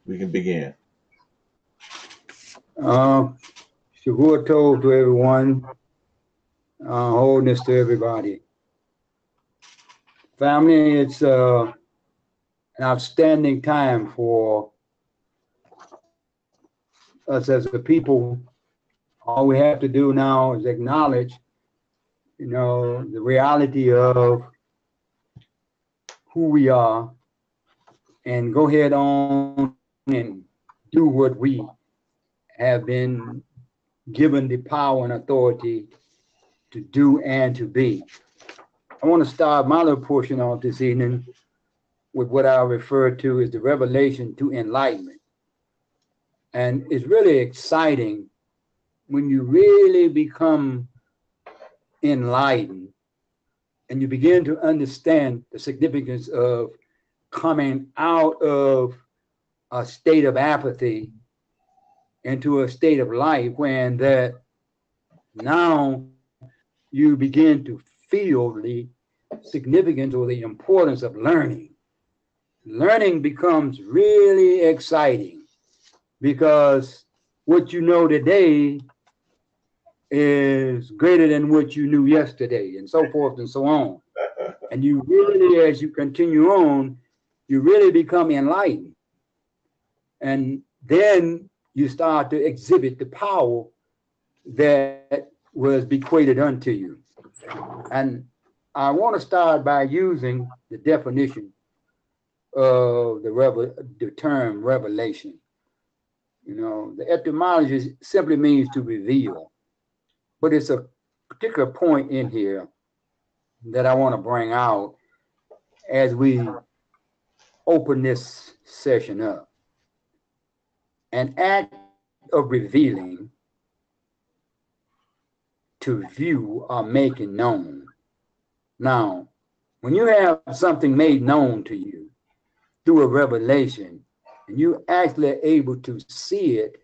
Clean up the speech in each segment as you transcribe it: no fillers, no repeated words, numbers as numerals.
we can begin. Shavua told to everyone, wholeness to everybody. Family, it's an outstanding time for us as a people. All we have to do now is acknowledge, the reality of who we are and go ahead on and do what we have been given the power and authority to do and to be. I want to start my little portion off this evening with what I refer to as the revelation to enlightenment. And it's really exciting when you really become enlightened and you begin to understand the significance of coming out of a state of apathy into a state of life, when that now you begin to feel the significance or the importance of learning. Learning becomes really exciting because what you know today is greater than what you knew yesterday, and so forth and so on. And you really, as you continue on, you really become enlightened. And then you start to exhibit the power that was bequeathed unto you. And I want to start by using the definition of the term revelation. The etymology simply means to reveal, but it's a particular point in here that I want to bring out as we open this session up. An act of revealing, to view or making known. Now, when you have something made known to you through a revelation, and you're actually able to see it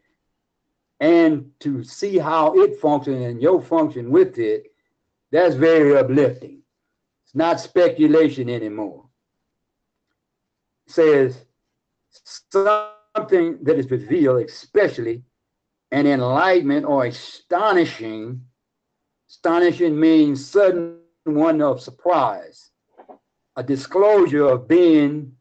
and to see how it functions and your function with it, that's very uplifting. It's not speculation anymore. It says something that is revealed, especially an enlightenment or astonishing. Astonishing means sudden one of surprise, a disclosure of being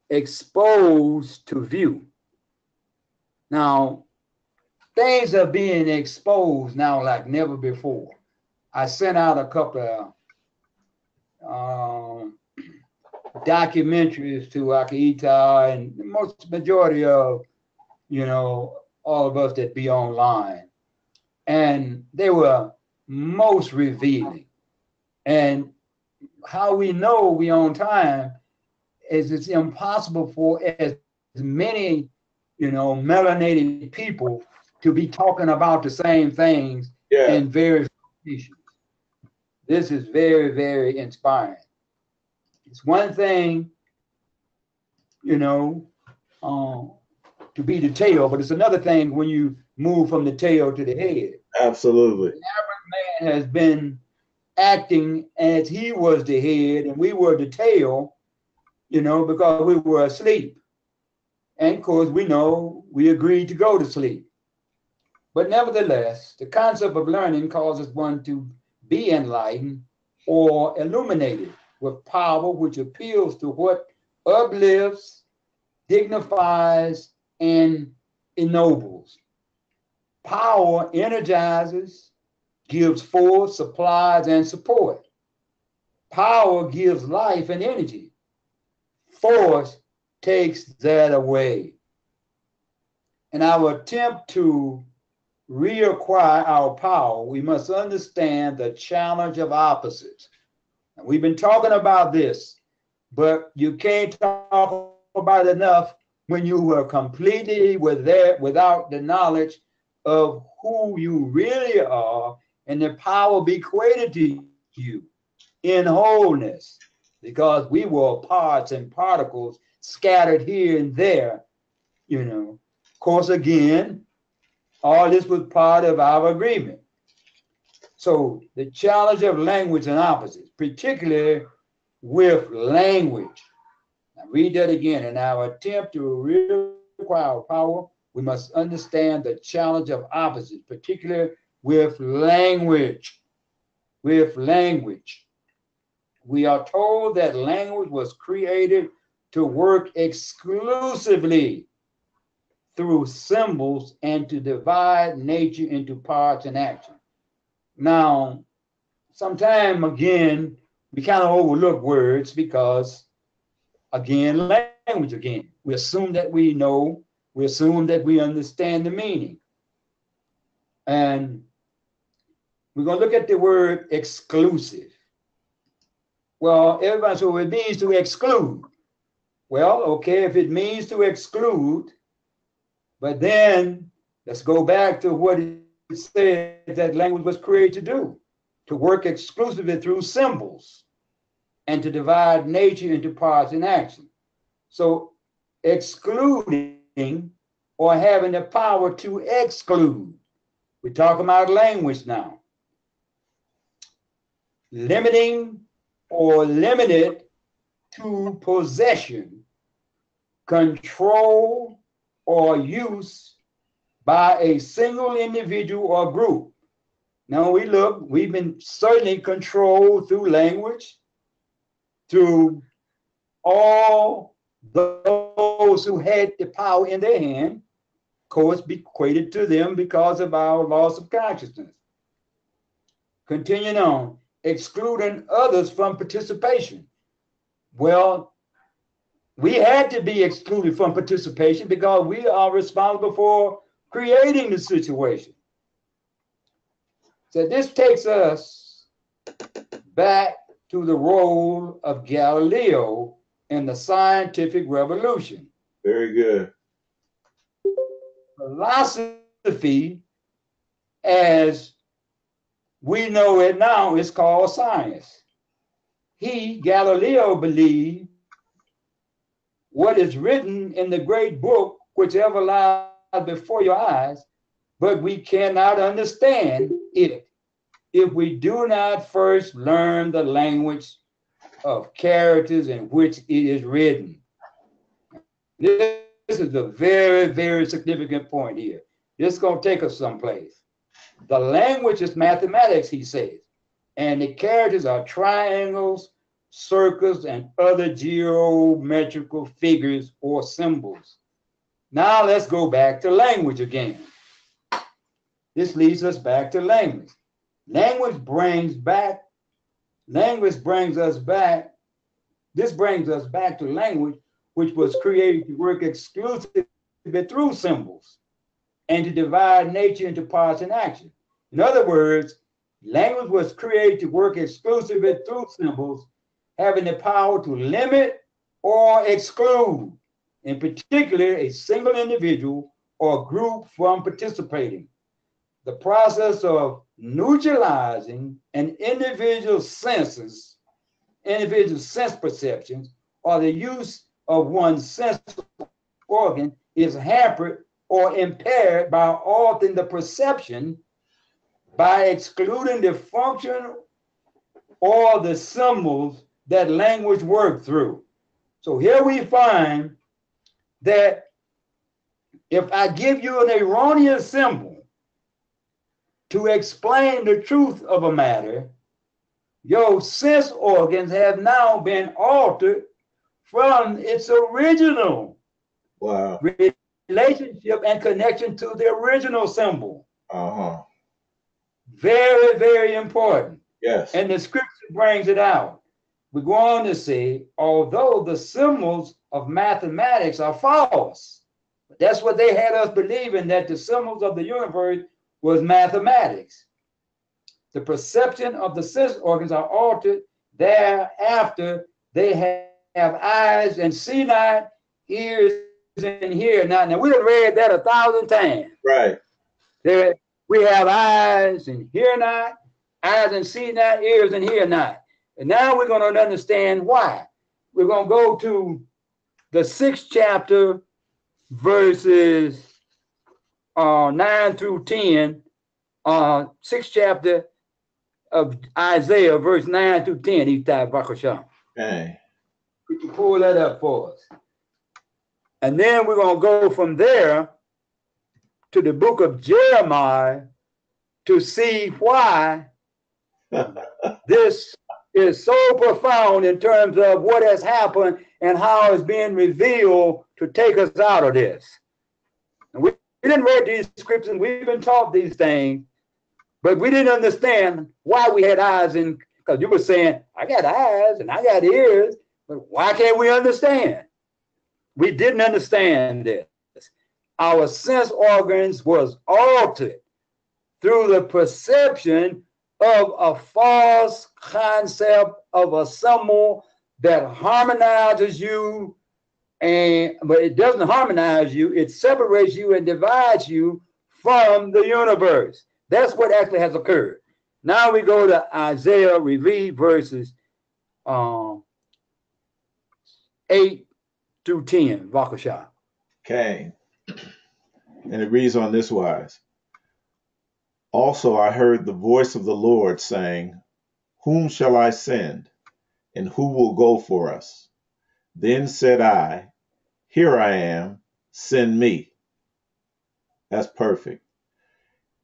exposed to view. Now, things are being exposed now like never before. I sent out a couple of documentaries to Eitai and the majority of, all of us that be online. And they were most revealing. And how we know we on time is it's impossible for as many, melanated people to be talking about the same things in various locations. This is very, very inspiring. It's one thing, to be the tail, but it's another thing when you move from the tail to the head. Absolutely. The average man has been acting as he was the head and we were the tail, because we were asleep. And of course, we know we agreed to go to sleep. But nevertheless, the concept of learning causes one to be enlightened or illuminated with power which appeals to what uplifts, dignifies, and ennobles. Power energizes, gives force, supplies, and support. Power gives life and energy. Force takes that away. In our attempt to reacquire our power, we must understand the challenge of opposites. And we've been talking about this, but you can't talk about it enough when you were completely without the knowledge of who you really are and the power bequeathed to you in wholeness, because we were parts and particles scattered here and there, Of course, again, all this was part of our agreement. So the challenge of language and opposites, particularly with language. Now, I read that again. In our attempt to reacquire power, we must understand the challenge of opposites, particularly with language. With language. We are told that language was created to work exclusively through symbols and to divide nature into parts and action. Now, sometimes, again, we kind of overlook words because, again, language again. We assume that we know, we assume that we understand the meaning. And we're going to look at the word exclusive. Well, everybody, so it means to exclude. Well, okay, if it means to exclude, but then let's go back to what it said that language was created to do, to work exclusively through symbols and to divide nature into parts and action. So excluding or having the power to exclude. We're talking about language now. Limiting or limited to possession, control, or use by a single individual or group. Now we look, we've been certainly controlled through language, through all those who had the power in their hand, of course, bequeathed to them because of our loss of consciousness. Continuing on, excluding others from participation. Well, we had to be excluded from participation because we are responsible for creating the situation. So this takes us back to the role of Galileo in the scientific revolution. Very good. Philosophy, as we know it now, is called science. Galileo, believed what is written in the great book, which ever lies before your eyes, but we cannot understand it if we do not first learn the language of characters in which it is written. This is a very, very significant point here. This is going to take us someplace. The language is mathematics, he says, and the characters are triangles, circles, and other geometrical figures or symbols. Now let's go back to language again. This leads us back to language. This brings us back to language, which was created to work exclusively through symbols and to divide nature into parts and action. In other words, language was created to work exclusively through symbols, having the power to limit or exclude, in particular, a single individual or group from participating. The process of neutralizing an individual's sense perceptions, or the use of one's sense organ is hampered or impaired by altering the perception by excluding the function or the symbols that language works through. So here we find that if I give you an erroneous symbol to explain the truth of a matter, your sense organs have now been altered from its original relationship and connection to the original symbol. Very, very important. Yes. And the scripture brings it out. We go on to say, although the symbols of mathematics are false, that's what they had us believing, that the symbols of the universe was mathematics. The perception of the sense organs are altered thereafter. They have eyes and see not, ears and hear not. Now, we have read that 1,000 times. Right. We have eyes and hear not, eyes and see not, ears and hear not. And now we're going to understand why. We're going to go to the 6th chapter, verses 9 through 10, 6th chapter of Isaiah, verse 9 through 10. Okay. Could you pull that up for us? And then we're going to go from there to the book of Jeremiah to see why this is so profound in terms of what has happened and how it's being revealed to take us out of this. And we didn't read these scriptures, and we've been taught these things, but we didn't understand why we had eyes, in because you were saying, I got eyes and I got ears, but why can't we understand? We didn't understand this. Our sense organs was altered through the perception of a false concept of a symbol that harmonizes you, but it doesn't harmonize you. It separates you and divides you from the universe. That's what actually has occurred. Now we go to Isaiah, we read verses 8 through 10. Vakasha. Okay. And it reads on this wise. Also I heard the voice of the Lord saying, whom shall I send, and who will go for us? Then said I, here I am, send me. That's perfect.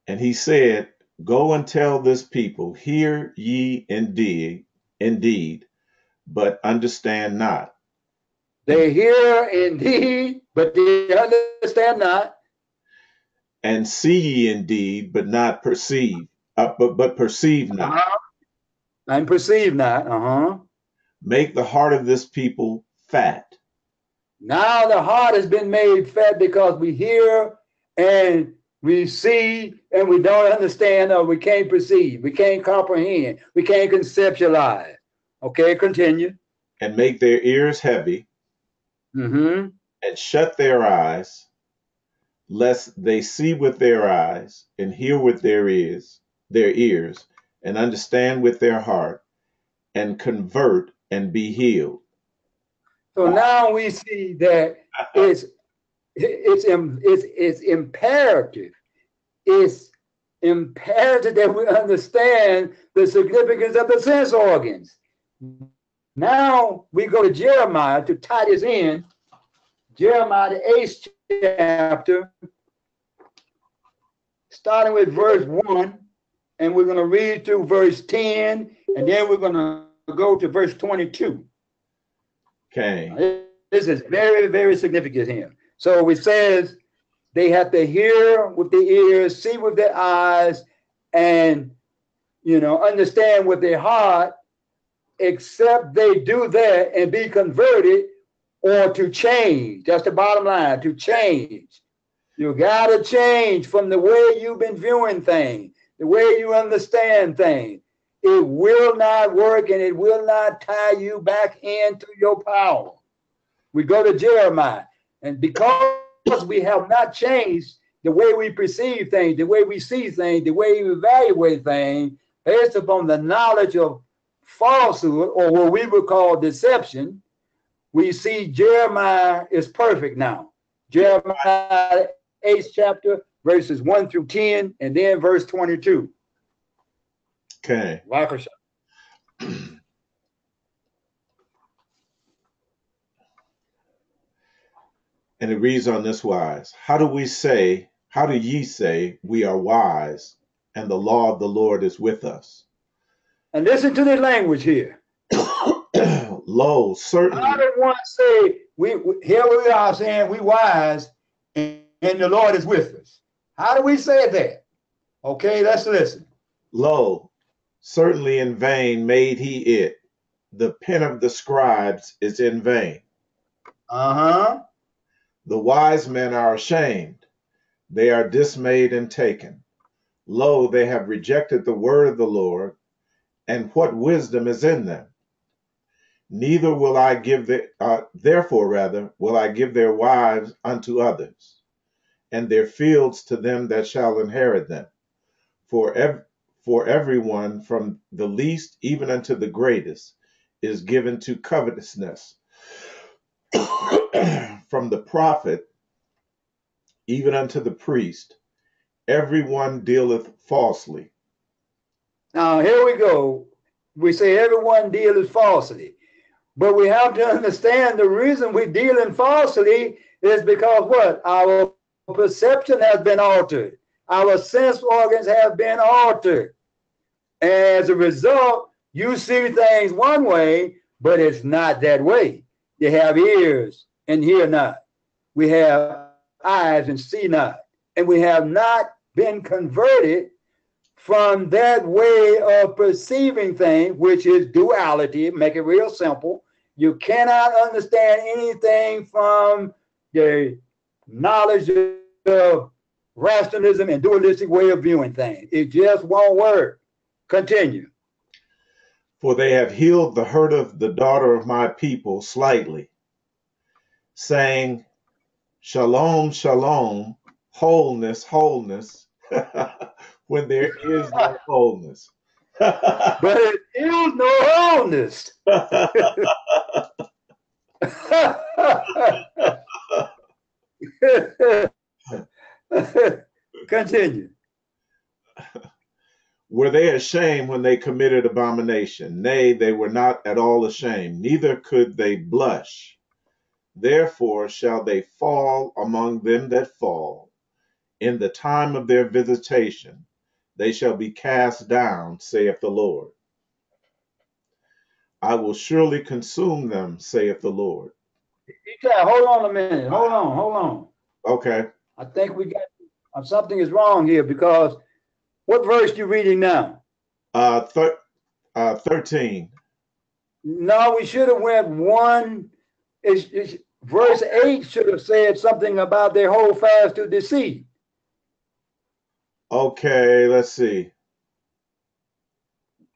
And he said, go and tell this people, hear ye indeed, but understand not. They hear indeed, but they understand not. And see ye indeed, but not perceive, but perceive not. And perceive not. Make the heart of this people fat. Now the heart has been made fat because we hear and we see and we don't understand, or we can't perceive, we can't comprehend, we can't conceptualize. Okay, continue. And make their ears heavy, and shut their eyes, lest they see with their eyes and hear with their ears, and understand with their heart, and convert and be healed. So now we see that it's imperative. It's imperative that we understand the significance of the sense organs. Now we go to Jeremiah to tie this in. Jeremiah, the 8th chapter, starting with verse 1, and we're going to read through verse 10, and then we're going to go to verse 22. Okay. This is very, very significant here. So it says they have to hear with their ears, see with their eyes, and understand with their heart, except they do that and be converted or to change. That's the bottom line, to change. You got to change from the way you've been viewing things, the way you understand things. It will not work, and it will not tie you back into your power. We go to Jeremiah, and because we have not changed the way we perceive things, the way we see things, the way we evaluate things, based upon the knowledge of falsehood, or what we would call deception, we see Jeremiah is perfect now. Jeremiah 8th chapter, verses 1 through 10, and then verse 22. Okay. And it reads on this wise. How do ye say we are wise, and the law of the Lord is with us? And listen to the language here. Lo, certainly. How does one say, here we are saying we wise, and the Lord is with us? How do we say that? Okay, let's listen. Lo, certainly in vain made he it. The pen of the scribes is in vain. The wise men are ashamed. They are dismayed and taken. Lo, they have rejected the word of the Lord, and what wisdom is in them? Neither will I give therefore will I give their wives unto others, and their fields to them that shall inherit them. For everyone from the least even unto the greatest is given to covetousness. From the prophet even unto the priest, everyone dealeth falsely. Now here we go. We say everyone dealeth falsely. But we have to understand the reason we're dealing falsely is because what? Our perception has been altered. Our sense organs have been altered. And as a result, you see things one way, but it's not that way. You have ears and hear not. We have eyes and see not. And we have not been converted from that way of perceiving things, which is duality. Make it real simple. You cannot understand anything from the knowledge of rationalism and dualistic way of viewing things. It just won't work. Continue. For they have healed the hurt of the daughter of my people slightly, saying, Shalom, shalom, wholeness, wholeness, when there is no wholeness. But it is no wholeness. Continue. Were they ashamed when they committed abomination? Nay, they were not at all ashamed, neither could they blush. Therefore shall they fall among them that fall. In the time of their visitation, they shall be cast down, saith the Lord. I will surely consume them, saith the Lord. Hold on a minute. Hold on. Okay. I think we got something is wrong here, because what verse you reading now? 13. No, we should have went one. Verse 8 should have said something about their hold fast to deceit. Okay, let's see.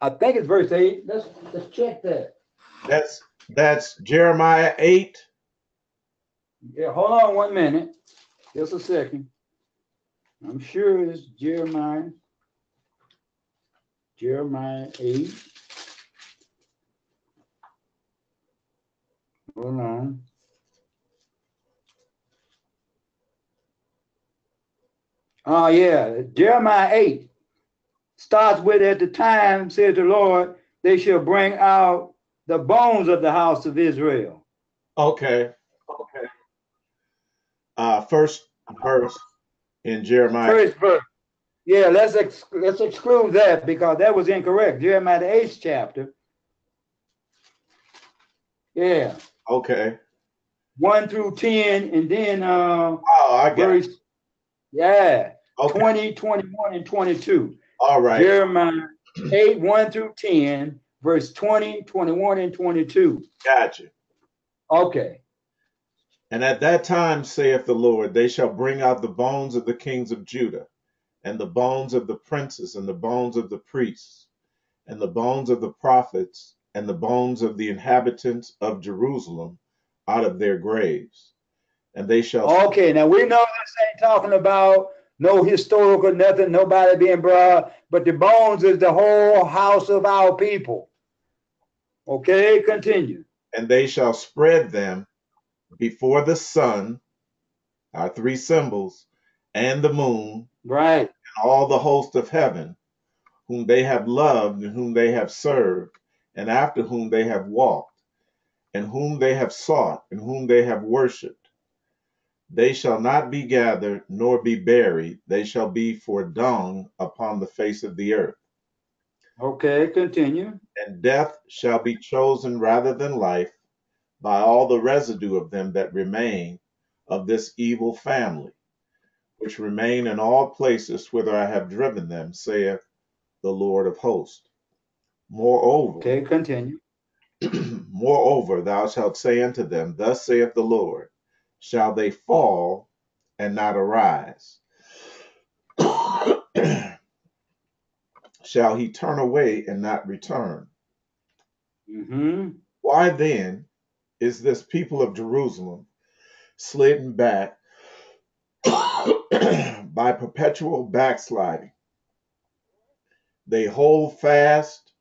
I think it's verse 8. Let's check that. That's Jeremiah 8. Yeah, hold on 1 minute. Just a second. I'm sure it's Jeremiah 8. Hold on. Oh, yeah. Jeremiah 8 starts with, at the time, says the Lord, they shall bring out the bones of the house of Israel. Okay. First verse in Jeremiah. First verse. Yeah, let's exclude that, because that was incorrect. Jeremiah the 8th chapter. Yeah. Okay. 1 through 10, and then I get verse, it. yeah, Okay. 20, 21, and 22. All right. Jeremiah 8, 1 through 10, verse 20, 21, and 22. Gotcha. Okay. And at that time, saith the Lord, they shall bring out the bones of the kings of Judah, and the bones of the princes, and the bones of the priests, and the bones of the prophets, and the bones of the inhabitants of Jerusalem out of their graves. And they shall. Okay, now we know this ain't talking about no historical nothing, nobody being brought, but the bones is the whole house of our people. Okay, continue. And they shall spread them before the sun, our three symbols, and the moon, right, and all the host of heaven, whom they have loved, and whom they have served, and after whom they have walked, and whom they have sought, and whom they have worshipped. They shall not be gathered, nor be buried. They shall be for dung upon the face of the earth. Okay, continue. And death shall be chosen rather than life by all the residue of them that remain of this evil family, which remain in all places whither I have driven them, saith the Lord of hosts. Moreover, okay, continue. moreover, thou shalt say unto them, Thus saith the Lord, shall they fall and not arise? Shall he turn away and not return? Mm-hmm. Why then is this people of Jerusalem slidden back by perpetual backsliding? They hold fast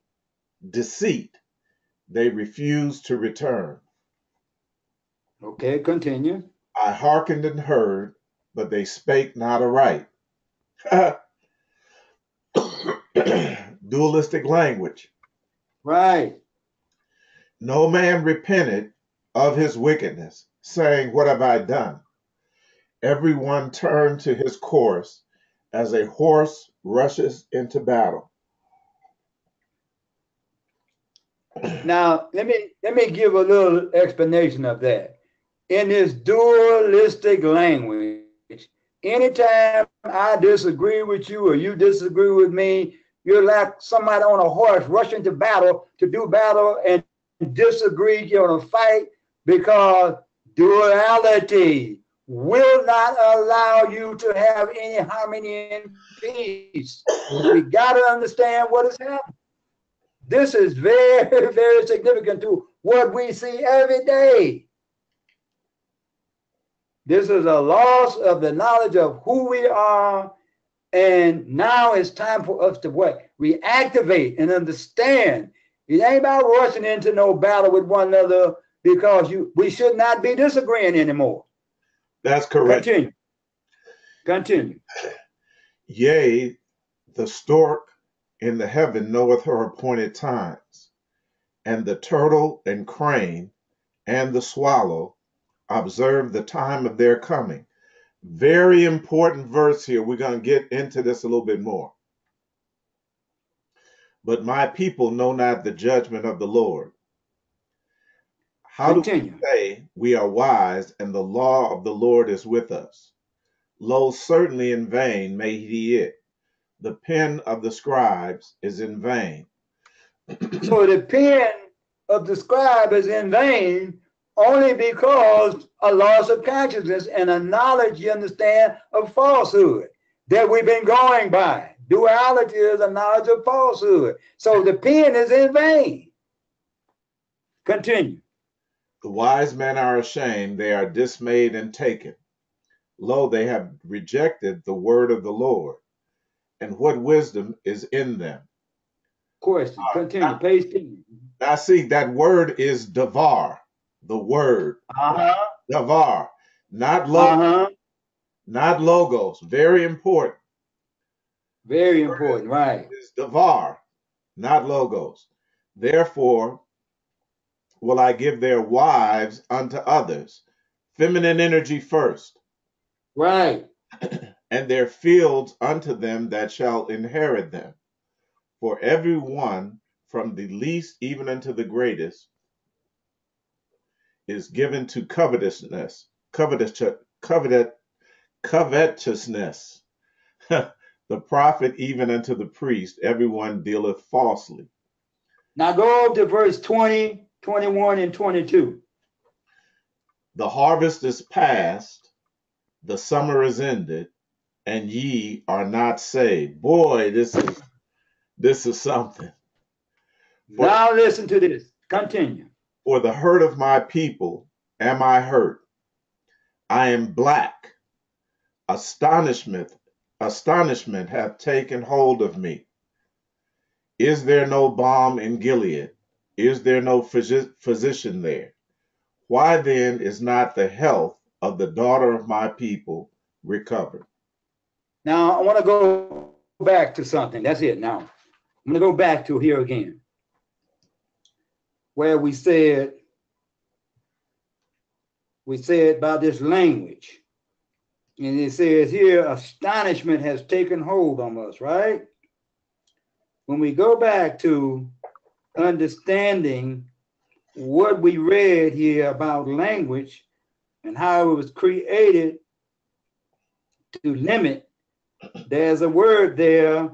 deceit. They refuse to return. Okay, continue. I hearkened and heard, but they spake not aright. Dualistic language. Right. No man repented of his wickedness, saying, what have I done? Everyone turned to his course as a horse rushes into battle. Now, let me give a little explanation of that. In this dualistic language, anytime I disagree with you or you disagree with me, you're like somebody on a horse rushing to battle to do battle and disagree, you're going to fight, because duality will not allow you to have any harmony and peace. We got to understand what is happening. This is very, very significant to what we see every day. This is a loss of the knowledge of who we are. And now it's time for us to what? Reactivate and understand. It ain't about rushing into no battle with one another, because we should not be disagreeing anymore. That's correct. Continue. Yea, the stork in the heaven knoweth her appointed times, and the turtle and crane and the swallow observe the time of their coming. Very important verse here. We're going to get into this a little bit more. But my people know not the judgment of the Lord. How do we say we are wise and the law of the Lord is with us? Lo, certainly in vain made he it. The pen of the scribes is in vain. So the pen of the scribe is in vain only because a loss of consciousness and a knowledge, you understand, of falsehood that we've been going by. Duality is a knowledge of falsehood. So the pen is in vain. Continue. The wise men are ashamed, they are dismayed and taken. Lo, they have rejected the word of the Lord. And what wisdom is in them? Question. Continue. Page 10. Now see, that word is davar. The word. Davar. Not logos. Not logos. Very important. Very important, right. It's davar, not logos. Therefore will I give their wives unto others, feminine energy first. Right. And their fields unto them that shall inherit them. For every one, from the least even unto the greatest, is given to covetousness. Covetousness. The prophet even unto the priest, everyone dealeth falsely. Now go to verse 20, 21, and 22. The harvest is past, the summer is ended, and ye are not saved. Boy, this is something. Now listen to this. Continue. For the hurt of my people am I hurt. I am black. Astonishment hath taken hold of me. Is there no balm in Gilead? Is there no physician there? Why then is not the health of the daughter of my people recovered? Now I want to go back to something. That's it now. I'm going to go back to here again, where we said about this language. And it says here, astonishment has taken hold on us, right? When we go back to understanding what we read here about language and how it was created to limit, there's a word there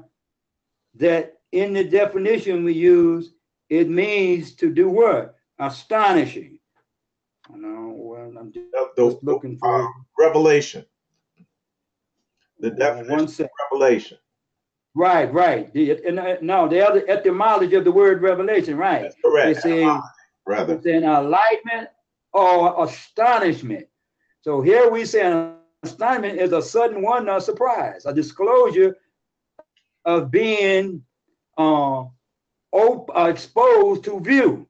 that in the definition we use, it means to do what? Astonishing. I know, well, I'm just looking for revelation. The definition of revelation. Right. No, the other etymology of the word revelation, right? That's correct. It's an enlightenment or astonishment. So here we say an astonishment is a sudden wonder or surprise, a disclosure of being exposed to view.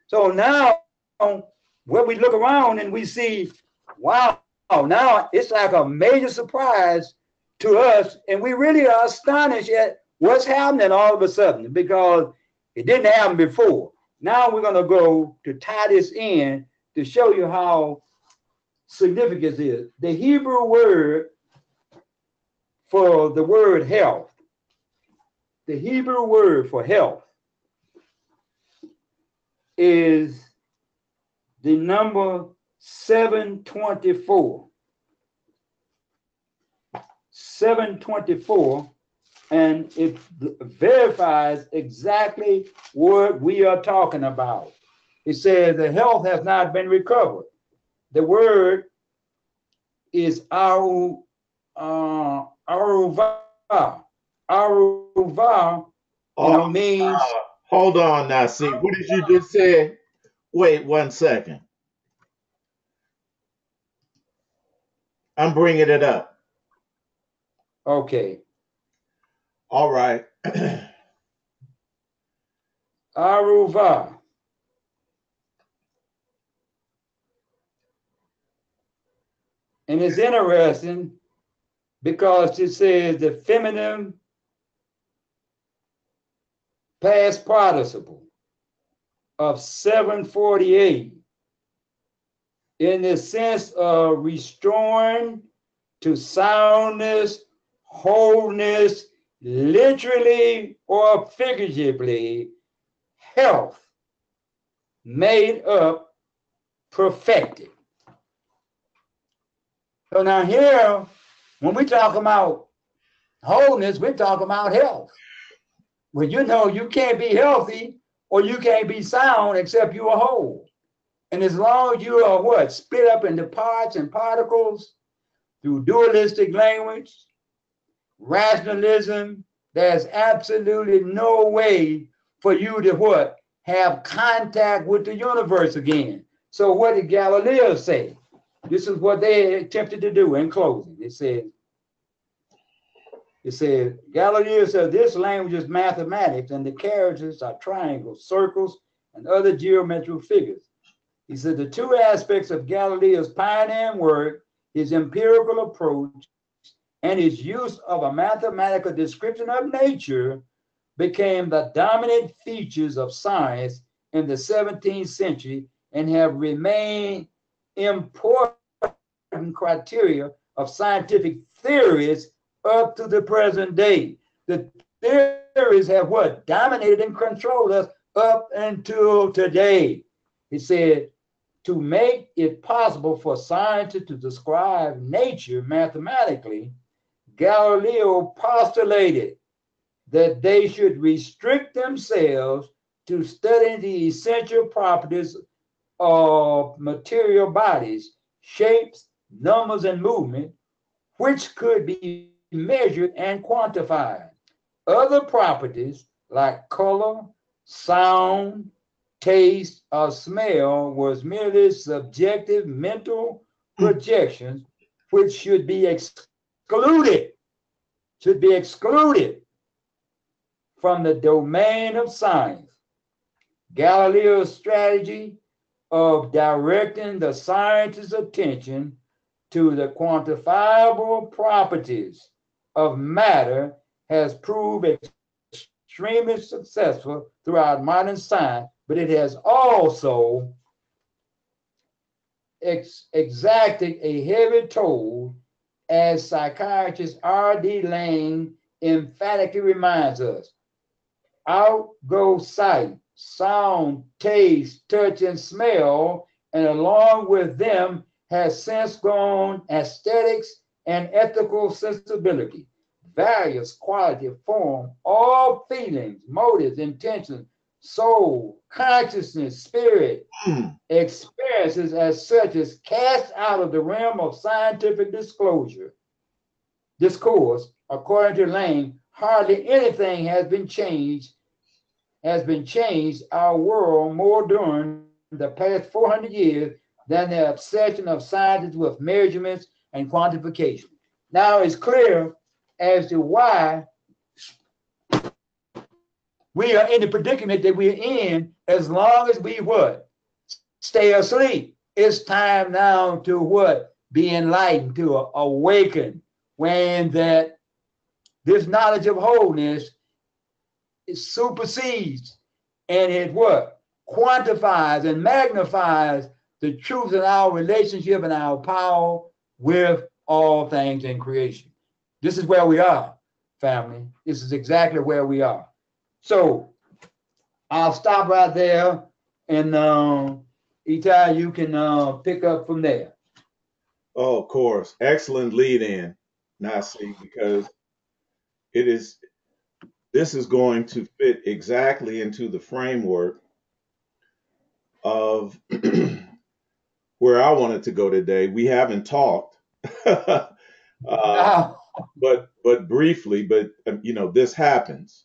So now when we look around and we see, wow, now it's like a major surprise to us, and we really are astonished at what's happening all of a sudden, because it didn't happen before. Now we're going to go to tie this in to show you how significant it is. The Hebrew word for the word health, the Hebrew word for health is the number 724. 724, and it verifies exactly what we are talking about. It says the health has not been recovered. The word is aruva. Aruva, means. Hold on now, see, what did you just say? Wait 1 second. I'm bringing it up. Okay. All right. Aruva. And it's interesting because it says the feminine past participle of 748 in the sense of restoring to soundness, wholeness, literally or figuratively, health, made up, perfected. So now here, when we talk about wholeness, we're talking about health. Well, you know, you can't be healthy or you can't be sound except you are whole. And as long as you are what? Split up into parts and particles through dualistic language, rationalism, there's absolutely no way for you to what? Have contact with the universe again. So what did Galileo say? This is what they attempted to do in closing. It said, Galileo said this language is mathematics and the characters are triangles, circles, and other geometrical figures. He said the two aspects of Galileo's pioneering work, his empirical approach and his use of a mathematical description of nature, became the dominant features of science in the 17th century and have remained important criteria of scientific theories up to the present day. The theories have what? Dominated and controlled us up until today. He said, to make it possible for scientists to describe nature mathematically, Galileo postulated that they should restrict themselves to studying the essential properties of material bodies, shapes, numbers, and movement, which could be measured and quantified. Other properties like color, sound, taste, or smell was merely subjective mental projections which should be excluded from the domain of science. Galileo's strategy of directing the scientist's attention to the quantifiable properties of matter has proved extremely successful throughout modern science, but it has also exacted a heavy toll, as psychiatrist R.D. Laing emphatically reminds us. Out go sight, sound, taste, touch, and smell, and along with them has since gone aesthetics and ethical sensibility, various quality, form, all feelings, motives, intentions, soul, consciousness, spirit, experiences as such is cast out of the realm of scientific discourse. According to Laing, hardly anything has been changed our world more during the past 400 years than the obsession of scientists with measurements and quantification. Now it's clear as to why we are in the predicament that we're in as long as we what? Stay asleep. It's time now to what? Be enlightened, to awaken, when that this knowledge of wholeness it supersedes and it what? quantifies and magnifies the truth in our relationship and our power with all things in creation. This is where we are, family. This is exactly where we are. So I'll stop right there, and Eitai, you can pick up from there. Oh, of course. Excellent lead in, NASIK, because this is going to fit exactly into the framework of where I wanted to go today. We haven't talked, but briefly. But this happens.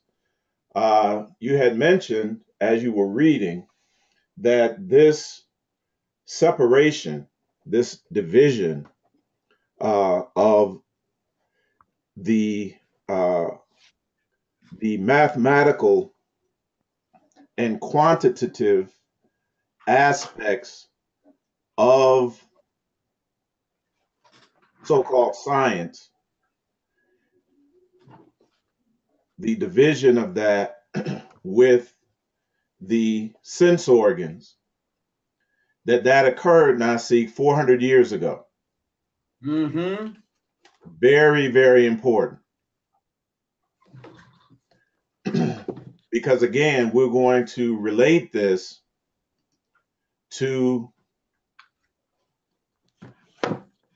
You had mentioned as you were reading that this separation, this division of the mathematical and quantitative aspects of so-called science, the division of that with the sense organs, that occurred, NASIK, 400 years ago. Mm-hmm. Very, very important. Because again, we're going to relate this to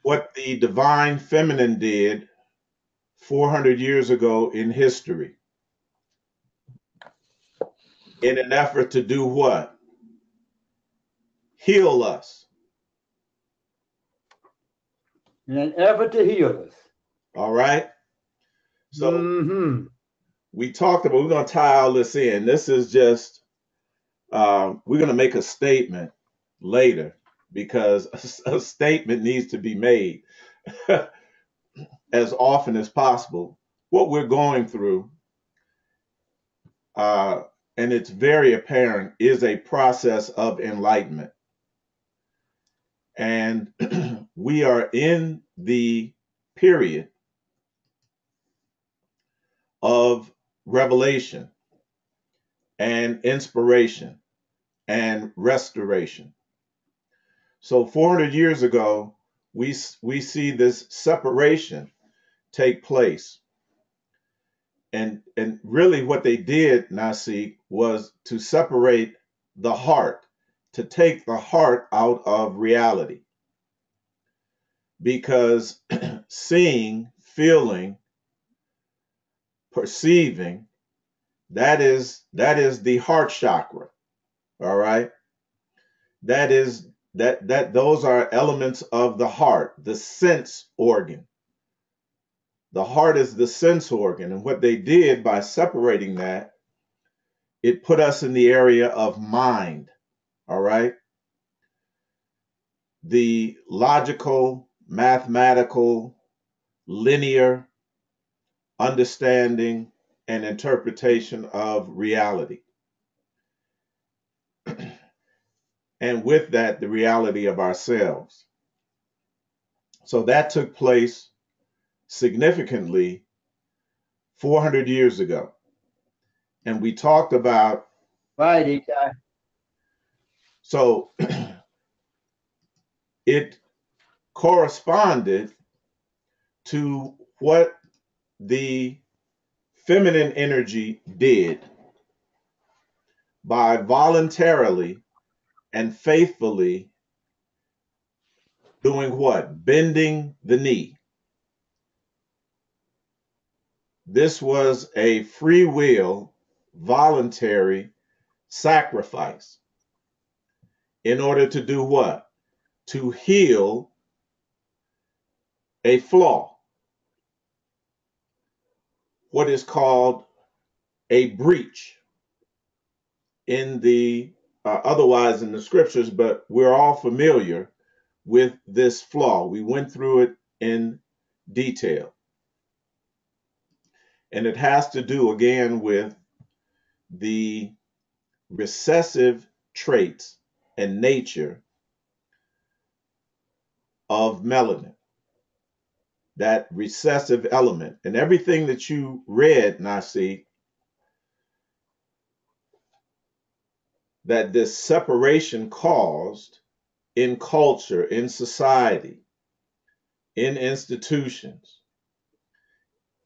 what the divine feminine did 400 years ago in history, in an effort to do what? Heal us. In an effort to heal us. All right. So we talked about, we're going to tie all this in. This is just, we're going to make a statement later, because a statement needs to be made as often as possible. What we're going through, and it's very apparent, is a process of enlightenment. And we are in the period of revelation and inspiration and restoration. So 400 years ago, we see this separation take place. And really what they did, NASIK, was to separate the heart, to take the heart out of reality. Because seeing, feeling, perceiving, that is the heart chakra. All right? Those are elements of the heart, the sense organ. The heart is the sense organ. And what they did by separating that, it put us in the area of mind. All right? The logical, mathematical, linear understanding and interpretation of reality. And with that, the reality of ourselves. So that took place significantly 400 years ago. And we talked about. Right, Eitai. So it corresponded to what the feminine energy did by voluntarily and faithfully doing what? Bending the knee. This was a free will, voluntary sacrifice in order to do what? To heal a flaw, what is called a breach in the otherwise in the scriptures, but we're all familiar with this flaw. We went through it in detail. And it has to do again with the recessive traits and nature of melanin, that recessive element. And everything that you read, NASIK, that this separation caused in culture, in society, in institutions,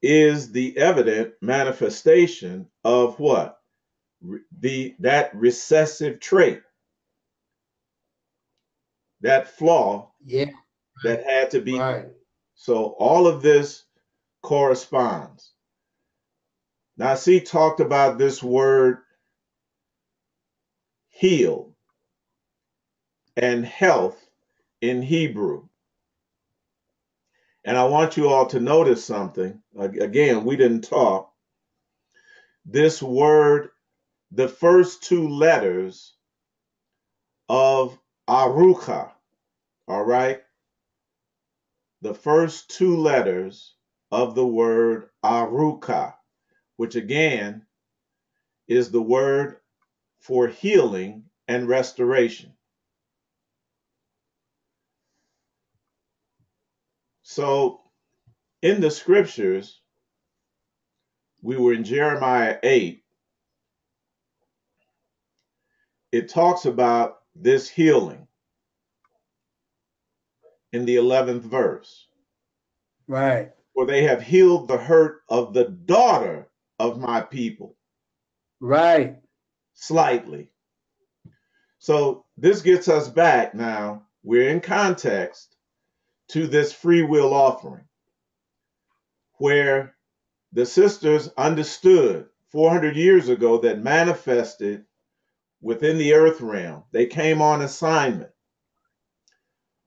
is the evident manifestation of what? That recessive trait, that flaw Yeah. that had to be. Right. So all of this corresponds. NASIK talked about this word heal and health in Hebrew. And I want you all to notice something. Again, we didn't talk. This word, the first two letters of Aruka, all right? The first two letters of the word Aruka, which again is the word for healing and restoration. So in the scriptures, we were in Jeremiah 8. It talks about this healing in the 11th verse. Right. For they have healed the hurt of the daughter of my people. Right. Slightly. So this gets us back now. We're in context to this free will offering, where the sisters understood 400 years ago that manifested within the earth realm. They came on assignment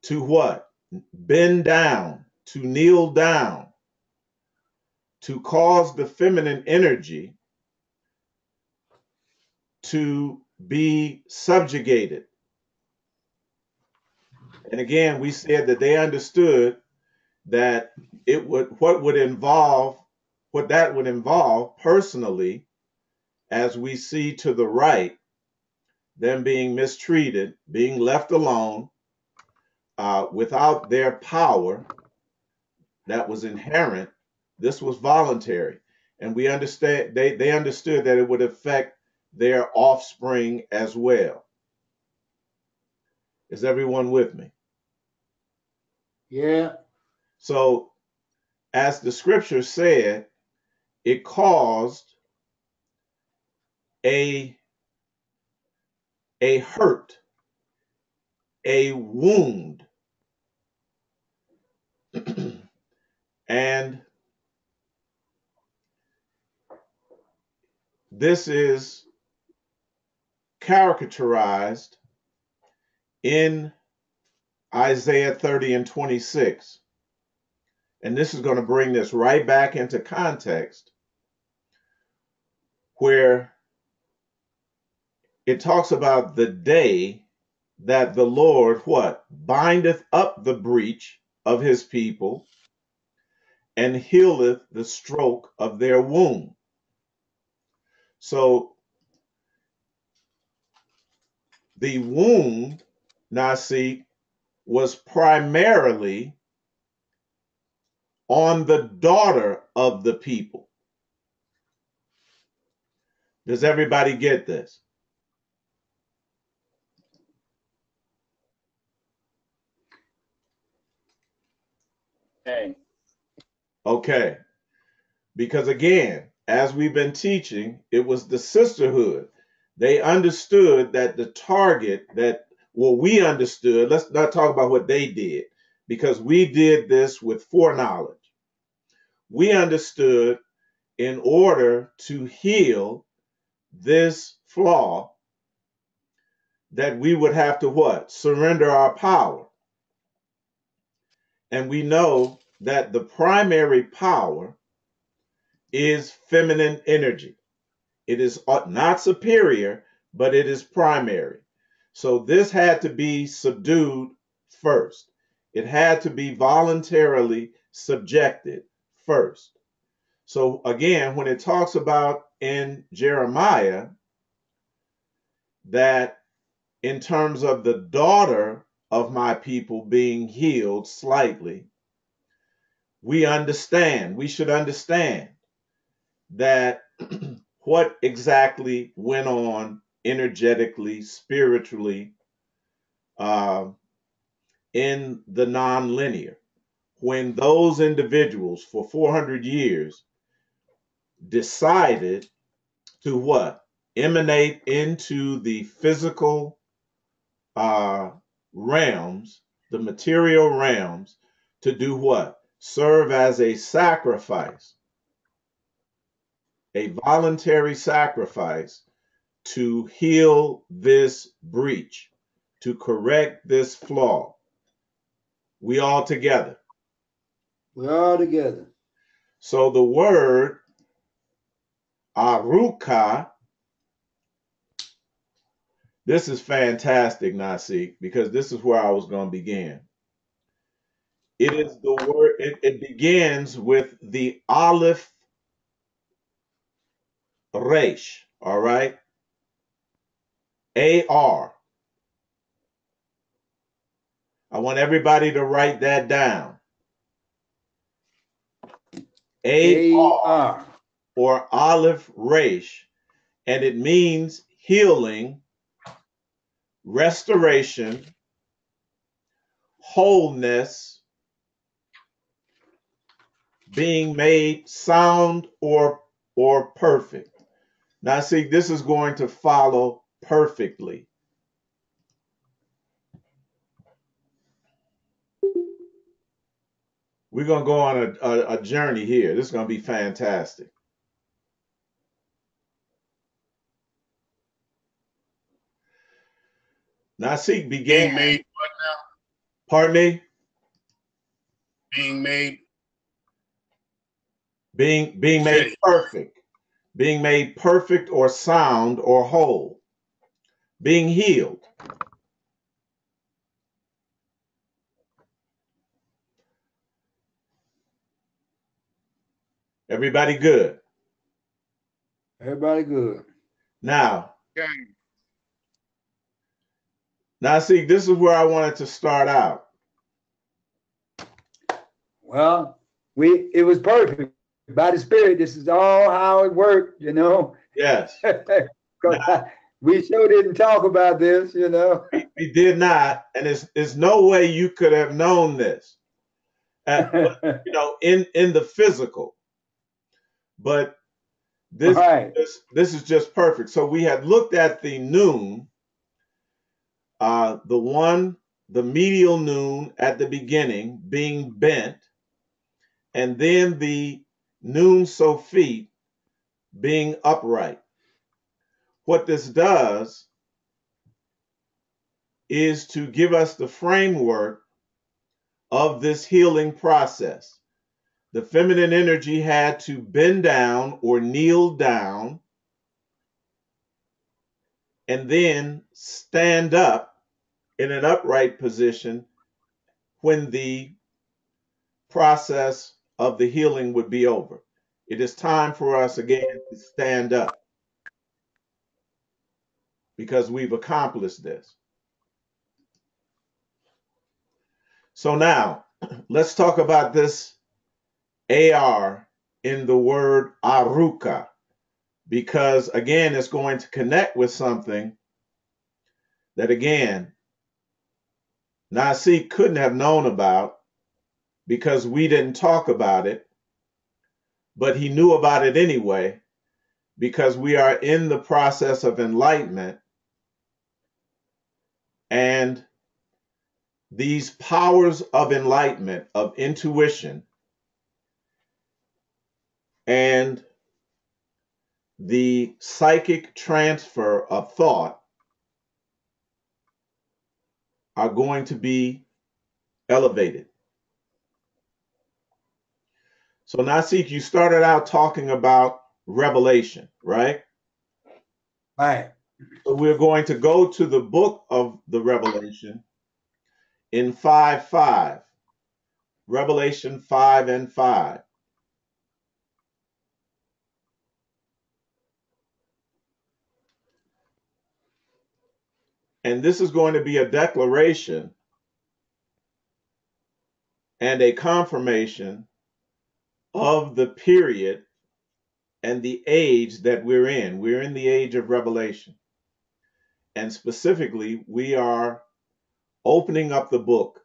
to what? Bend down, to kneel down, to cause the feminine energy to be subjugated. And again, we said that they understood that what that would involve personally, as we see to the right, them being mistreated, being left alone, without their power that was inherent. This was voluntary. And we understand they understood that it would affect their offspring as well. Is everyone with me? Yeah. So, as the scripture said, it caused a hurt, a wound. And this is caricaturized in Isaiah 30 and 26. And this is going to bring this right back into context, where it talks about the day that the Lord, what? Bindeth up the breach of his people and healeth the stroke of their wound. So the wound, NASIK, was primarily on the daughter of the people. Does everybody get this? Hey. Okay. Because again, as we've been teaching, it was the sisterhood. They understood that the target we understood, let's not talk about what they did, because we did this with foreknowledge. We understood in order to heal this flaw that we would have to what? Surrender our power. And we know that the primary power is feminine energy. It is not superior, but it is primary. So this had to be subdued first. It had to be voluntarily subjected first. So again, when it talks about in Jeremiah that in terms of the daughter of my people being healed slightly, we should understand that what exactly went on energetically, spiritually, in the non-linear. When those individuals for 400 years decided to what? Emanate into the physical realms, the material realms, to do what? Serve as a sacrifice, a voluntary sacrifice to heal this breach, to correct this flaw. We all together. We're all together. So the word aruka, this is fantastic, NASIK, because this is where I was going to begin. It is the word, it begins with the Aleph Resh, all right? AR. I want everybody to write that down. AR, AR. or Aleph Resh, and it means healing, restoration, wholeness, being made sound or perfect. Now, see, this is going to follow perfectly. We're going to go on a journey here. This is going to be fantastic. NASIK began. Being made what now? Pardon me? Being made. Being made perfect. Being made perfect or sound or whole. Being healed. Everybody good? Everybody good. Now, Okay. see, this is where I wanted to start out. Well, it was perfect. By the Spirit, this is all how it worked, you know. Yes. We sure didn't talk about this, you know. We did not, and there's no way you could have known this, you know, in the physical. But this, right. this is just perfect. So we had looked at the noon, the medial noon at the beginning being bent, and then the noon sophit being upright. What this does is to give us the framework of this healing process. The feminine energy had to bend down or kneel down and then stand up in an upright position when the process of the healing would be over. It is time for us again to stand up because we've accomplished this. So now let's talk about this AR in the word aruka, because again, it's going to connect with something that again, NASIK couldn't have known about because we didn't talk about it, but he knew about it anyway because we are in the process of enlightenment, and these powers of enlightenment, of intuition, and the psychic transfer of thought are going to be elevated. So NASIK, you started out talking about revelation, right? Right. So we're going to go to the book of the Revelation in 5:5. Revelation 5 and 5. And this is going to be a declaration and a confirmation of the period and the age that we're in. We're in the age of revelation. And specifically, we are opening up the book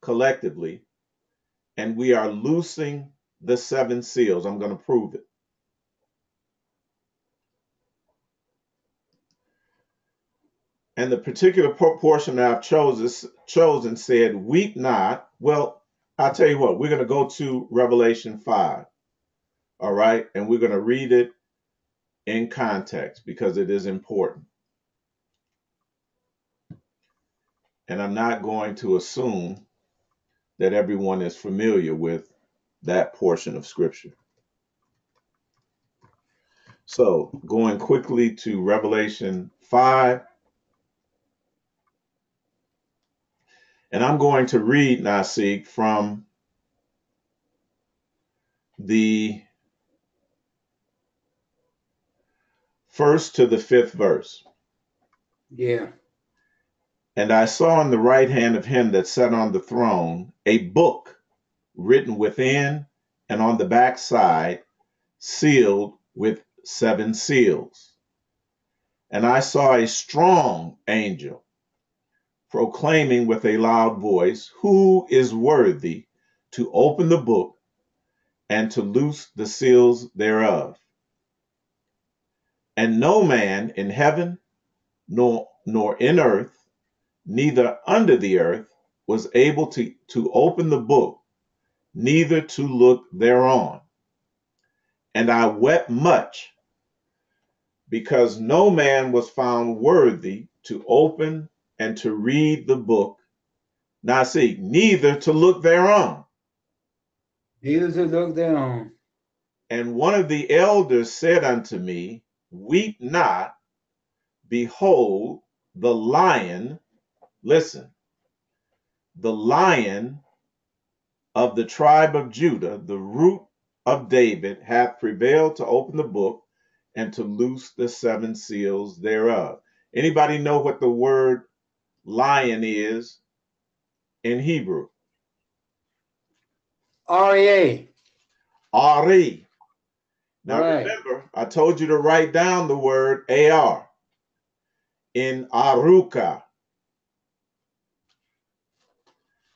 collectively, and we are loosing the 7 seals. I'm going to prove it. And the particular portion that I've chosen said, weep not. Well, I'll tell you what, we're going to go to Revelation 5. All right. And we're going to read it in context because it is important. And I'm not going to assume that everyone is familiar with that portion of scripture. So going quickly to Revelation 5. And I'm going to read, NASIK, from the 1st to the 5th verse. Yeah. And I saw in the right hand of him that sat on the throne a book written within and on the back side, sealed with 7 seals. And I saw a strong angel proclaiming with a loud voice, who is worthy to open the book and to loose the seals thereof? And no man in heaven, nor in earth, neither under the earth, was able to open the book, neither to look thereon. And I wept much, because no man was found worthy to open and to read the book, NASIK, neither to look thereon. Neither to look thereon. And one of the elders said unto me, weep not, behold, the lion, listen, the lion of the tribe of Judah, the root of David, hath prevailed to open the book and to loose the 7 seals thereof. Anybody know what the word lion is in Hebrew? R-E-A. Ari. Now Right. remember, I told you to write down the word AR in Aruka.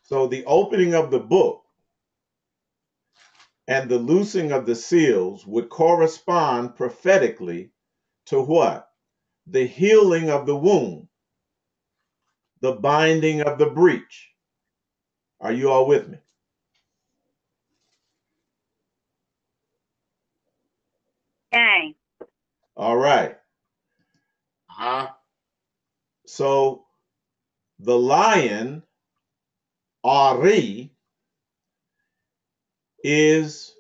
So the opening of the book and the loosing of the seals would correspond prophetically to what? The healing of the wound, the binding of the breach. Are you all with me? Okay. All right. So the lion, Ari, is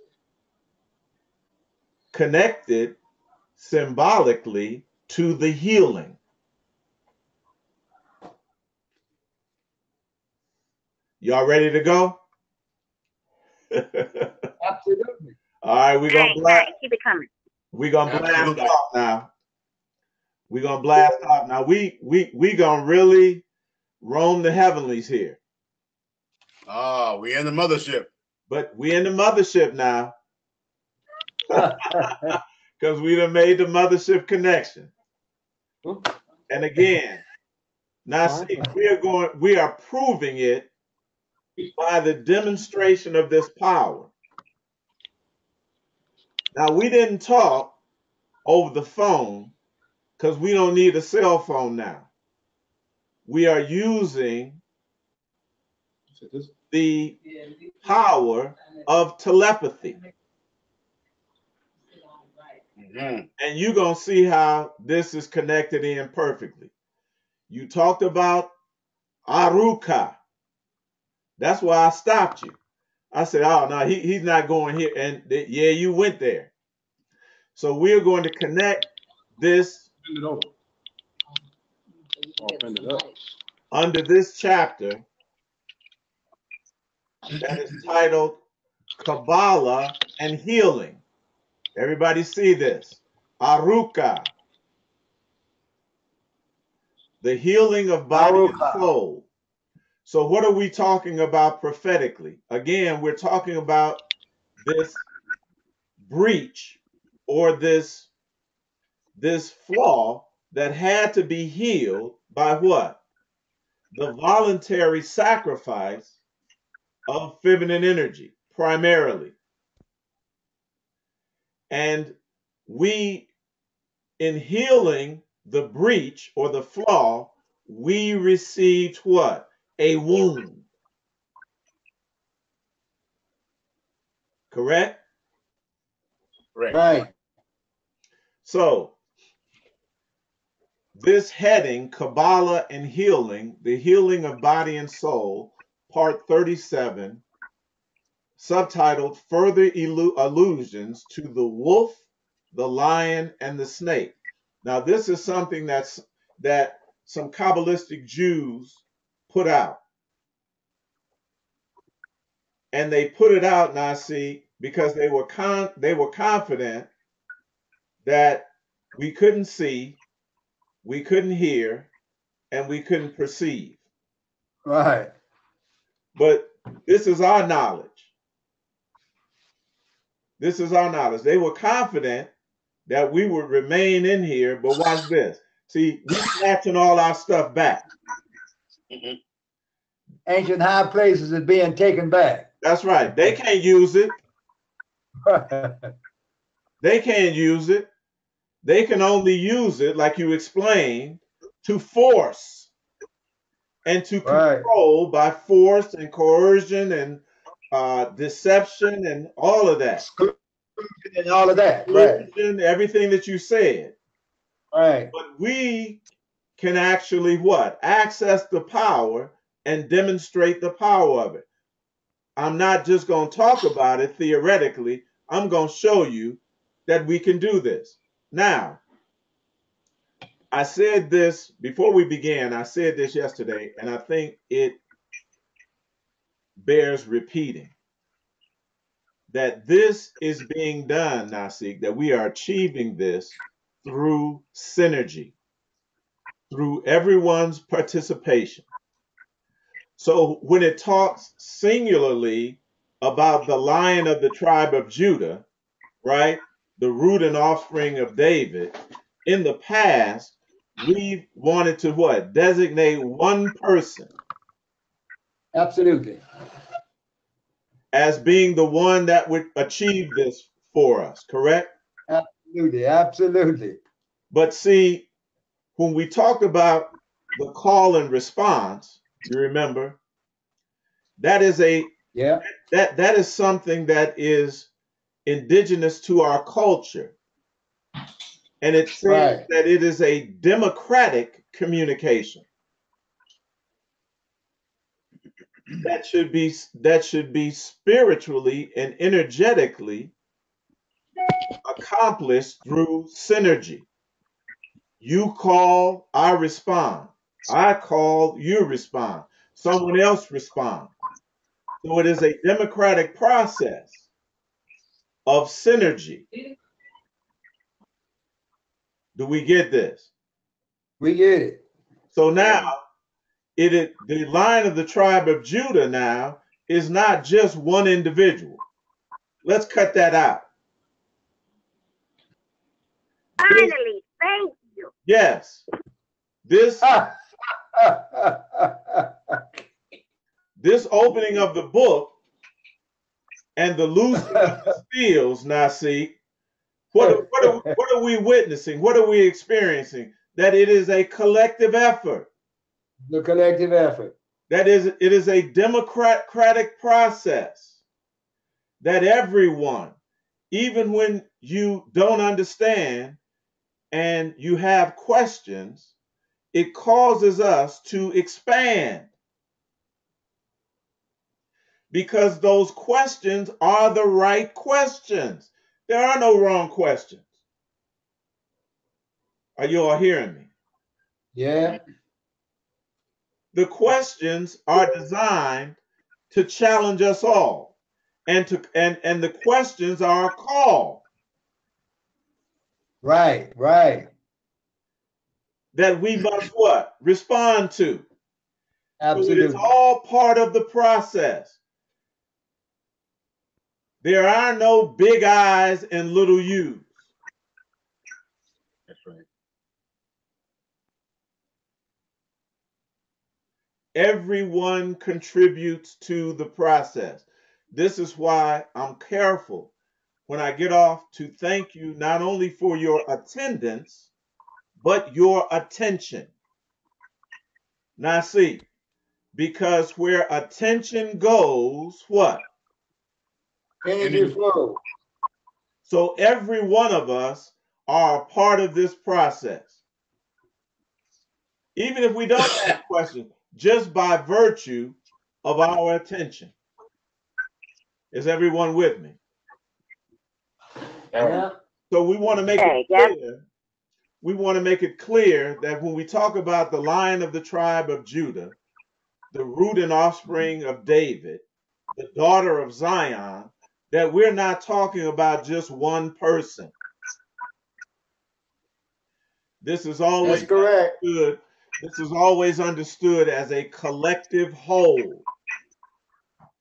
connected symbolically to the healing. Y'all ready to go? Absolutely. All right, we're gonna blast. Keep it coming. We're gonna blast Absolutely. off now. We're gonna blast off now. We gonna really roam the heavenlies here. We in the mothership. But we in the mothership now. Because we done made the mothership connection. And again, now see, we are proving it by the demonstration of this power. Now, we didn't talk over the phone because we don't need a cell phone now. We are using the power of telepathy. Mm-hmm. And you're going to see how this is connected in perfectly. You talked about Aruka. That's why I stopped you. I said, oh, no, he's not going here. And yeah, you went there. So we're going to connect this under this chapter that is titled Kabbalah and Healing. Everybody see this? Aruka. The healing of body and soul. So what are we talking about prophetically? Again, we're talking about this breach or this flaw that had to be healed by what? The voluntary sacrifice of feminine energy, primarily. And we, in healing the breach or the flaw, we received what? A wound. Correct? Correct. Right. So, this heading, Kabbalah and Healing, the Healing of Body and Soul, Part 37, subtitled Further Allusions to the Wolf, the Lion, and the Snake. Now, this is something that some Kabbalistic Jews put out. And they put it out, NASIK, because they were confident that we couldn't see, we couldn't hear, and we couldn't perceive. Right. But this is our knowledge. This is our knowledge. They were confident that we would remain in here, but watch this. See, we're snatching all our stuff back. Mhm. Ancient high places is being taken back. That's right. They can't use it. They can't use it. They can only use it, like you explained, to force and to Right. control by force and coercion and deception and all of that. Exclusion and all of that. Right. Exclusion, everything that you said. Right. But we can actually what? Access the power and demonstrate the power of it. I'm not just going to talk about it theoretically. I'm going to show you that we can do this. Now, I said this before we began. I said this yesterday, and I think it bears repeating. That this is being done, NASIK, that we are achieving this through synergy, through everyone's participation. So when it talks singularly about the Lion of the tribe of Judah, right, the root and offspring of David, in the past, we've wanted to what? Designate one person Absolutely. as being the one that would achieve this for us, correct? Absolutely. Absolutely. But see, when we talk about the call and response, you remember, that is Yeah. that is something that is indigenous to our culture. And it says Right. that it is a democratic communication. That should be spiritually and energetically accomplished through synergy. You call, I respond. I call, you respond. Someone else responds. So it is a democratic process of synergy. Do we get this? We get it. So now the Lion of the tribe of Judah now is not just one individual. Let's cut that out. Finally, thank you. Yes. This opening of the book and the loosening of the seals, NASIK, what are we witnessing? What are we experiencing? That it is a collective effort. The collective effort. That is, it is a democratic process. That everyone, even when you don't understand and you have questions, it causes us to expand. Because those questions are the right questions. There are no wrong questions. Are you all hearing me? Yeah. The questions are designed to challenge us all. And the questions are a call. Right. Right. That we must what? Respond to. So it is Absolutely. all part of the process. There are no big I's and little U's. That's right. Everyone contributes to the process. This is why I'm careful when I get off to thank you not only for your attendance, but your attention. Now see, because where attention goes, what? Energy flow. So every one of us are a part of this process. Even if we don't ask questions, just by virtue of our attention. Is everyone with me? Yeah. So we want to make it clear. We want to make it clear that when we talk about the Lion of the tribe of Judah, the root and offspring of David, the daughter of Zion, that we're not talking about just one person. This is always That's correct. understood. This is always understood as a collective whole.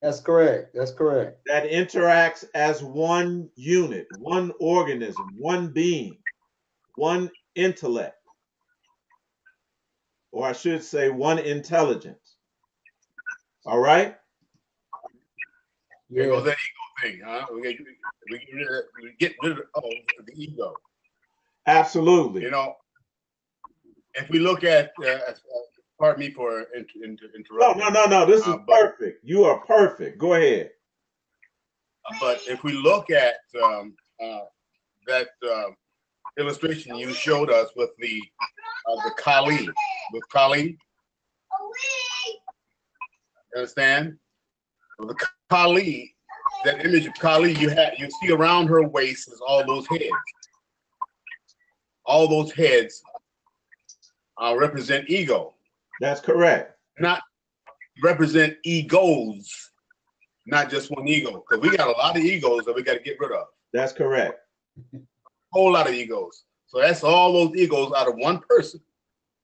That's correct. That's correct. That interacts as one unit, one organism, one being, one intellect, or I should say one intelligence. All right? There goes that ego thing, huh? We get rid of the ego. Absolutely. You know, if we look at, pardon me for interrupting. No. This is perfect. You are perfect. Go ahead. But if we look at that illustration you showed us with the Kali, with Kali, understand? The Kali, that image of Kali you see around her waist is all those heads. All those heads represent ego. That's correct. Not represent egos, not just one ego. Because we got a lot of egos that we got to get rid of. That's correct. A whole lot of egos. So that's all those egos out of one person.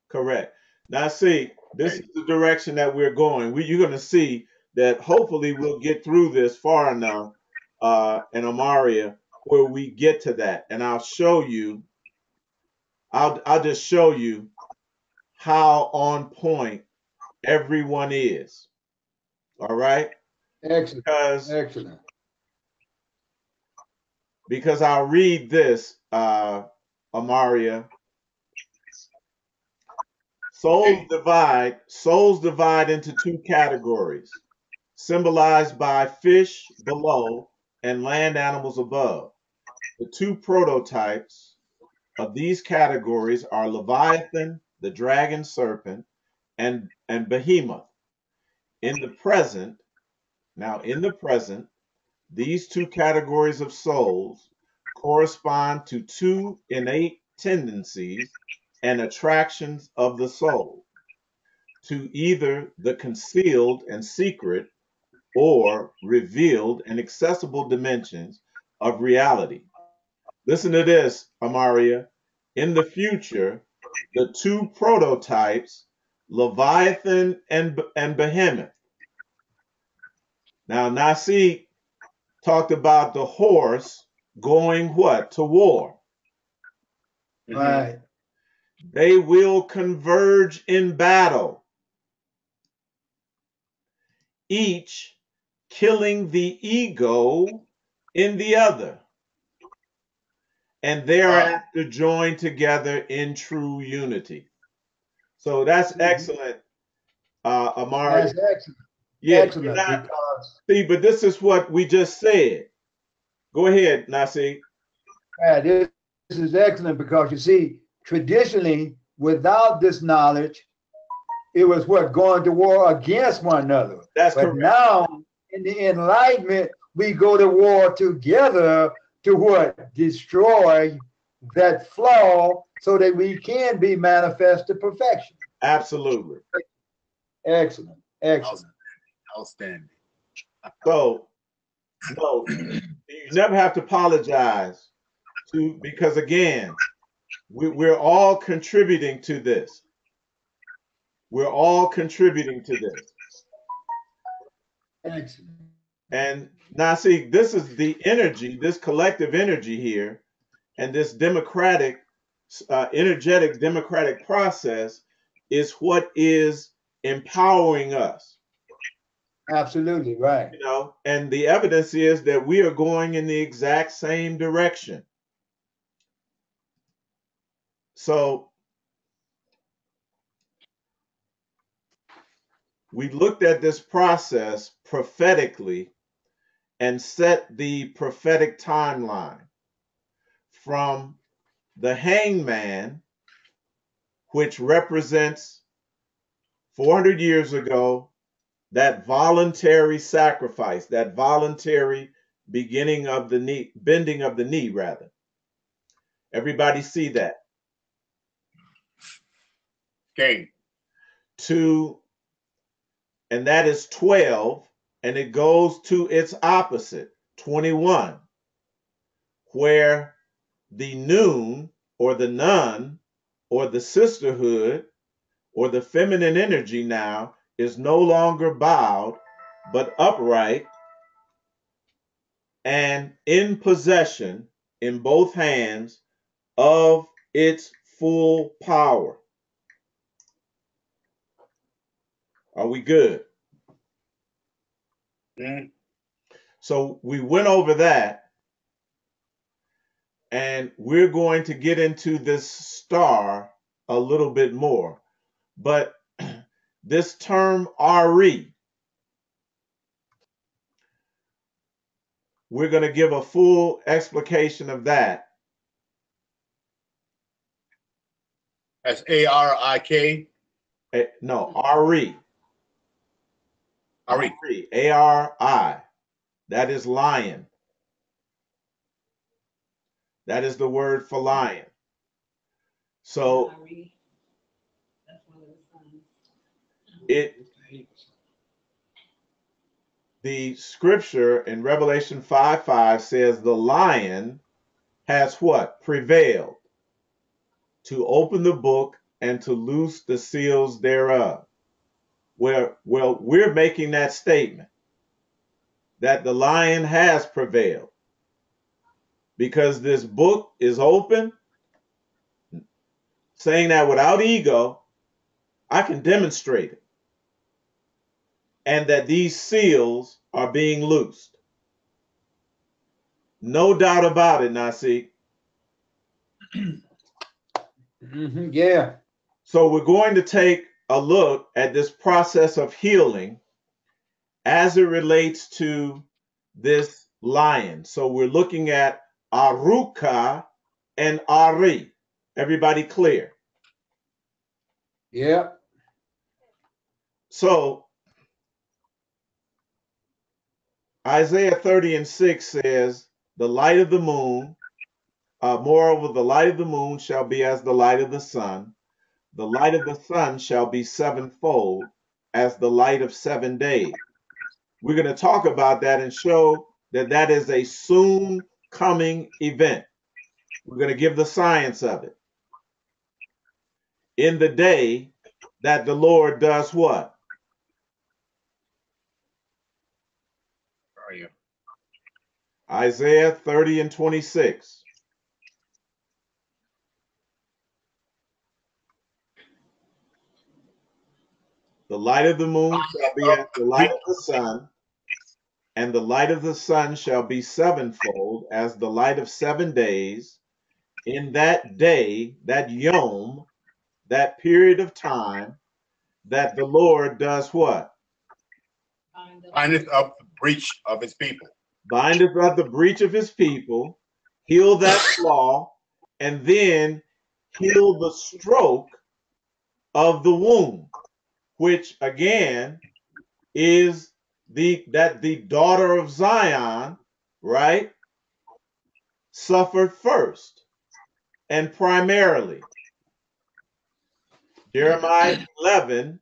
Correct. Now see, this is the direction that we're going. You're going to see that hopefully we'll get through this far enough in Amaria where we get to that. And I'll show you, I'll just show you how on point everyone is. All right? Excellent. Excellent. Because I'll read this, Amaria. Souls divide into two categories, symbolized by fish below and land animals above. The two prototypes of these categories are Leviathan, the dragon serpent, and Behemoth. In the present, these two categories of souls correspond to two innate tendencies and attractions of the soul, to either the concealed and secret or revealed and accessible dimensions of reality. Listen to this, Amaria. In the future, the two prototypes, Leviathan and Behemoth. Now, NASIK talked about the horse going what? To war. Right. They will converge in battle, each killing the ego in the other, and thereafter join together in true unity. So that's excellent, Amari. That's excellent. Yeah, Excellent. see, but this is what we just said. Go ahead, Nasi. Yeah, this is excellent because you see, traditionally, without this knowledge, it was what going to war against one another. That's but correct. Now, in the Enlightenment, we go to war together to what? Destroy that flaw so that we can be manifest to perfection. Absolutely. Excellent. Excellent. Outstanding. So, no, you never have to apologize because again, we're all contributing to this. We're all contributing to this. Excellent. And now see, this is the energy, this collective energy here, and this democratic, energetic democratic process is what is empowering us. Absolutely right. You know, and the evidence is that we are going in the exact same direction. So we looked at this process prophetically and set the prophetic timeline from the hangman, which represents 400 years ago, that voluntary sacrifice, that voluntary beginning of the knee, bending of the knee, rather. Everybody see that? Okay. And that is 12, and it goes to its opposite, 21, where the noon or the nun or the sisterhood or the feminine energy now is no longer bowed but upright and in possession in both hands of its full power. Are we good? Mm. So we went over that, and we're going to get into this star a little bit more. But this term RE, we're going to give a full explication of that. That's ARIK. No, RE. Ari. ARI. That is lion. That is the word for lion. So the scripture in Revelation 5:5 says the lion has what? Prevailed to open the book and to loose the seals thereof. Well, we're making that statement that the lion has prevailed because this book is open, saying that without ego, I can demonstrate it, and that these seals are being loosed. No doubt about it, NASIK. Yeah. So we're going to take a look at this process of healing as it relates to this lion. So we're looking at Aruka and Ari. Everybody clear? Yeah. So Isaiah 30:6 says, the light of the moon, moreover, the light of the moon shall be as the light of the sun. The light of the sun shall be sevenfold as the light of 7 days. We're going to talk about that and show that that is a soon coming event. We're going to give the science of it. In the day that the Lord does what? Where are you? Isaiah 30:26. The light of the moon shall be as the light of the sun, and the light of the sun shall be sevenfold as the light of 7 days. In that day, that yom, that period of time, that the Lord does what? Bindeth up the breach of his people. Bindeth up the breach of his people, heal that flaw, and then heal the stroke of the womb, which again is the daughter of Zion, right, suffered first and primarily. Jeremiah 11,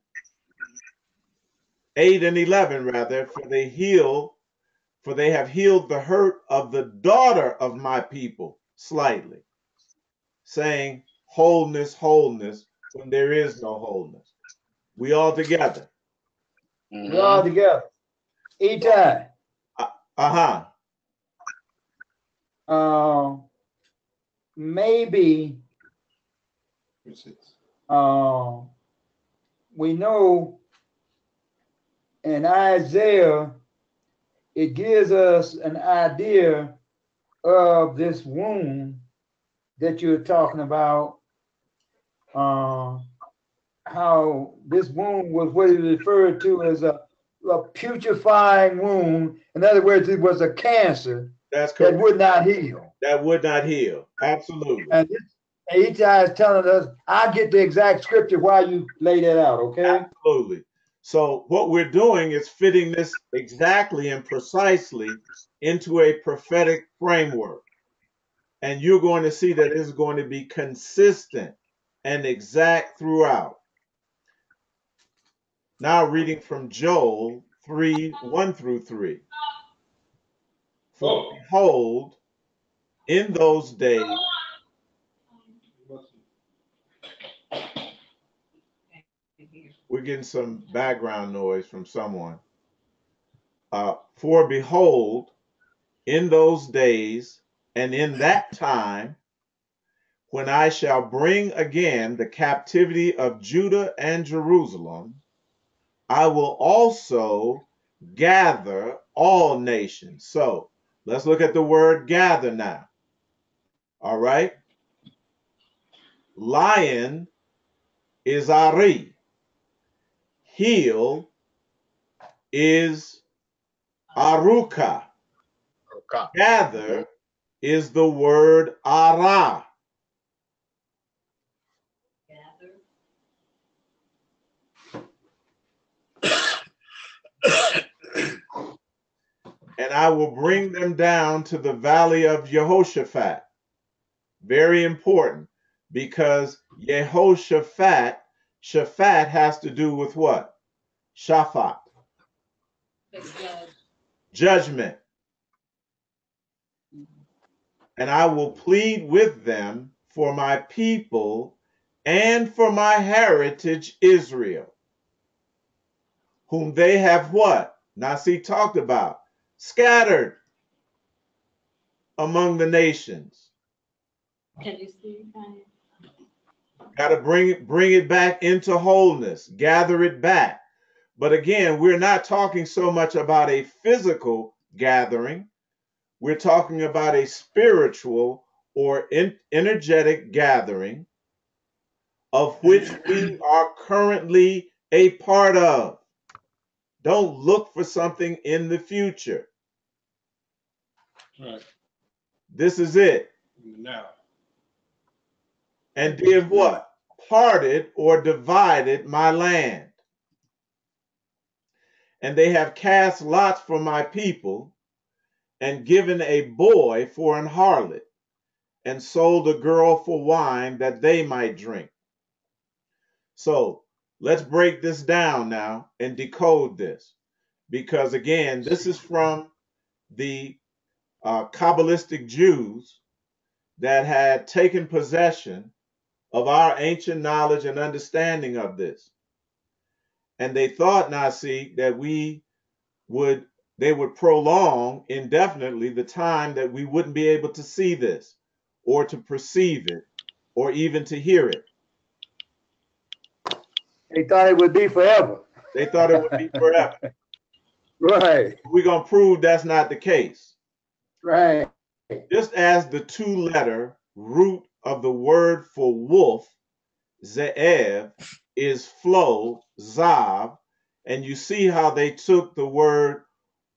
8 and 11 rather, for they have healed the hurt of the daughter of my people slightly, saying wholeness, wholeness, when there is no wholeness. We all together. We all together. Eitai. Maybe we know And Isaiah, it gives us an idea of this wound that you're talking about, how this wound was what he referred to as a putrefying wound. In other words, it was a cancer That's correct. that would not heal. That would not heal. Absolutely. And Eitai is telling us, I'll get the exact scripture while you lay that out, okay? Absolutely. So what we're doing is fitting this exactly and precisely into a prophetic framework. And you're going to see that it's going to be consistent and exact throughout. Now reading from Joel 3:1-3. For behold, in those days, we're getting some background noise from someone. For behold, in those days and in that time, when I shall bring again the captivity of Judah and Jerusalem, I will also gather all nations. So let's look at the word gather now. All right. Lion is Ari. Heel is Aruka. Okay. Gather is the word Ara. And I will bring them down to the valley of Jehoshaphat. Very important, because Jehoshaphat, Shaphat has to do with what? Shaphat. Judgment. And I will plead with them for my people and for my heritage Israel, whom they have what? NASIK talked about. Scattered among the nations. Can you see? Got to bring it back into wholeness, gather it back. But again, we're not talking so much about a physical gathering. We're talking about a spiritual or energetic gathering of which we are currently a part of. Don't look for something in the future. Right. This is it. Now. And did what? Parted or divided my land. And they have cast lots for my people, and given a boy for an harlot, and sold a girl for wine that they might drink. So let's break this down now and decode this. Because again, this is from the Kabbalistic Jews that had taken possession of our ancient knowledge and understanding of this. And they thought, NASIK, that they would prolong indefinitely the time that we wouldn't be able to see this or to perceive it or even to hear it. They thought it would be forever. They thought it would be forever. Right. We're going to prove that's not the case. Right. Just as the two-letter root of the word for wolf, ze'ev, is flow, zav, and you see how they took the word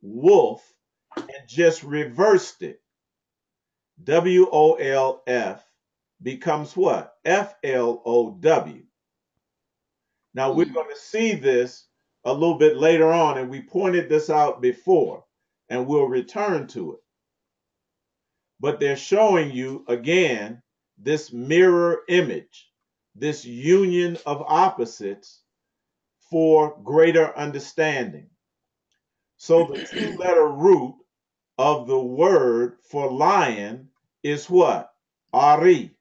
wolf and just reversed it. WOLF becomes what? FLOW. Now we're going to see this a little bit later on, and we pointed this out before, and we'll return to it. But they're showing you again this mirror image, this union of opposites for greater understanding. So the two-letter root of the word for lion is what? Ari.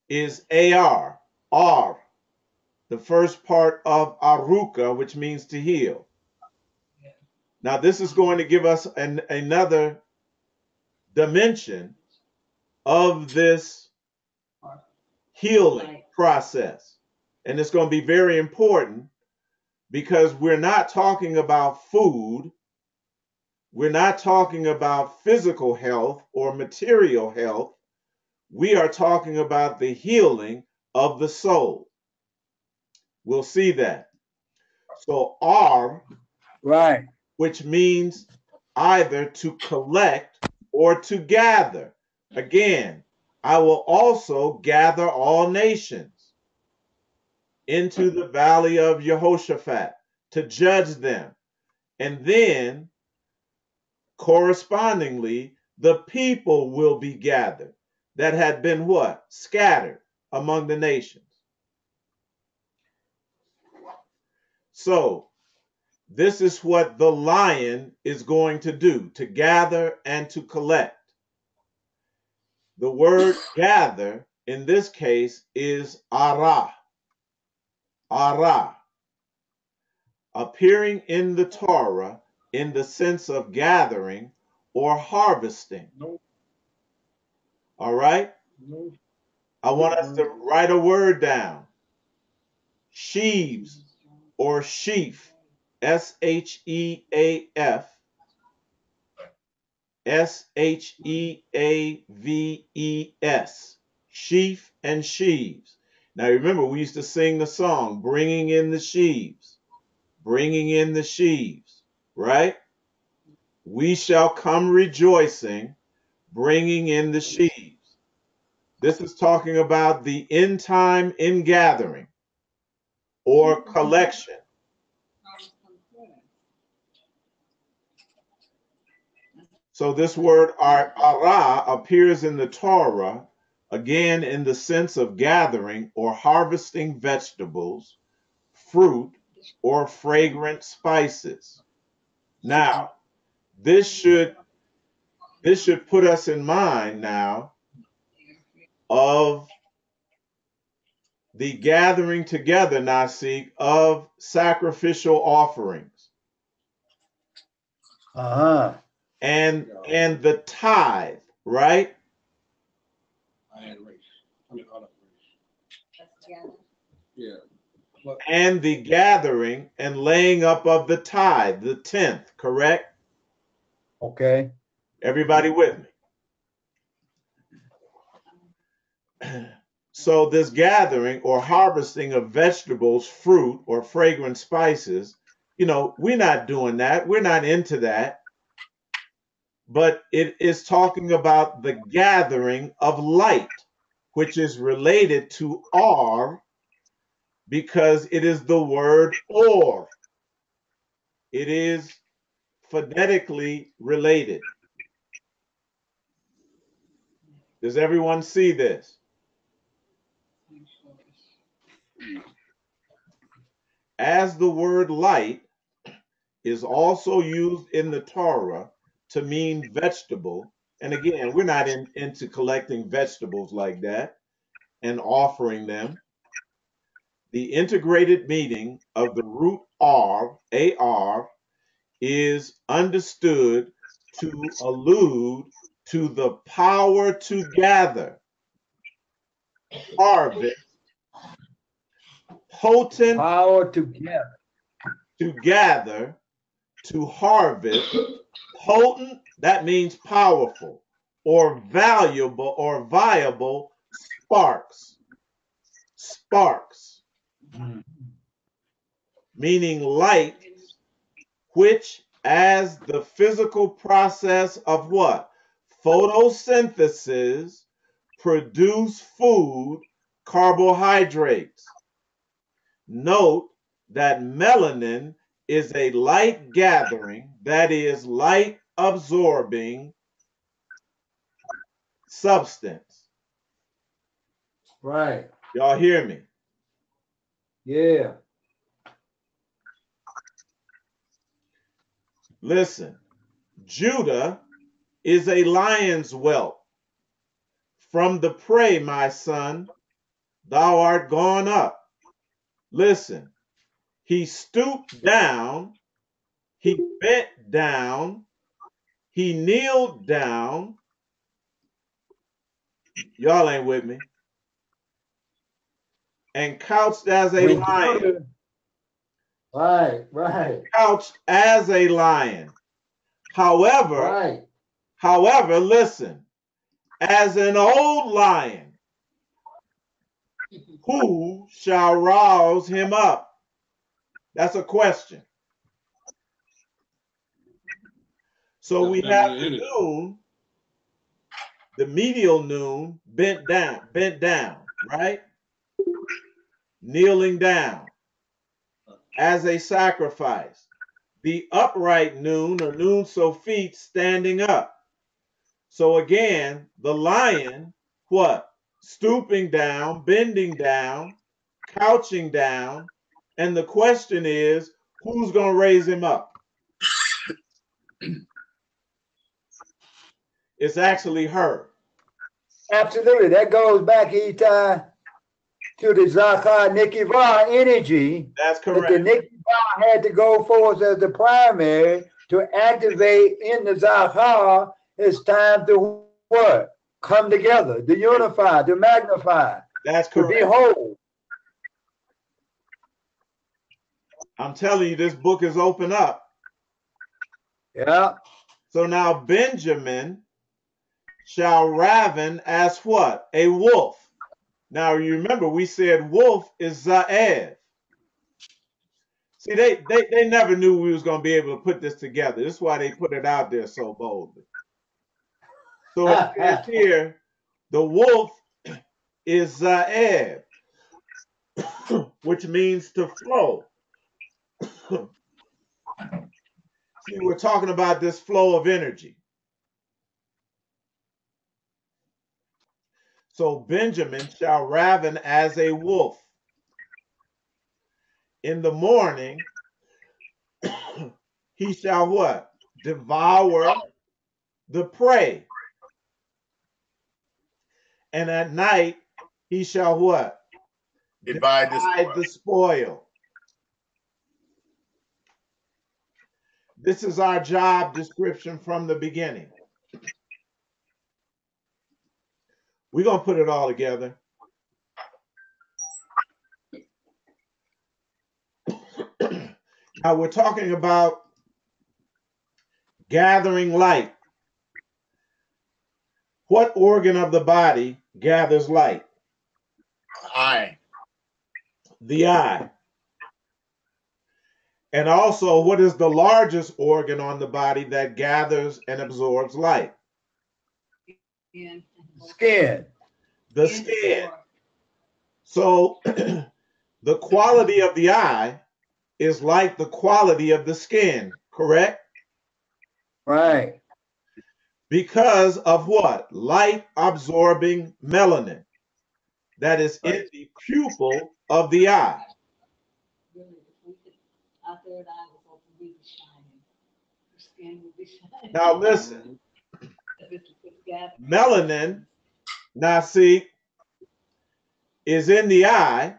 Is AR, R, the first part of Aruka, which means to heal. Now this is going to give us another dimension of this healing process. And it's going to be very important because we're not talking about food. We're not talking about physical health or material health. We are talking about the healing of the soul. We'll see that. So R, Right. which means either to collect or to gather. Again, I will also gather all nations into the valley of Jehoshaphat to judge them. And then, correspondingly, the people will be gathered that had been what? Scattered among the nations. So, this is what the lion is going to do, to gather and to collect. The word gather in this case is ara. Ara. Appearing in the Torah in the sense of gathering or harvesting. All right? I want us to write a word down. Sheaves or sheaf. S-H-E-A-F. S-H-E-A-V-E-S. Sheaf and sheaves. Now remember, we used to sing the song, bringing in the sheaves. Bringing in the sheaves, right? We shall come rejoicing, bringing in the sheaves. This is talking about the end time ingathering or collection. So this word ara appears in the Torah, again in the sense of gathering or harvesting vegetables, fruit, or fragrant spices. Now, this should put us in mind now of the gathering together, NASIK, of sacrificial offerings. Uh-huh. And the tithe, right? And the gathering and laying up of the tithe, the 10th, correct? Okay. Everybody with me? So this gathering or harvesting of vegetables, fruit, or fragrant spices, we're not doing that. We're not into that. But it is talking about the gathering of light, which is related to R because it is the word or. It is phonetically related. Does everyone see this? As the word light is also used in the Torah to mean vegetable, and again, we're not into collecting vegetables like that and offering them. The integrated meaning of the root R, AR, is understood to allude to the power to gather, harvest, potent Power together. to gather, to harvest, potent, that means powerful, or valuable or viable sparks. Sparks, meaning light, which as the physical process of what? Photosynthesis produce food, carbohydrates. Note that melanin is a light gathering, that is light absorbing substance. Right. Y'all hear me? Yeah. Listen, Judah is a lion's whelp. From the prey, my son, thou art gone up. Listen, he stooped down, he bent down, he kneeled down. Y'all ain't with me. And couched as a lion. Right, right, couched as a lion. However, right. listen, as an old lion, who shall rouse him up? That's a question. So we have the noon, the medial noon, bent down, right? Kneeling down as a sacrifice. The upright noon, or noon so feet, standing up. So again, the lion, what? Stooping down, bending down, couching down. And the question is, who's going to raise him up? It's actually her. Absolutely. That goes back, Eitai, to the Zakar Nikivar energy. That's That the correct. Nikivar had to go forth as the primary to activate in the Zakar. It's time to what? Come together, to unify, to magnify, That's to be correct. whole. I'm telling you, this book is open up. Yeah. So now Benjamin shall raven as what? A wolf. Now you remember we said wolf is Zaev. See, they never knew we was going to be able to put this together. This is why they put it out there so boldly. So it says here, the wolf is Zaev, which means to flow. See, we're talking about this flow of energy. So Benjamin shall raven as a wolf. In the morning, he shall what? Devour the prey. And at night, he shall what? Divide the spoil. This is our job description from the beginning. We're going to put it all together. Now we're talking about gathering light. What organ of the body gathers light? eye. The eye. And also, what is the largest organ on the body that gathers and absorbs light? Skin. The skin. So the quality of the eye is like the quality of the skin, correct? Right. Because of what? Light absorbing melanin that is Right. in the pupil of the eye. Really, if we could, our third eye was open, we'd be shining. Your skin would be shining. Now listen, If it was gathered. melanin, NASIK, is in the eye,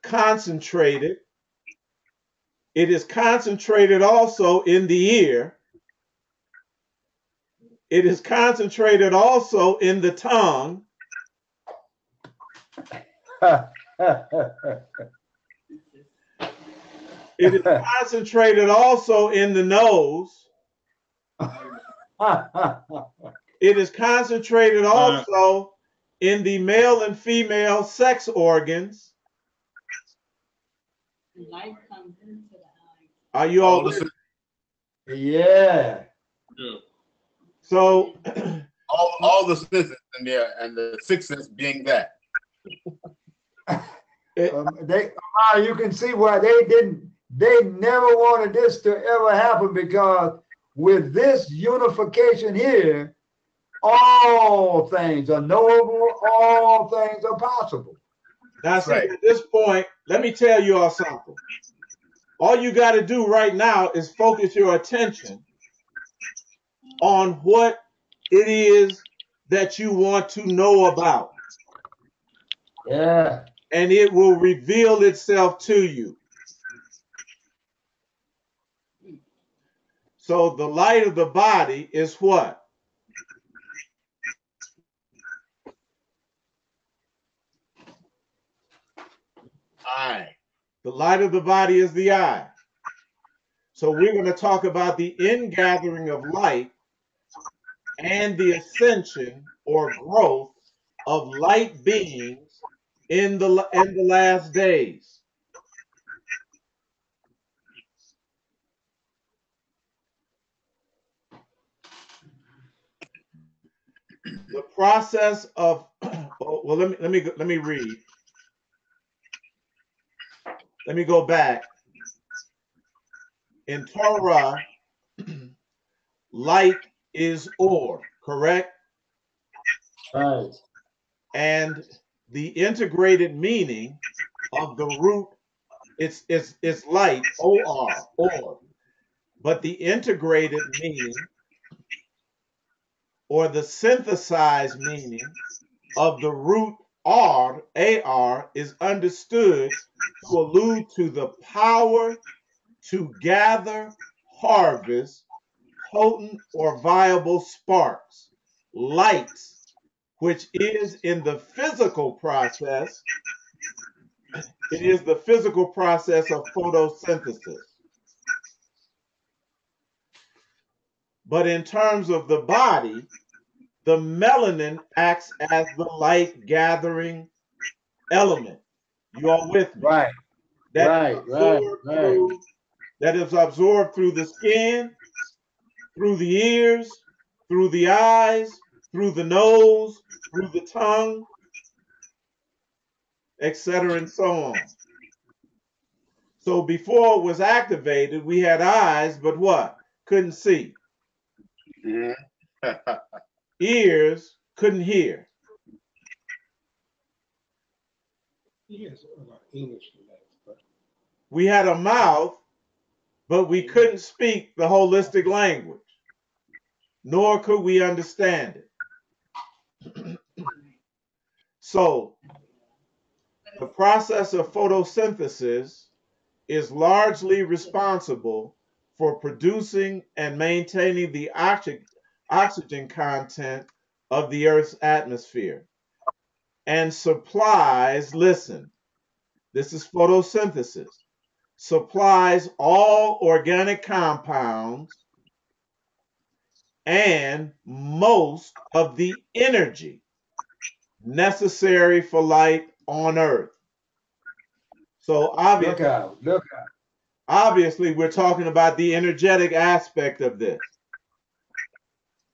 concentrated. It is concentrated also in the ear. It is concentrated also in the tongue. It is concentrated also in the nose. It is concentrated also in the male and female sex organs. Light comes into the eye. Are you all with me? Yeah. So all the senses in there, and the sixth sense being that. You can see why they never wanted this to ever happen, because with this unification here, all things are knowable, all things are possible. now see, Right. at this point, let me tell you all something. All you got to do right now is focus your attention on what it is that you want to know about. Yeah. And it will reveal itself to you. So the light of the body is what? Eye. The light of the body is the eye. So we're going to talk about the ingathering of light and the ascension or growth of light beings in the last days. The process of well, let me read. Let me go back. In Torah, light is or, correct? Right. And the integrated meaning of the root, it's light, or, or. But the integrated meaning or the synthesized meaning of the root ar, ar, is understood to allude to the power to gather, harvest, potent or viable sparks, lights, which is in the physical process. It is the physical process of photosynthesis. But in terms of the body, the melanin acts as the light gathering element. You are with me? Right. That Right. that is absorbed through the skin, through the ears, through the eyes, through the nose, through the tongue, etc., and so on. So before it was activated, we had eyes, but what? Couldn't see. Ears, couldn't hear. We had a mouth, but we couldn't speak the holistic language, nor could we understand it. So the process of photosynthesis is largely responsible for producing and maintaining the oxygen content of the Earth's atmosphere and supplies, listen, this is photosynthesis, supplies all organic compounds and most of the energy necessary for life on Earth. So Look out. obviously we're talking about the energetic aspect of this.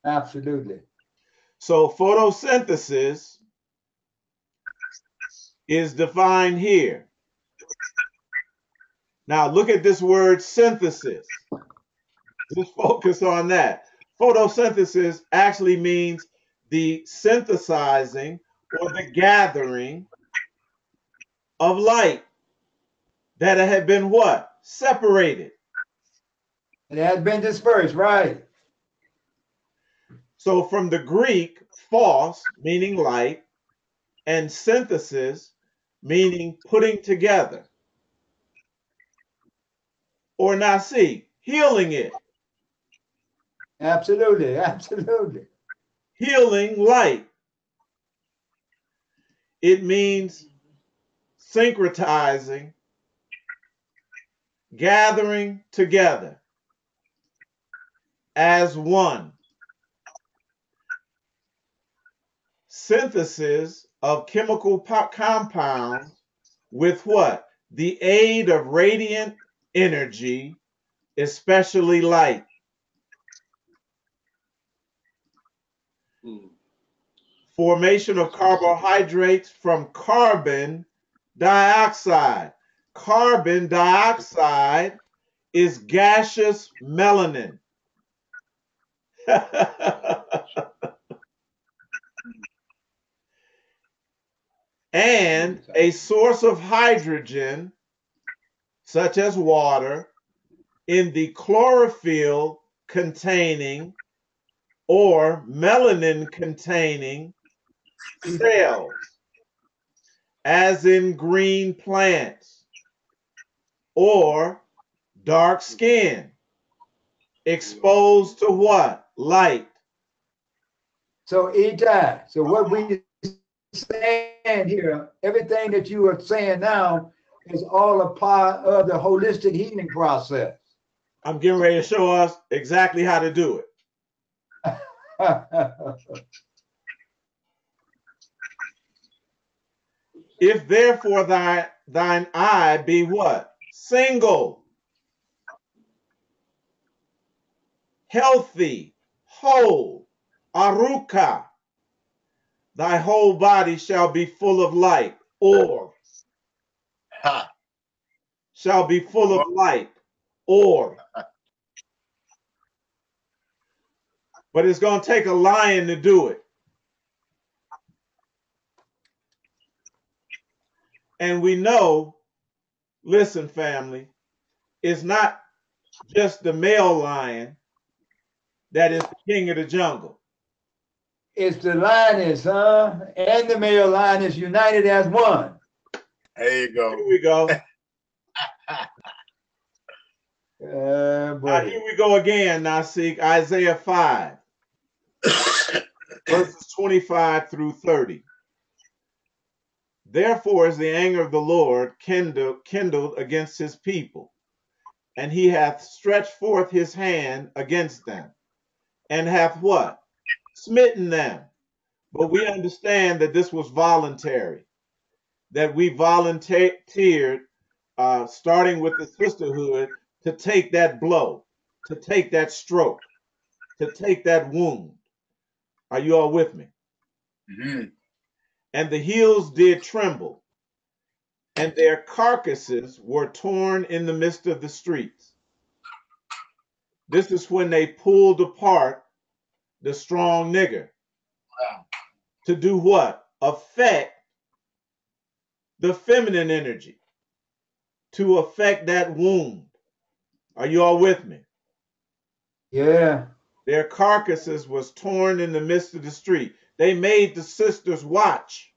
Absolutely. So photosynthesis is defined here. Now look at this word synthesis. Just focus on that. Photosynthesis actually means the synthesizing or the gathering of light that had been what? Separated. It has been dispersed, right? So from the Greek, phos, meaning light, and synthesis, meaning putting together. Or NASIK, healing it. Absolutely. Healing light. It means syncretizing, gathering together as one. Synthesis of chemical compounds with what? The aid of radiant energy, especially light. Formation of carbohydrates from carbon dioxide. Carbon dioxide is gaseous melanin. And a source of hydrogen, such as water, in the chlorophyll containing or melanin containing cells, as in green plants, or dark skin, exposed to what? Light. So Eitai, so what we saying here, everything that you are saying now It's all a part of the holistic healing process. I'm getting ready to show us exactly how to do it. If therefore thine eye be what? Single, healthy, whole, aruka, thy whole body shall be full of light, or Ha. shall be full of light, or. But it's going to take a lion to do it. And we know, listen, family, it's not just the male lion that is the king of the jungle. It's the lioness, and the male lioness united as one. There you go. Here we go. Now here we go again, NASIK, Isaiah 5, verses 25 through 30. Therefore is the anger of the Lord kindled against his people, and he hath stretched forth his hand against them, and hath what? Smitten them. But we understand that this was voluntary, that we volunteered, starting with the Sisterhood, to take that blow, to take that stroke, to take that wound. Are you all with me? Mm-hmm. And the hills did tremble, and their carcasses were torn in the midst of the streets. This is when they pulled apart the strong nigger. Wow. To do what? Affect the feminine energy, to affect that wound. Are you all with me? Yeah. Their carcasses was torn in the midst of the street. They made the sisters watch.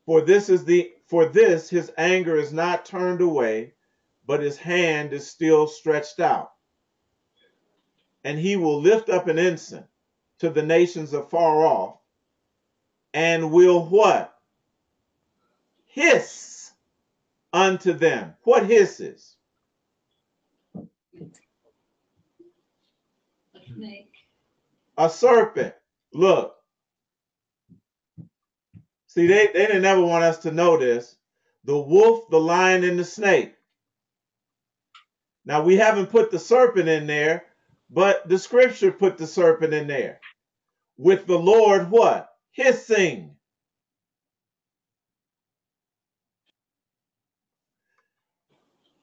For this his anger is not turned away, but his hand is still stretched out. And he will lift up an ensign to the nations afar off, and will what? Hiss unto them. What hisses? A snake. A serpent. Look. See, they didn't ever want us to know this. The wolf, the lion, and the snake. Now, we haven't put the serpent in there, but the scripture put the serpent in there. With the Lord what? Hissing.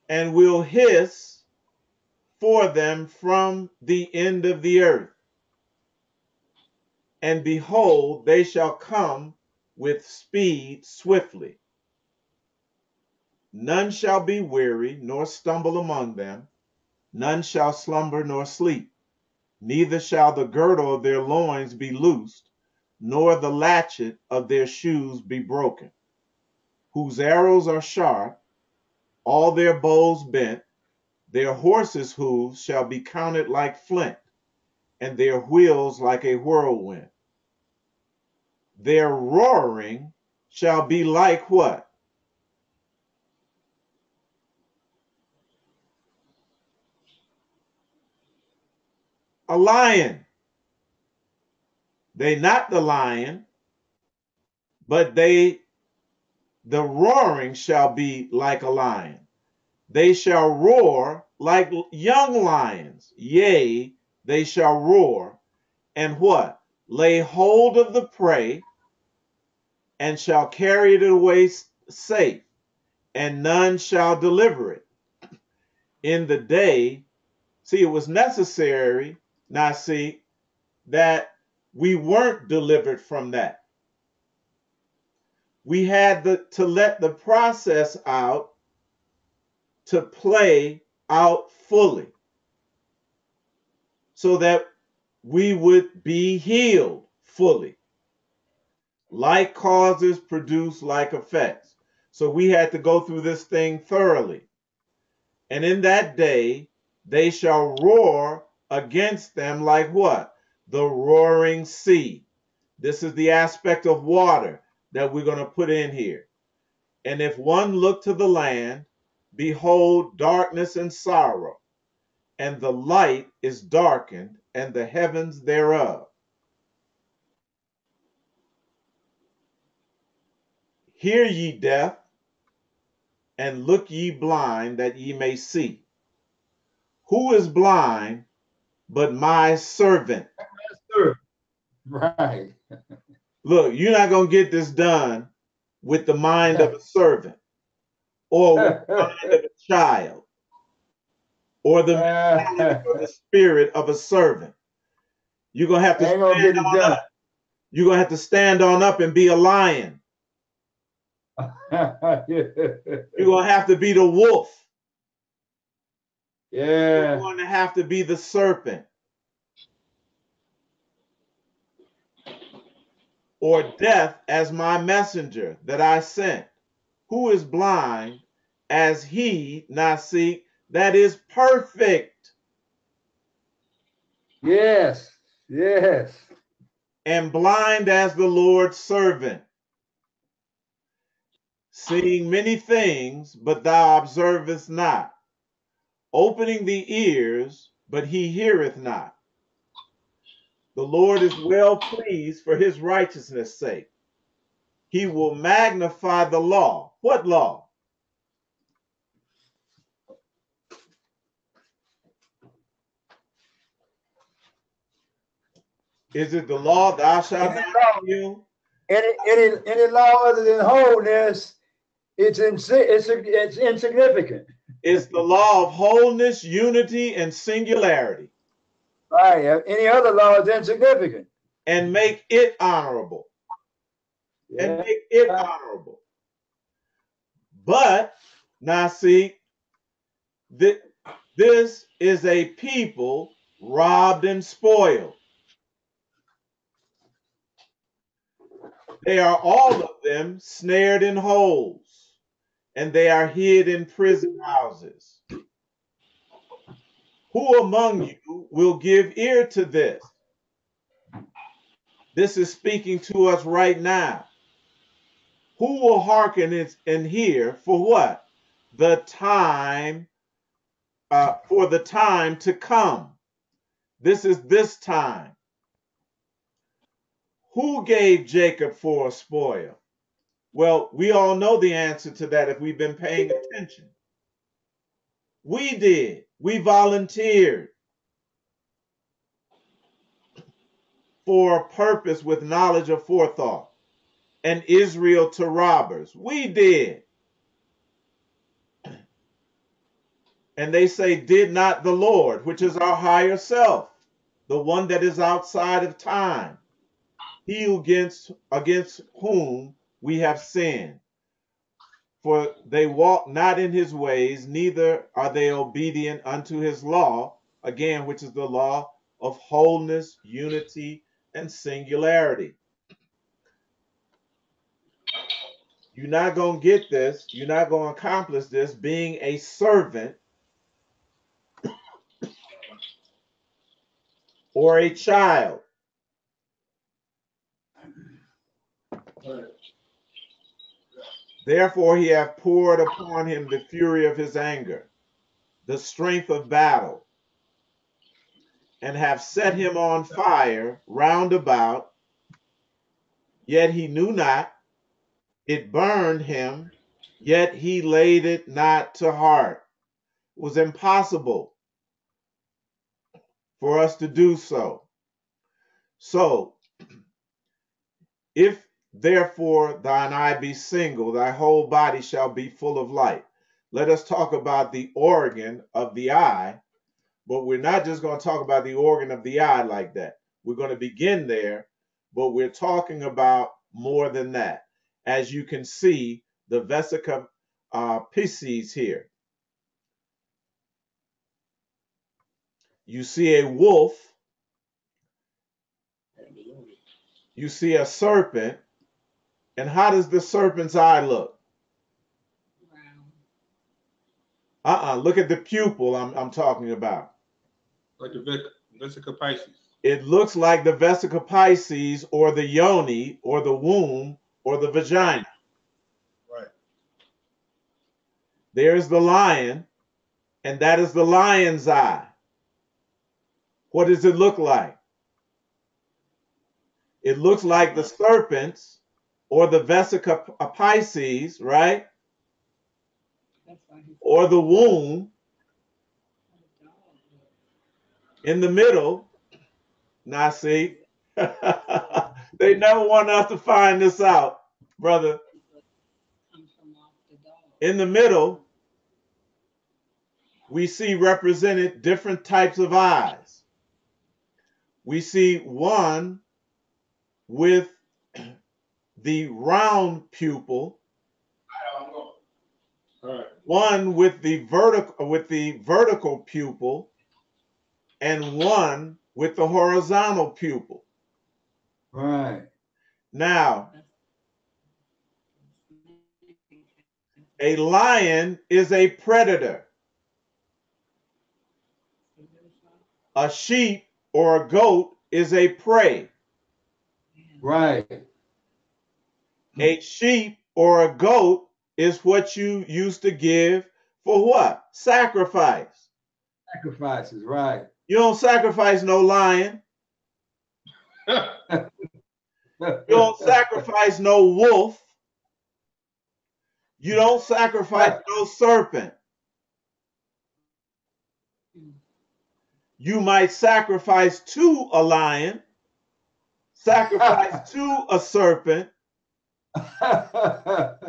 And will hiss for them from the end of the earth. And behold, they shall come with speed swiftly. None shall be weary, nor stumble among them. None shall slumber nor sleep. Neither shall the girdle of their loins be loosed, nor the latchet of their shoes be broken. Whose arrows are sharp, all their bows bent. Their horses' hooves shall be counted like flint, and their wheels like a whirlwind. Their roaring shall be like what? A lion. They not the lion, but the roaring shall be like a lion. They shall roar like young lions. Yea, they shall roar. And what? Lay hold of the prey, and shall carry it away safe, and none shall deliver it. In the day, see, it was necessary, now see, that we weren't delivered from that. We had to let the process out to play out fully so that we would be healed fully. Like causes produce like effects. So we had to go through this thing thoroughly. And in that day, they shall roar against them like what? The roaring sea. This is the aspect of water that we're going to put in here. And if one look to the land, behold darkness and sorrow, and the light is darkened, and the heavens thereof. Hear ye deaf, and look ye blind, that ye may see. Who is blind but my servant? Yes, sir. Right. Look, you're not going to get this done with the mind of a servant, or with the mind of a child, or the mentality or the spirit of a servant. You're going to have to Ain't gonna stand get it on done. up. You're going to have to stand on up and be a lion. You're going to have to be the wolf. You're Yeah. going to have to be the serpent. Or death as my messenger that I sent. Who is blind as he, NASIK, that is perfect, Yes. Yes. and blind as the Lord's servant, seeing many things, but thou observest not, opening the ears, but he heareth not. The Lord is well pleased for his righteousness' sake. He will magnify the law. What law? Is it the law, thou shalt not kill? Any law other than wholeness, it's insignificant. It's the law of wholeness, unity, and singularity, Right. Any other law is insignificant. and make it honorable. And Yeah. make it honorable. But, now see, this is a people robbed and spoiled. They are all of them snared in holes, and they are hid in prison houses. Who among you will give ear to this? This is speaking to us right now. Who will hearken and hear for what? The time, for the time to come. This is this time. Who gave Jacob for a spoil? Well, we all know the answer to that if we've been paying attention. We did. We volunteered for a purpose with knowledge of forethought, and Israel to robbers. We did. And they say, did not the Lord, which is our higher self, the one that is outside of time, he against whom we have sinned. For they walk not in his ways, neither are they obedient unto his law, again, which is the law of wholeness, unity, and singularity. You're not going to get this, you're not going to accomplish this being a servant or a child. Therefore he hath poured upon him the fury of his anger, the strength of battle, and have set him on fire round about, yet he knew not. It burned him, yet he laid it not to heart. It was impossible for us to do so. So, if therefore thine eye be single, thy whole body shall be full of light. Let us talk about the organ of the eye, but we're not just going to talk about the organ of the eye like that. We're going to begin there, but we're talking about more than that. As you can see, the vesica pisces here. You see a wolf, you see a serpent, and how does the serpent's eye look? Look at the pupil I'm talking about. Like the vesica Pisces. It looks like the vesica Pisces or the yoni or the womb or the vagina. Right. There's the lion, and that is the lion's eye. What does it look like? It looks like the serpents or the vesica pisces, right? That's why he's Or the womb a dog. in the middle. NASIK. They never want us to find this out, brother. Comes from off the dog. In the middle, we see represented different types of eyes. We see one with the round pupil, All right. one with the vertical pupil, and one with the horizontal pupil. Right. Now, a lion is a predator. A sheep or a goat is a prey. Right. A sheep or a goat is what you used to give for what? Sacrifice. Sacrifices. Right. You don't sacrifice no lion. You don't sacrifice no wolf. You don't sacrifice no serpent. You might sacrifice to a lion, sacrifice to a serpent,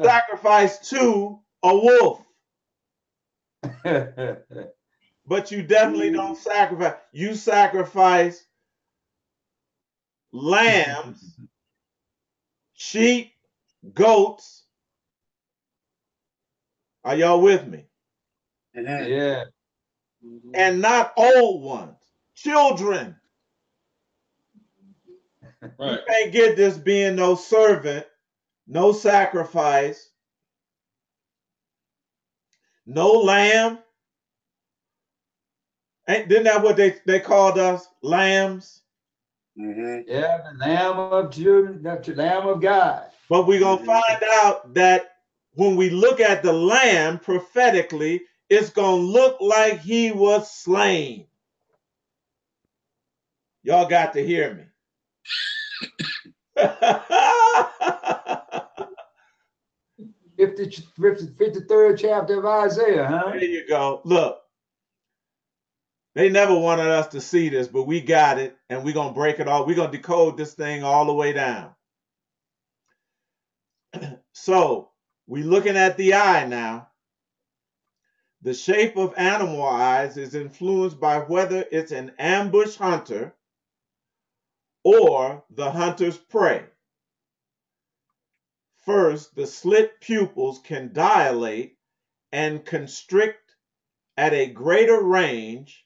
sacrifice to a wolf. But you definitely don't sacrifice. You sacrifice lambs, sheep, goats. Are y'all with me? Yeah. And not old ones, children. Right. You can't get this being no servant, no sacrifice, no lamb. Didn't that what they called us? Lambs? Yeah, the Lamb of children, the Lamb of God. But we're going to find out that when we look at the lamb prophetically, it's going to look like he was slain. Y'all got to hear me. 53rd chapter of Isaiah, huh? There you go. Look, they never wanted us to see this, but we got it, and we're going to break it all. We're going to decode this thing all the way down. So, we're looking at the eye now. The shape of animal eyes is influenced by whether it's an ambush hunter or the hunter's prey. First, the slit pupils can dilate and constrict at a greater range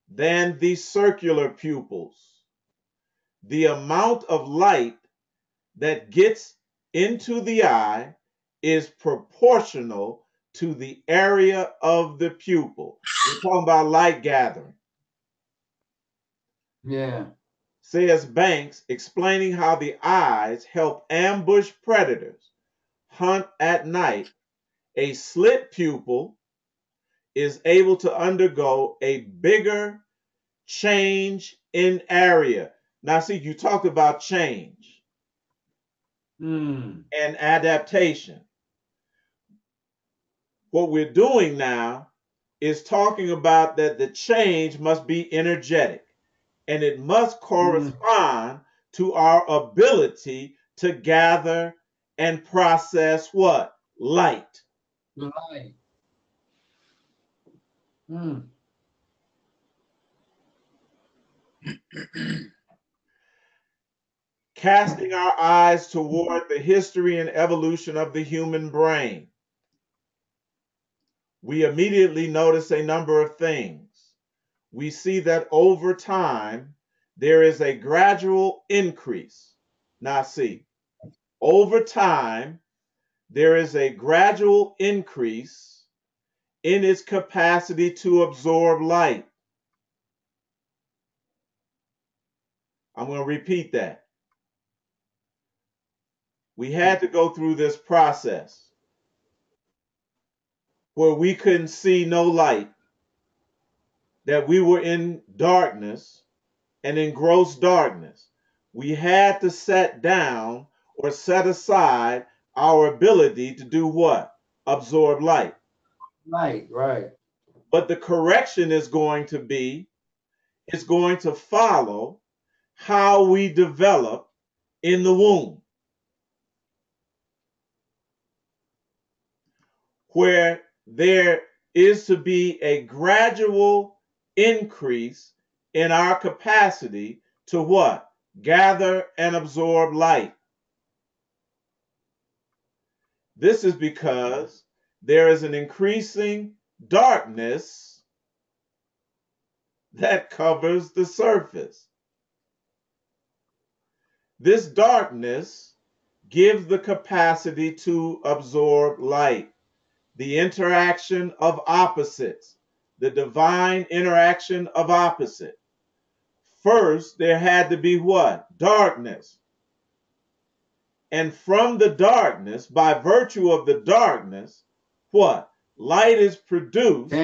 than the circular pupils. The amount of light that gets into the eye is proportional to the area of the pupil. We're talking about light gathering. Yeah. Says Banks, explaining how the eyes help ambush predators, hunt at night. A slit pupil is able to undergo a bigger change in area. Now, see, you talked about change and adaptation. What we're doing now is talking about that the change must be energetic and it must correspond to our ability to gather and process what? Light. Light. Casting our eyes toward the history and evolution of the human brain, we immediately notice a number of things. We see that over time, there is a gradual increase. Now, see, over time, there is a gradual increase in its capacity to absorb light. I'm going to repeat that. We had to go through this process. where we couldn't see no light, that we were in darkness and in gross darkness, we had to set down or set aside our ability to do what? Absorb light. Right, right. But the correction is going to be, it's going to follow how we develop in the womb, where there is to be a gradual increase in our capacity to what? Gather and absorb light. This is because there is an increasing darkness that covers the surface. This darkness gives the capacity to absorb light, the interaction of opposites, the divine interaction of opposite. First, there had to be what? Darkness. And from the darkness, by virtue of the darkness, what? Light is produced.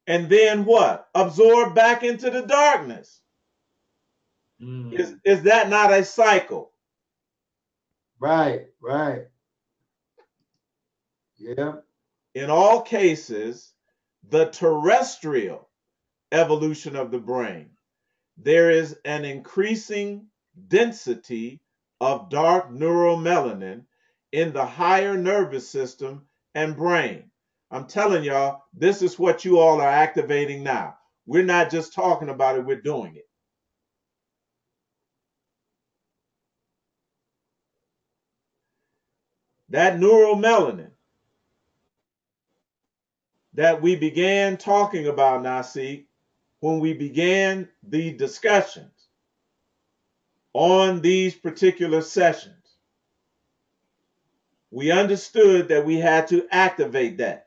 And then what? Absorbed back into the darkness. Is that not a cycle? Right, right. Yeah. In all cases, the terrestrial evolution of the brain, there is an increasing density of dark neuromelanin in the higher nervous system and brain. I'm telling y'all, this is what you all are activating now. We're not just talking about it, we're doing it. That neuromelanin that we began talking about, NASIK, when we began the discussions on these particular sessions, we understood that we had to activate that.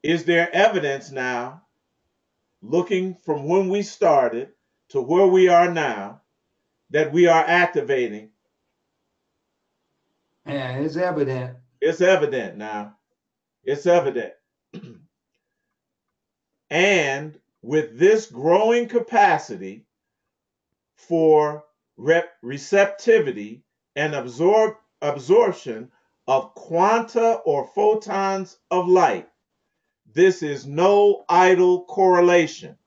Is there evidence now, looking from when we started to where we are now, that we are activating? Yeah, it's evident. It's evident now. It's evident. And with this growing capacity for receptivity and absorption of quanta or photons of light, this is no idle correlation.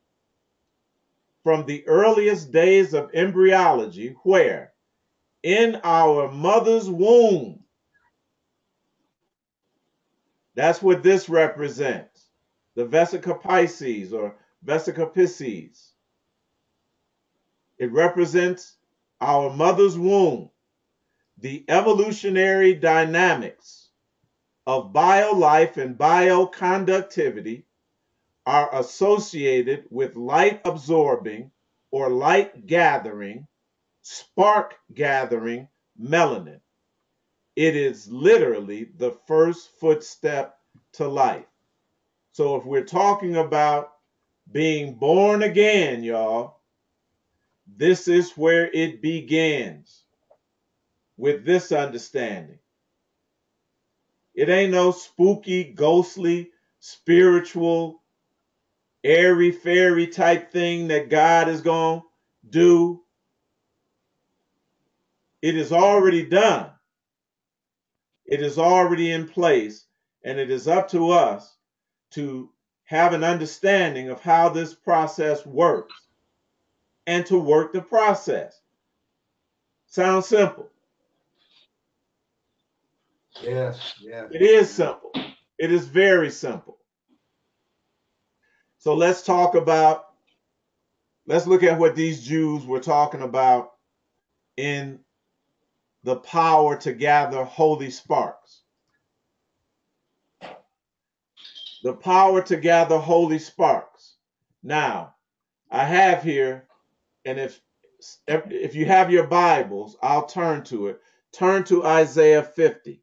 From the earliest days of embryology, where in our mother's womb, that's what this represents, the vesica Pisces or vesica Pisces. It represents our mother's womb, the evolutionary dynamics of biolife and bioconductivity are associated with light absorbing or light gathering, spark gathering melanin. It is literally the first footstep to life. So if we're talking about being born again, y'all, this is where it begins, with this understanding. It ain't no spooky, ghostly, spiritual, airy fairy type thing that God is going to do. It is already done. It is already in place, and it is up to us to have an understanding of how this process works and to work the process. Sounds simple. Yes, yes. It is simple. It is very simple. So let's look at what these Jews were talking about in the power to gather holy sparks. The power to gather holy sparks. Now, I have here, and if you have your Bibles, I'll turn to it. Turn to Isaiah 50.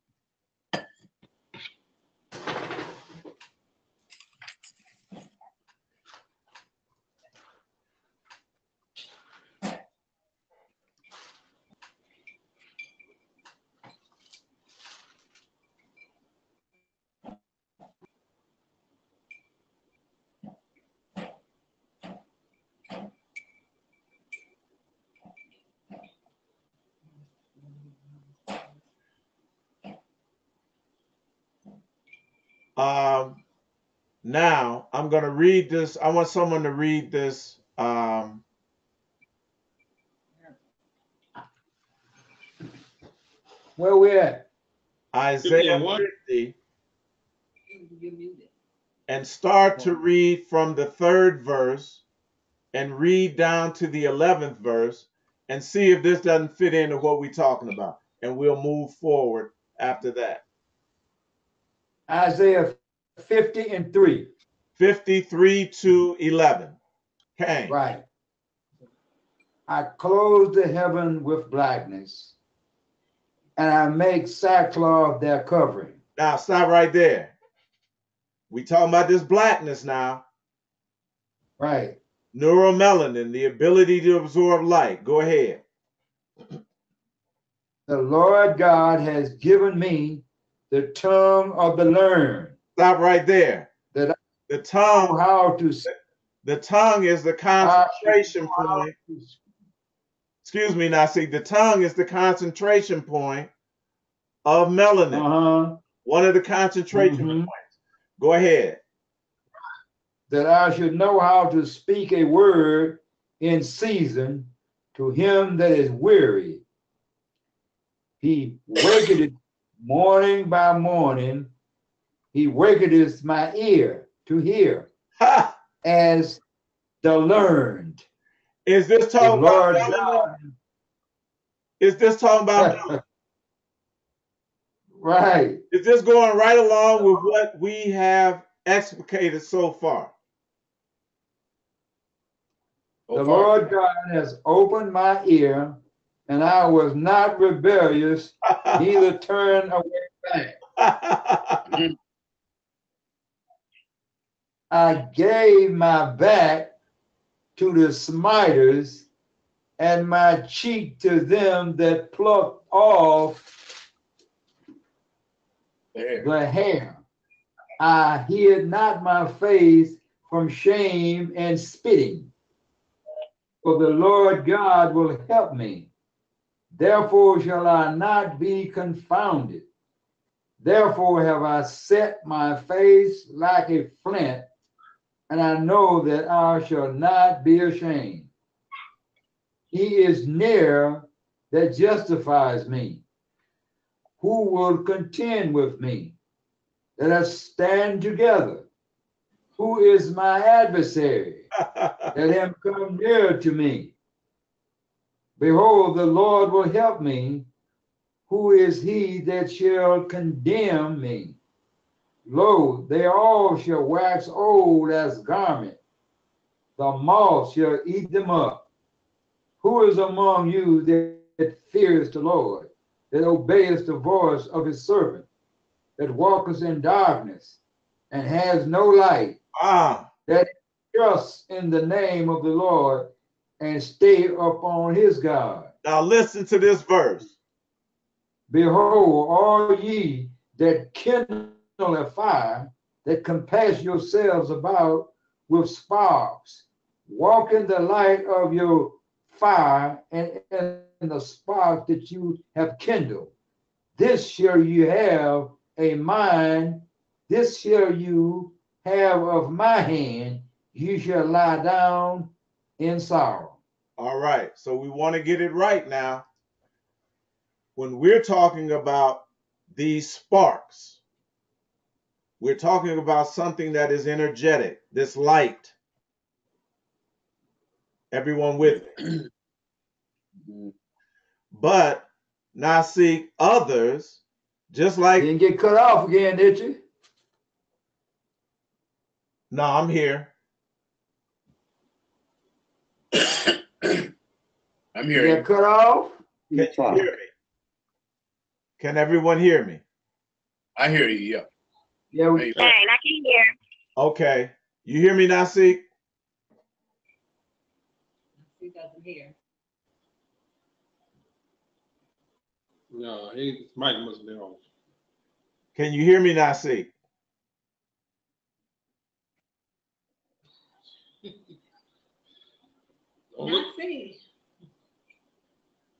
Now I'm going to read this. I want someone to read this. Where we at? Isaiah 50, and start to read from the 3rd verse and read down to the 11th verse and see if this doesn't fit into what we're talking about. And we'll move forward after that. Isaiah 50 and 3. 53 to 11. Cain. Right. I clothe the heaven with blackness, and I make sackcloth their covering. Now stop right there. We talking about this blackness now. Right. Neuromelanin, the ability to absorb light. Go ahead. The Lord God has given me the tongue of the learned. Stop right there. That the tongue, I know how to. The tongue is the concentration point. Excuse me, NASIK. The tongue is the concentration point of melanin. One of the concentration points. Go ahead. That I should know how to speak a word in season to him that is weary. He waketh morning by morning. He waketh my ear to hear. As the learned. Is this talking about God? Is this talking about right? Is this going right along with what we have explicated so far? The Lord God has opened my ear, and I was not rebellious, neither turned away back. I gave my back to the smiters, and my cheek to them that plucked off the hair. I hid not my face from shame and spitting, for the Lord God will help me. Therefore shall I not be confounded. Therefore have I set my face like a flint, and I know that I shall not be ashamed. He is near that justifies me. Who will contend with me? Let us stand together. Who is my adversary? Let him come near to me. Behold, the Lord will help me. Who is he that shall condemn me? Lo, they all shall wax old as garment. The moth shall eat them up. Who is among you that fears the Lord, that obeyeth the voice of his servant, that walketh in darkness and has no light, that trusts in the name of the Lord and stay upon his God? Now listen to this verse. Behold, all ye that kindle a fire, that compass yourselves about with sparks, walk in the light of your fire and in the spark that you have kindled. This shall you have a mind, this shall you have of my hand, you shall lie down in sorrow. All right, so we want to get it right now. When we're talking about these sparks, we're talking about something that is energetic, this light. Everyone with me? But NASIK, others, just like... You didn't get cut off again, did you? No, I'm here. I'm here. You got cut off? Can you hear me? Can everyone hear me? I hear you, yeah. Yeah, I can hear. Okay. You hear me, NASIK? He doesn't hear. No, his mic must have been on. Can you hear me, NASIK? Not see.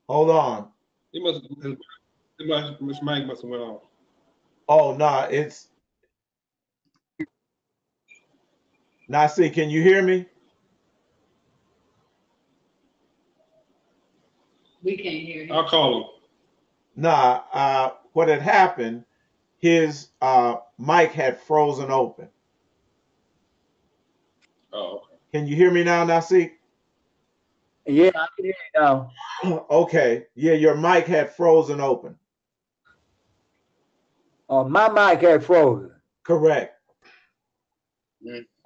Hold on. His mic must have went on. Oh, no, it's... Nasi, can you hear me? We can't hear him. I'll call him. Nah, what had happened, his mic had frozen open. Oh, okay. Can you hear me now, Nasi? Yeah, I can hear you now. Okay, yeah, your mic had frozen open. Oh, my mic had frozen. Correct.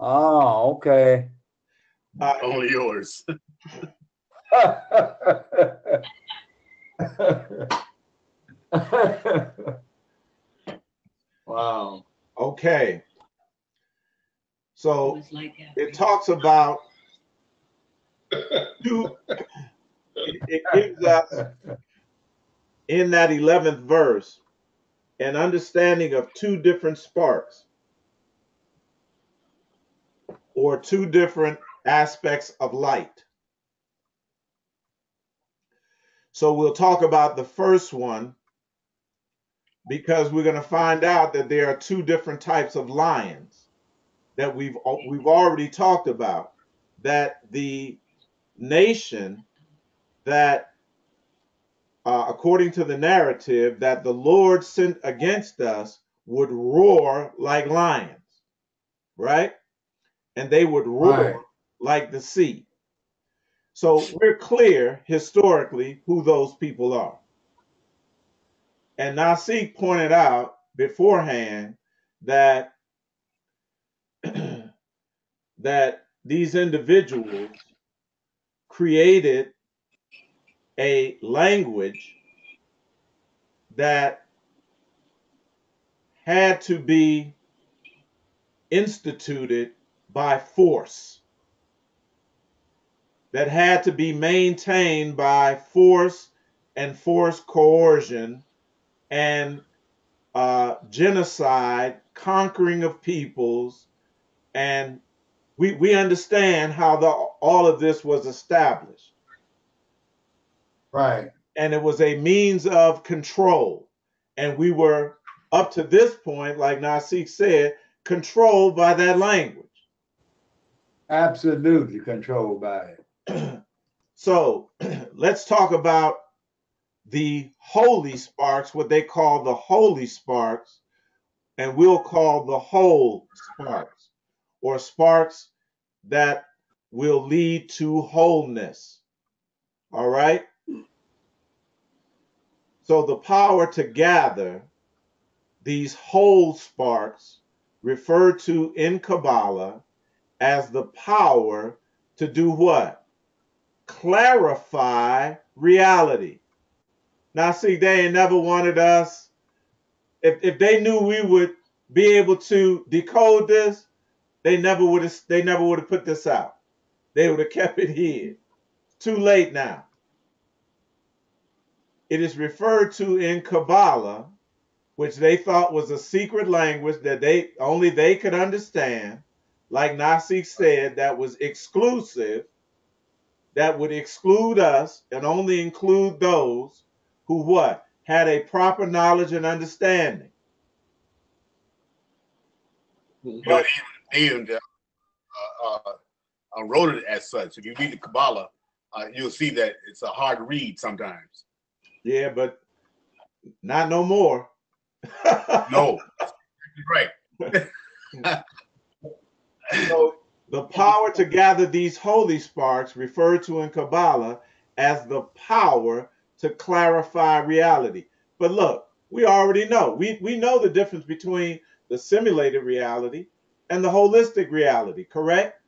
Oh, okay. Only yours. Wow. Okay, so It was like that. it talks about two, it gives us in that 11th verse an understanding of two different sparks or two different aspects of light. So we'll talk about the first one because we're going to find out that there are two different types of lions that we've already talked about, that the nation that according to the narrative that the Lord sent against us would roar like lions, right? And they would roar Right. like the sea. So we're clear historically who those people are. And NASIK pointed out beforehand that that these individuals created a language that had to be instituted by force, that had to be maintained by force and forced coercion and genocide, conquering of peoples, and we understand how all of this was established. Right. And it was a means of control. And we were, up to this point, like NASIK said, controlled by that language. Absolutely controlled by it. So let's talk about the holy sparks, what they call the holy sparks, and we'll call the whole sparks, or sparks that will lead to wholeness. All right? So the power to gather these whole sparks, referred to in Kabbalah as the power to do what? Clarify reality. Now, see, they ain't never wanted us. If they knew we would be able to decode this, they never would have put this out. They would have kept it hid. Too late now. It is referred to in Kabbalah, which they thought was a secret language that only they could understand. Like NASIK said, that was exclusive, that would exclude us and only include those who what? Had a proper knowledge and understanding. You know, they even wrote it as such. If you read the Kabbalah, you'll see that it's a hard read sometimes. Yeah, but not no more. No, right. So the power to gather these holy sparks, referred to in Kabbalah as the power to clarify reality. But look, we already know. We know the difference between the simulated reality and the holistic reality, correct?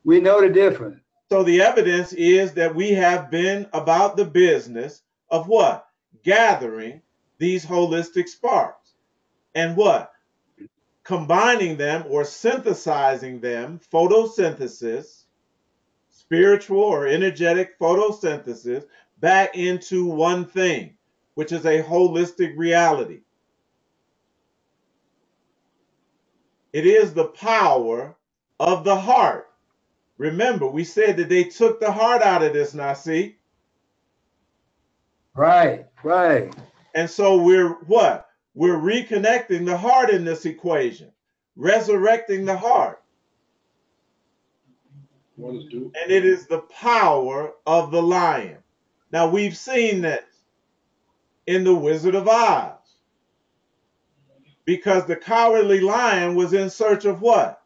We know the difference. So the evidence is that we have been about the business of what? Gathering these holistic sparks. And what? Combining them or synthesizing them, photosynthesis, spiritual or energetic photosynthesis, back into one thing, which is a holistic reality. It is the power of the heart. Remember, we said that they took the heart out of this, Nasi. Right, right. And so we're what? We're reconnecting the heart in this equation, resurrecting the heart. One is due. And it is the power of the lion. Now we've seen this in the Wizard of Oz, because the cowardly lion was in search of what?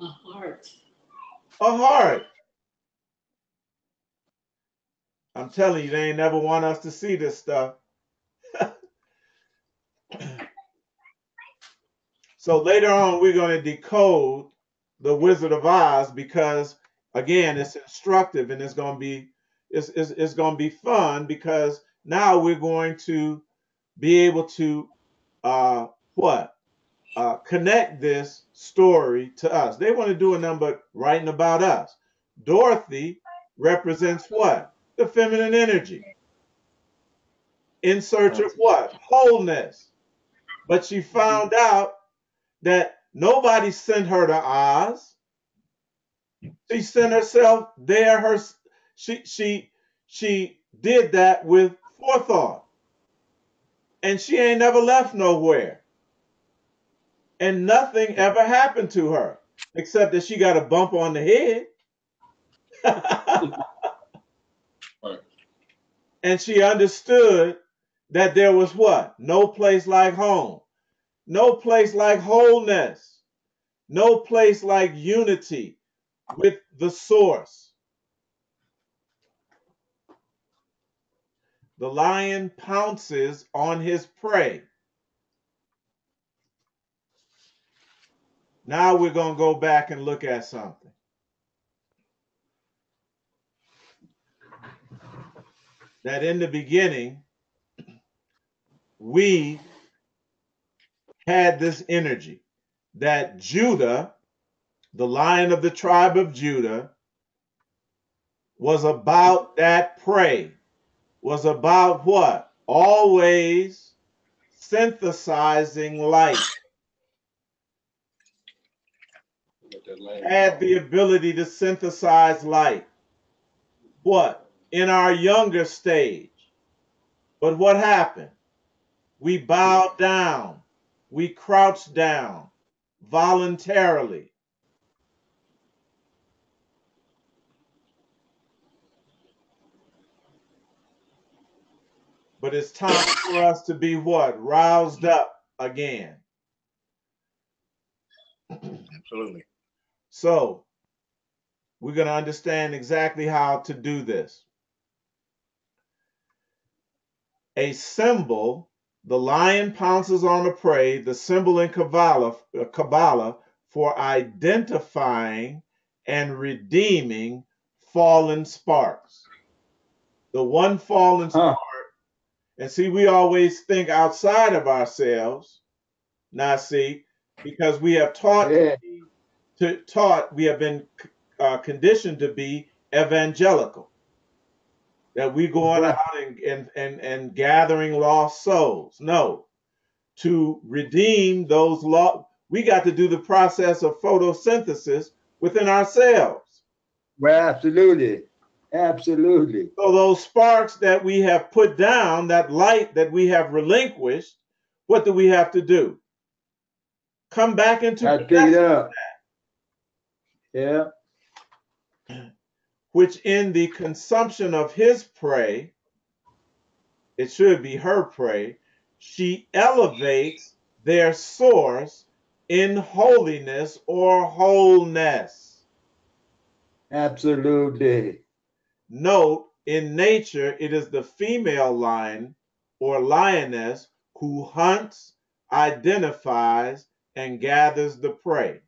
A heart. A heart. I'm telling you, they ain't never want us to see this stuff. So later on, we're going to decode the Wizard of Oz, because again, it's instructive, and it's going to be fun, because now we're going to be able to connect this story to us. They want to do a number writing about us. Dorothy represents what? The feminine energy. In search of what? Wholeness. But she found out that nobody sent her to Oz. She sent herself there. She did that with forethought. And she ain't never left nowhere. And nothing ever happened to her, except that she got a bump on the head. Right. And she understood that there was what? No place like home. No place like wholeness. No place like unity with the source. The lion pounces on his prey. Now we're going to go back and look at something. That in the beginning, we had this energy that Judah, the lion of the tribe of Judah, was about that prey, was about what? Always synthesizing light. Had the ability to synthesize light. What? In our younger stage. But what happened? We bowed down. We crouched down voluntarily. But it's time for us to be what? Roused up again. Absolutely. So we're going to understand exactly how to do this. A symbol, the lion pounces on the prey, the symbol in Kabbalah for identifying and redeeming fallen sparks. The one fallen spark, and see, we always think outside of ourselves, NASIK, because we have we have been conditioned to be evangelical, that we going out and gathering lost souls. No, to redeem those lost, we got to do the process of photosynthesis within ourselves. Well, absolutely. Absolutely. So those sparks that we have put down, that light that we have relinquished, what do we have to do? Come back into Pick it up. Yeah. Which in the consumption of his prey, it should be her prey, she elevates their source in holiness or wholeness. Absolutely. Note, in nature, it is the female lion or lioness who hunts, identifies, and gathers the prey.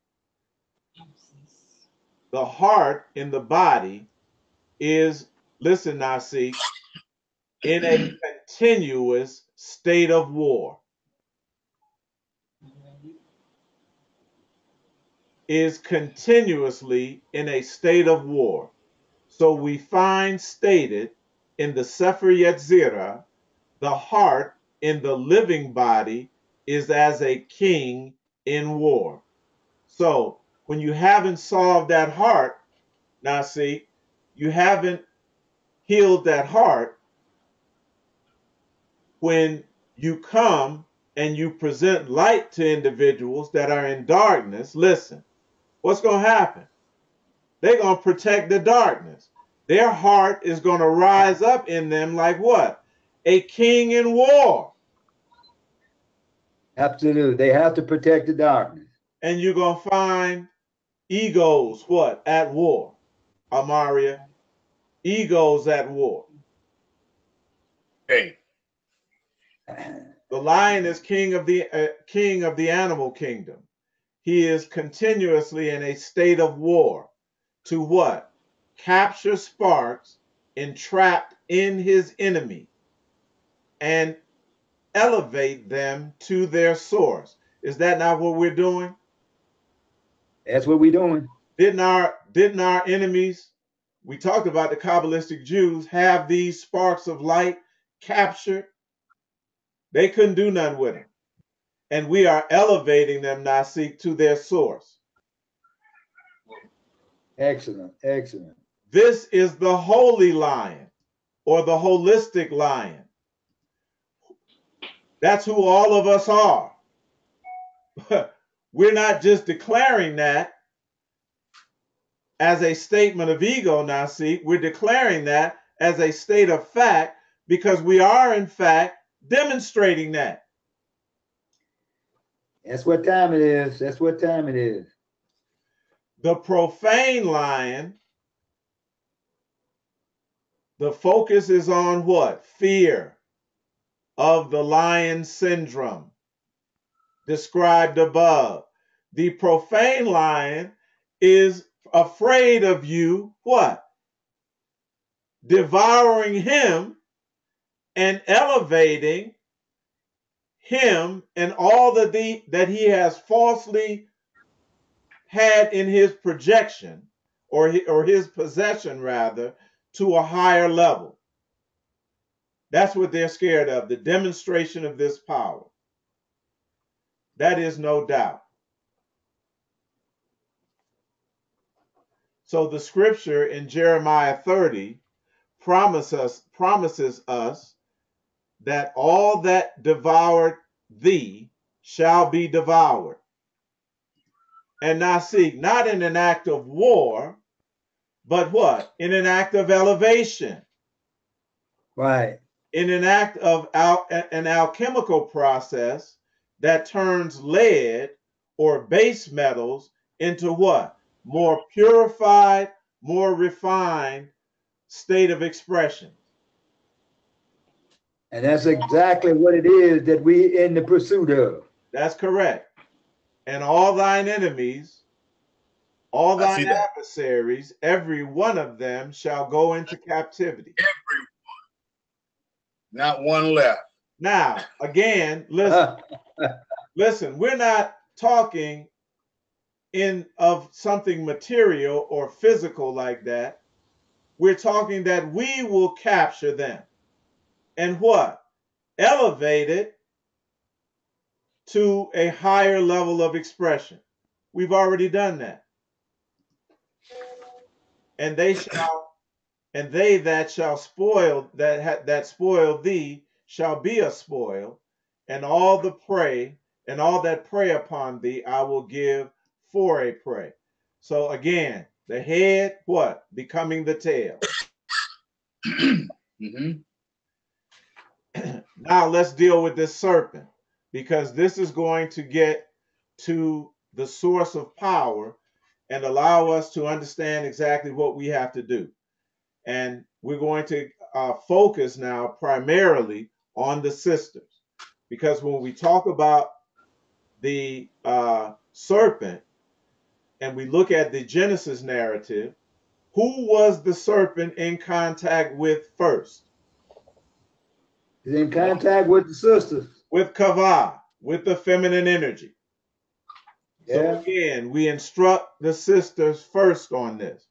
The heart in the body is, listen now, see, in a continuous state of war. Is continuously in a state of war. So we find stated in the Sefer Yetzirah, the heart in the living body is as a king in war. So when you haven't solved that heart, now see, you haven't healed that heart, when you come and you present light to individuals that are in darkness, listen, what's going to happen? They're going to protect the darkness. Their heart is going to rise up in them like what? A king in war. Absolutely. They have to protect the darkness. And you're going to find egos, what? At war. Amaria. Egos at war. Hey. The lion is king of the animal kingdom. He is continuously in a state of war to what? Capture sparks entrapped in his enemy and elevate them to their source. Is that not what we're doing? That's what we're doing. Didn't our enemies, we talked about the Kabbalistic Jews, have these sparks of light captured? They couldn't do nothing with them. And we are elevating them, NASIK, to their source. Excellent, excellent. This is the holy lion, or the holistic lion. That's who all of us are. We're not just declaring that as a statement of ego, NASIK. We're declaring that as a state of fact because we are, in fact, demonstrating that. That's what time it is. That's what time it is. The profane lion, the focus is on what? Fear of the lion syndrome described above. The profane lion is afraid of you, what? Devouring him and elevating him and all that he has falsely had in his projection or his possession rather to a higher level. That's what they're scared of, the demonstration of this power. That is no doubt. So the scripture in Jeremiah 30 promises us that all that devoured thee shall be devoured. And NASIK, not in an act of war, but what? In an act of elevation. Right. In an act of an alchemical process that turns lead or base metals into what? More purified, more refined state of expression. And that's exactly what it is that we in the pursuit of. That's correct. And all thine enemies, all thine adversaries, every one of them shall go into captivity. Everyone. Not one left. Now, again, listen, we're not talking of something material or physical like that. We're talking that we will capture them and what? Elevate it to a higher level of expression. We've already done that. And they that shall spoil, that spoil thee shall be a spoil, and all the prey, and all that prey upon thee I will give for a prey. So again, the head, what? Becoming the tail. Mm-hmm. Now let's deal with this serpent, because this is going to get to the source of power and allow us to understand exactly what we have to do. And we're going to focus now primarily on the sisters, because when we talk about the serpent and we look at the Genesis narrative, who was the serpent in contact with first? He's in contact with the sisters. With Kava, with the feminine energy. Yeah. So again, we instruct the sisters first on this,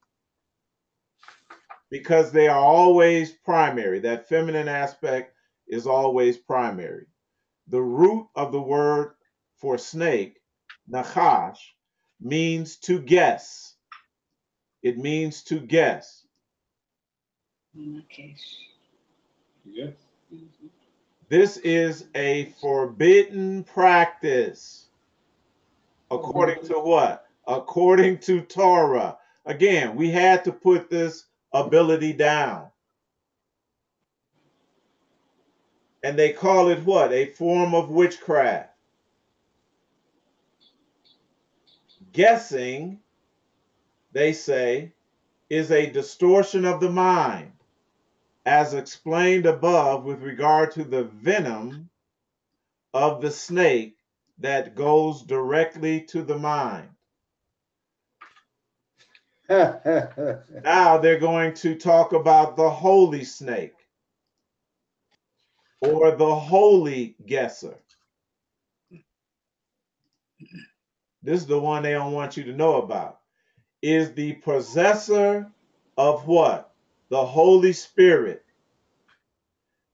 because they are always primary. That feminine aspect is always primary. The root of the word for snake, nachash, means to guess. It means to guess. Okay. Yes. This is a forbidden practice. According to what? According to Torah. Again, we had to put this ability down. And they call it what? A form of witchcraft. Guessing, they say, is a distortion of the mind, as explained above with regard to the venom of the snake that goes directly to the mind. Now they're going to talk about the holy snake or the holy guesser. This is the one they don't want you to know about. Is the possessor of what? The Holy Spirit,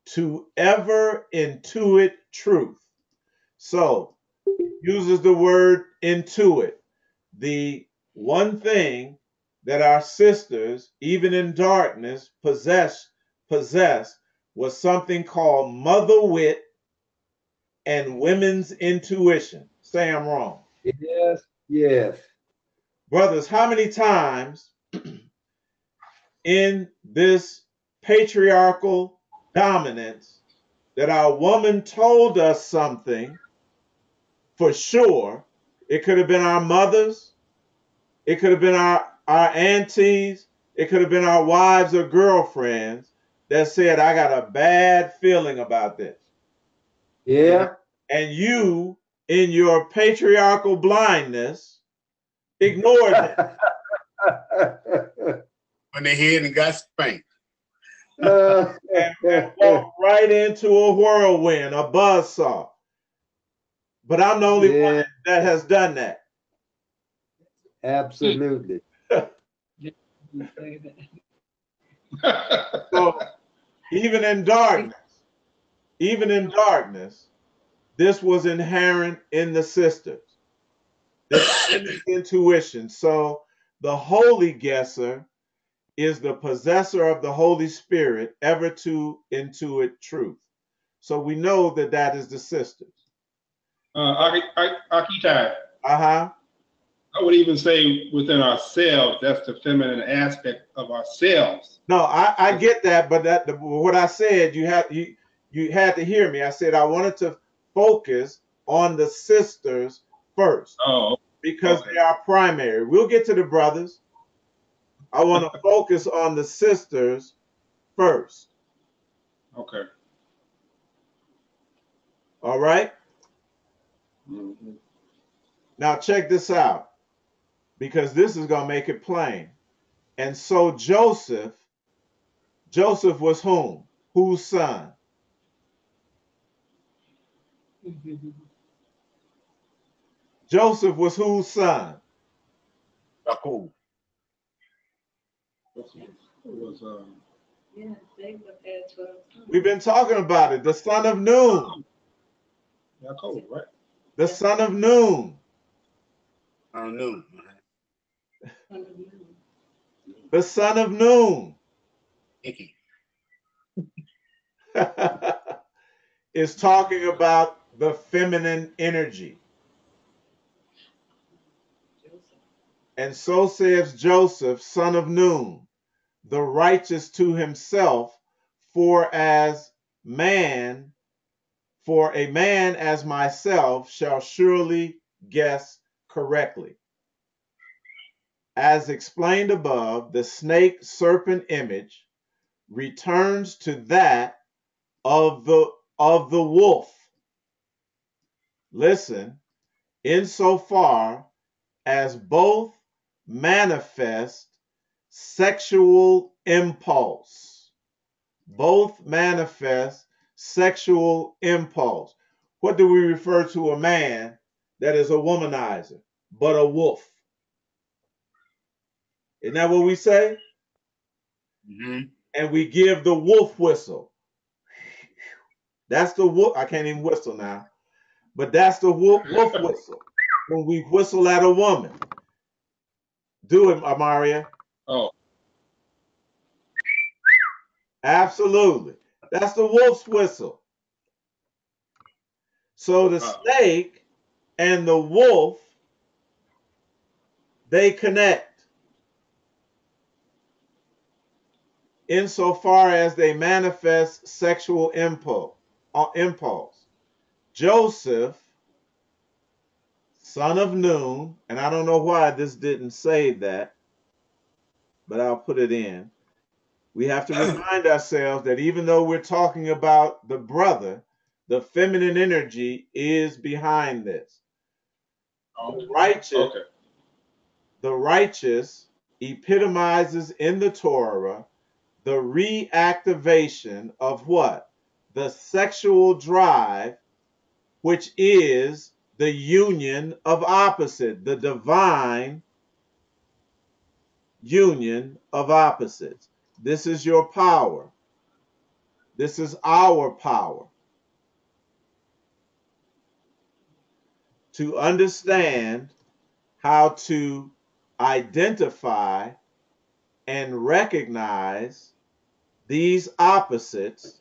to ever intuit truth. So, uses the word intuit. The one thing that our sisters, even in darkness, possess was something called mother wit and women's intuition. Say I'm wrong. Yes, yes. Brothers, how many times in this patriarchal dominance that our woman told us something for sure? It could have been our mothers, it could have been our aunties, it could have been our wives or girlfriends that said, I got a bad feeling about this. Yeah. And you, in your patriarchal blindness, ignored that. When they hid and got spanked. and walked right into a whirlwind, a buzzsaw. But I'm the only one that has done that. Absolutely. So even in darkness, this was inherent in the sisters. This intuition. So the holy guesser is the possessor of the Holy Spirit, ever to intuit truth. So we know that that is the sisters. Eitai. Uh-huh. I would even say within ourselves, that's the feminine aspect of ourselves. No, I get that, but what I said, you had to hear me. I said I wanted to focus on the sisters first. Oh, because they are primary. We'll get to the brothers. I want to focus on the sisters first. Okay. All right? Mm-hmm. Now check this out, because this is going to make it plain. And so Joseph was whom? Whose son? Joseph was whose son? Jacob. Yeah, they would have 12. We've been talking about it. The son of Noon. Jacob, right? The son of Noon. I don't know. The son of Noon. Icky. Is talking about the feminine energy. And so says Joseph, son of Noon, the righteous to himself, for a man as myself shall surely guess correctly. As explained above, the snake serpent image returns to that of the wolf. Listen, insofar as both manifest sexual impulse. Both manifest sexual impulse. What do we refer to a man that is a womanizer, but a wolf? Isn't that what we say? Mm-hmm. And we give the wolf whistle. That's the wolf. I can't even whistle now. But that's the wolf whistle. When we whistle at a woman. Do it, Amaria. Oh. Absolutely. That's the wolf's whistle. So the snake and the wolf, they connect insofar as they manifest sexual impulse. Joseph, son of Nun, and I don't know why this didn't say that, but I'll put it in. We have to remind ourselves that even though we're talking about the brother, the feminine energy is behind this. The righteous epitomizes in the Torah the reactivation of what? The sexual drive, which is the union of opposite, the divine union of opposites. This is your power. This is our power. To understand how to identify and recognize these opposites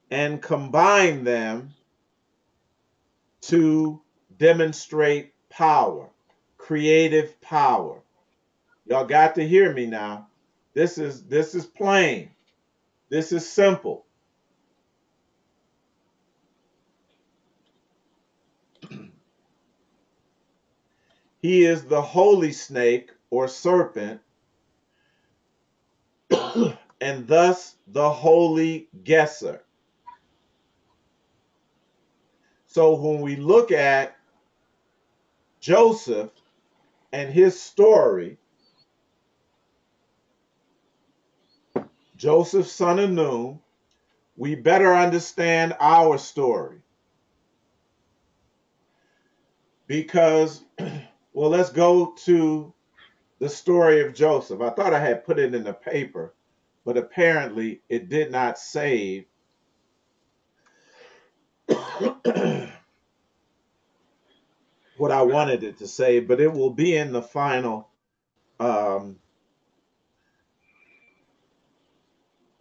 and combine them to demonstrate power, creative power. Y'all got to hear me now. This is plain. This is simple. He is the holy snake or serpent, and thus the holy guesser. So when we look at Joseph and his story, Joseph, son of Nun, we better understand our story. Because, well, let's go to the story of Joseph. I thought I had put it in the paper, but apparently it did not save what I wanted it to say, but it will be in the final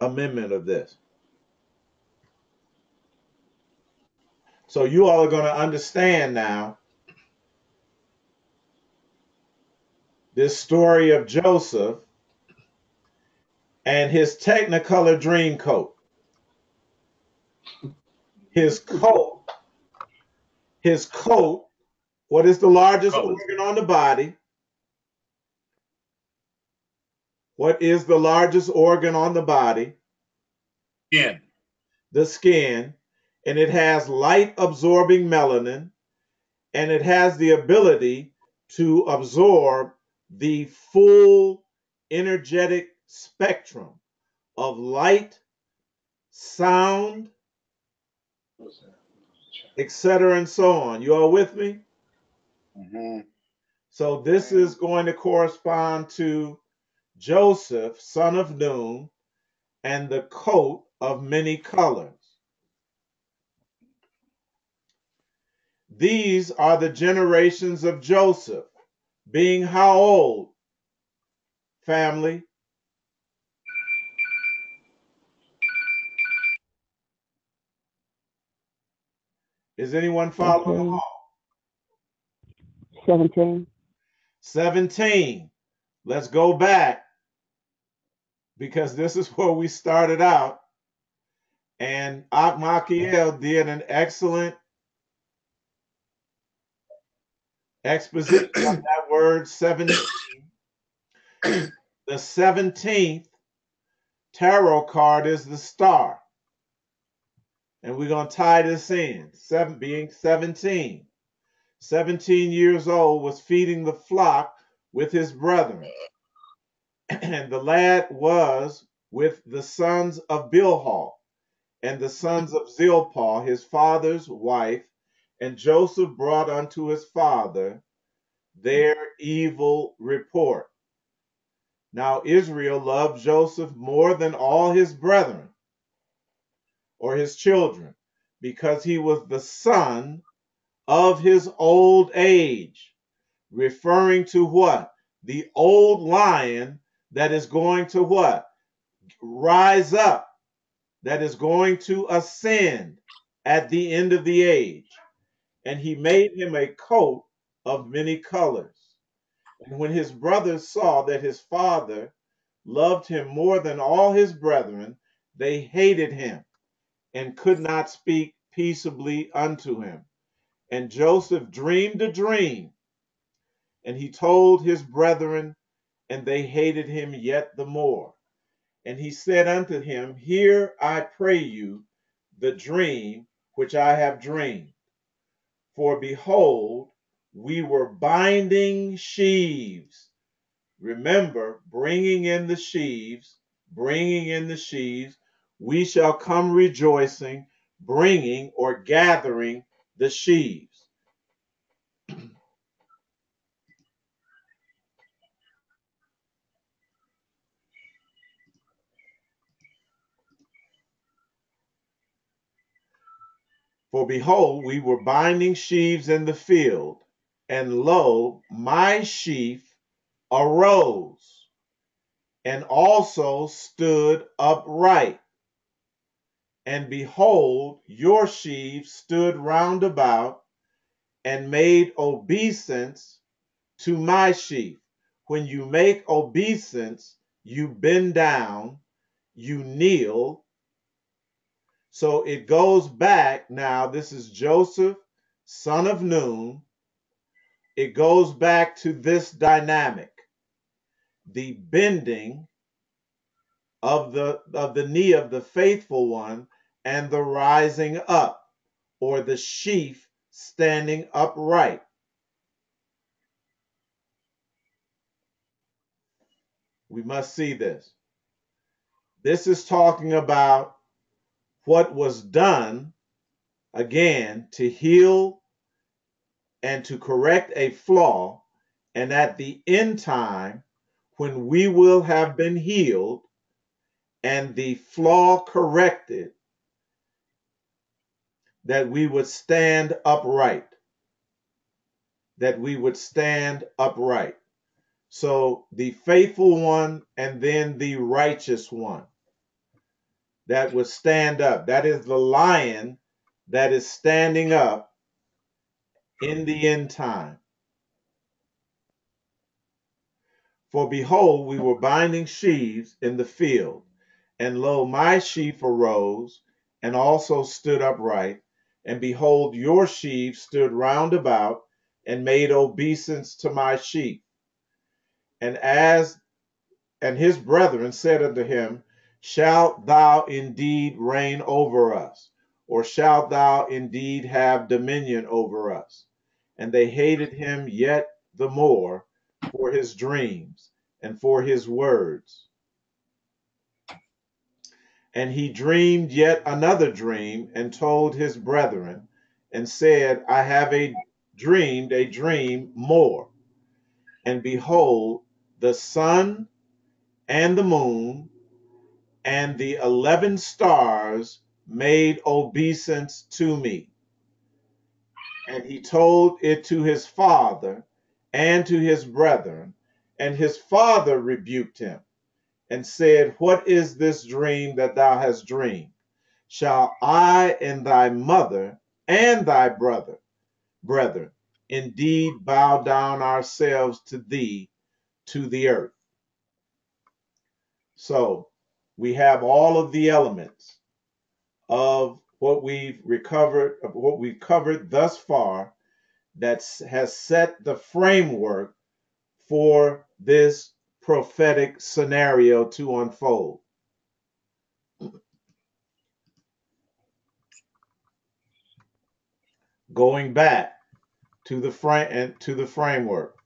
amendment of this. So you all are going to understand now this story of Joseph and his Technicolor dream coat. His coat, what is the largest organ on the body? What is the largest organ on the body? Skin. The skin. And it has light absorbing melanin, and it has the ability to absorb the full energetic spectrum of light, sound, etc., and so on. You all with me? Mm-hmm. So this is going to correspond to Joseph, son of Nun, and the coat of many colors. These are the generations of Joseph, being how old, family? Is anyone following along? 17. 17. Let's go back, because this is where we started out. And Machiel did an excellent exposition of that word 17. The 17th tarot card is the star. And we're going to tie this in. Being 17. 17 years old, was feeding the flock with his brethren. And the lad was with the sons of Bilhah and the sons of Zilpah, his father's wife, and Joseph brought unto his father their evil report. Now Israel loved Joseph more than all his brethren, or his children, because he was the son of his old age, referring to what? The old lion that is going to what? Rise up, that is going to ascend, at the end of the age, and he made him a coat of many colors. And when his brothers saw that his father loved him more than all his brethren, they hated him and could not speak peaceably unto him. And Joseph dreamed a dream, and he told his brethren, and they hated him yet the more. And he said unto him, Hear, I pray you, the dream which I have dreamed. For behold, we were binding sheaves. Remember, bringing in the sheaves, we shall come rejoicing, bringing or gathering the sheaves. For behold, we were binding sheaves in the field, and lo, my sheaf arose, and also stood upright. And behold, your sheaves stood round about, and made obeisance to my sheaf. When you make obeisance, you bend down, you kneel. So it goes back now. This is Joseph, son of Nun. It goes back to this dynamic, the bending of the knee of the faithful one and the rising up, or the sheaf standing upright. We must see this. This is talking about what was done, again, to heal and to correct a flaw, and at the end time, when we will have been healed and the flaw corrected, that we would stand upright. That we would stand upright. So the faithful one and then the righteous one that would stand up. That is the lion that is standing up in the end time. For behold, we were binding sheaves in the field, and lo, my sheaf arose and also stood upright, and behold, your sheaves stood round about and made obeisance to my sheaf. And his brethren said unto him, Shalt thou indeed reign over us? Or shalt thou indeed have dominion over us? And they hated him yet the more for his dreams and for his words. And he dreamed yet another dream and told his brethren and said, I have dreamed a dream more. And behold, the sun and the moon and the 11 stars made obeisance to me. And he told it to his father and to his brethren, and his father rebuked him and said, What is this dream that thou hast dreamed? Shall I and thy mother and thy brethren, indeed bow down ourselves to thee to the earth? So we have all of the elements of what we've covered thus far that has set the framework for this prophetic scenario to unfold. Going back to the framework,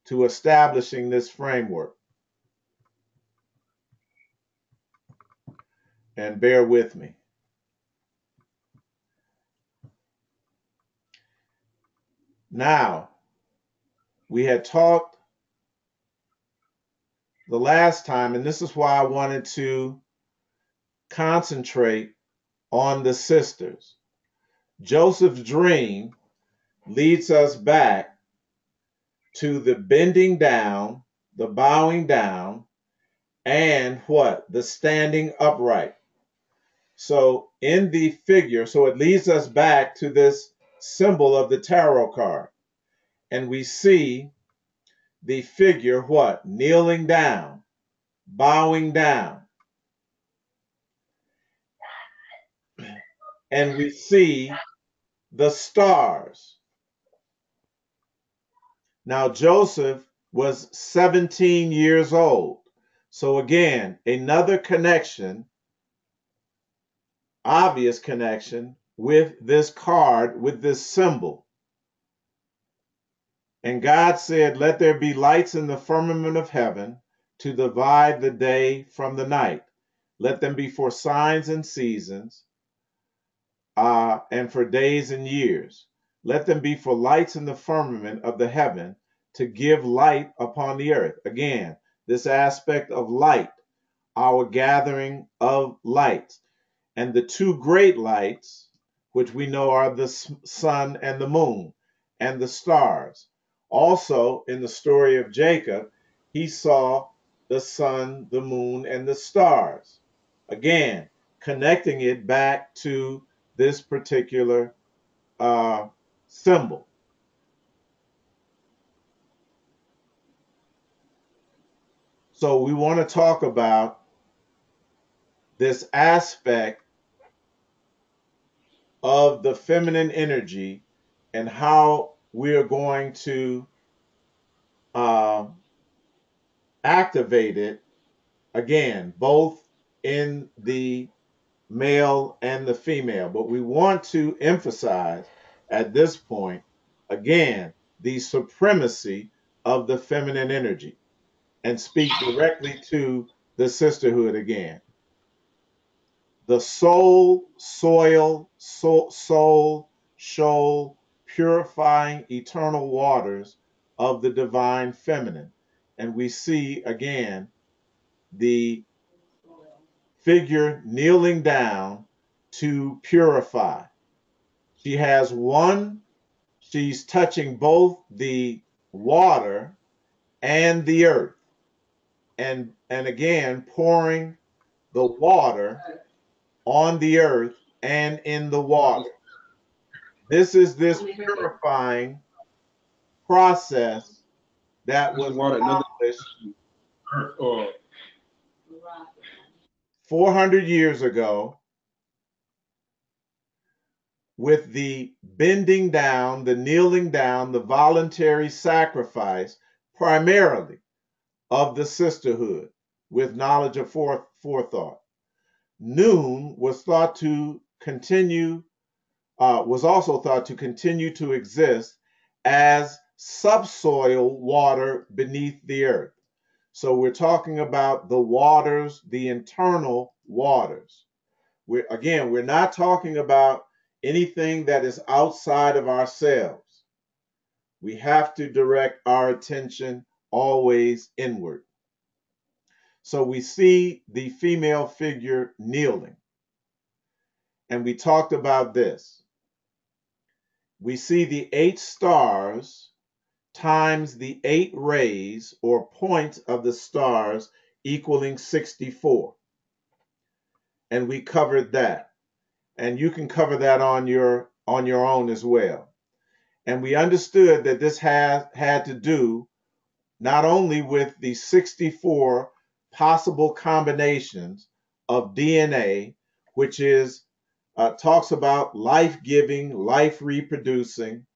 to establishing this framework. And bear with me. Now, we had talked the last time, and this is why I wanted to concentrate on the sisters. Joseph's dream leads us back to the bending down, the bowing down, and what? The standing upright. So in the figure, so it leads us back to this symbol of the tarot card. And we see the figure what? Kneeling down, bowing down. And we see the stars. Now Joseph was 17 years old. So again, another connection, obvious connection with this card, with this symbol. And God said, let there be lights in the firmament of heaven to divide the day from the night. Let them be for signs and seasons, and for days and years. Let them be for lights in the firmament of the heaven to give light upon the earth. Again, this aspect of light, our gathering of lights. And the two great lights, which we know are the sun and the moon and the stars. Also, in the story of Jacob, he saw the sun, the moon, and the stars. Again, connecting it back to this particular symbol. So we want to talk about this aspect of the feminine energy and how we are going to activate it, again, both in the male and the female. But we want to emphasize at this point, again, the supremacy of the feminine energy and speak directly to the sisterhood again. The soul, soil, soul, shoal, purifying eternal waters of the divine feminine. And we see again the figure kneeling down to purify. She has one, she's touching both the water and the earth. And again, pouring the water on the earth and in the water. This is this purifying process that was accomplished 400 years ago with the bending down, the kneeling down, the voluntary sacrifice, primarily of the sisterhood with knowledge of forethought. Noon was thought to continue, was also thought to continue to exist as subsoil water beneath the earth. So we're talking about the waters, the internal waters. We're not talking about anything that is outside of ourselves. We have to direct our attention always inward. So we see the female figure kneeling. And we talked about this. We see the 8 stars times the 8 rays or points of the stars equaling 64. And we covered that. And you can cover that on your own as well. And we understood that this had to do not only with the 64 possible combinations of DNA, which is talks about life-giving, life-reproducing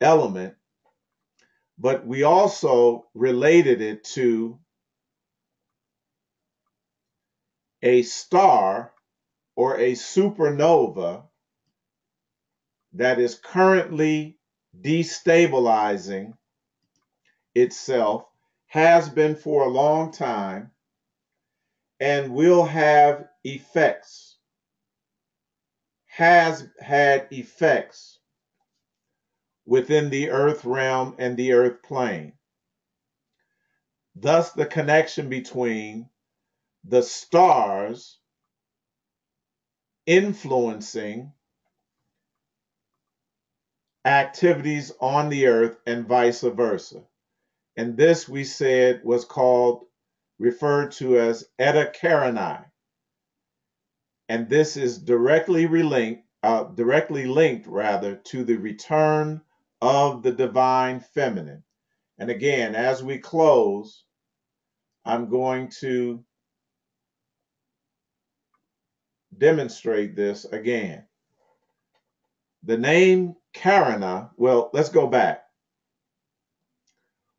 element, but we also related it to a star or a supernova that is currently destabilizing itself, has been for a long time, and will have effects, has had effects within the earth realm and the earth plane. Thus, the connection between the stars influencing activities on the earth and vice versa. And this we said was referred to as Eta Carinae. And this is directly linked rather to the return of the divine feminine. And again, as we close, I'm going to demonstrate this again. The name Karana, well, let's go back.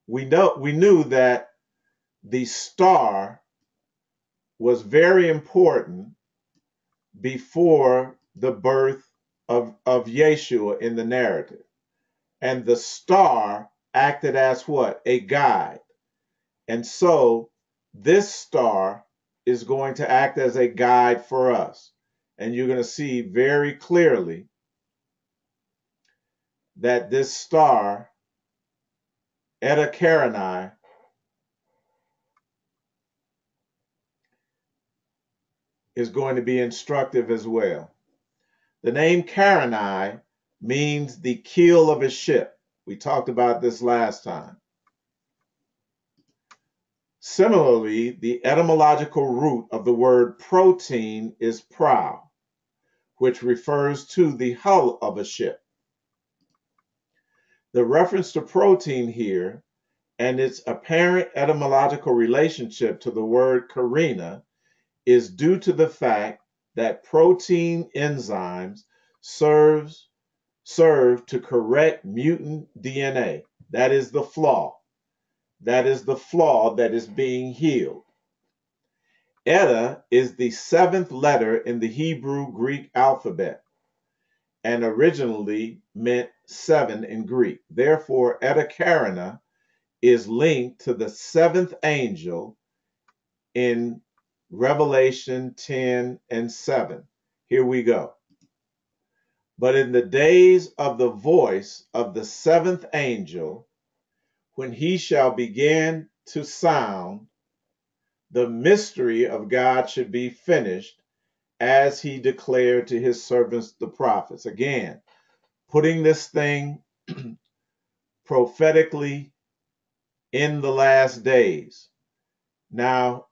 We knew that the star was very important before the birth of Yeshua in the narrative. And the star acted as what? A guide. And so this star is going to act as a guide for us. And you're going to see very clearly that this star, Eta Carinae, is going to be instructive as well. The name Carinae means the keel of a ship. We talked about this last time. Similarly, the etymological root of the word protein is prow, which refers to the hull of a ship. The reference to protein here and its apparent etymological relationship to the word carina is due to the fact that protein enzymes serve to correct mutant DNA. That is the flaw. That is the flaw that is being healed. Eta is the 7th letter in the Hebrew Greek alphabet and originally meant 7 in Greek. Therefore, Eta Carina is linked to the 7th angel in Revelation 10 and 7. Here we go. But in the days of the voice of the 7th angel, when he shall begin to sound, the mystery of God should be finished, as he declared to his servants the prophets. Again, putting this thing prophetically in the last days. Now,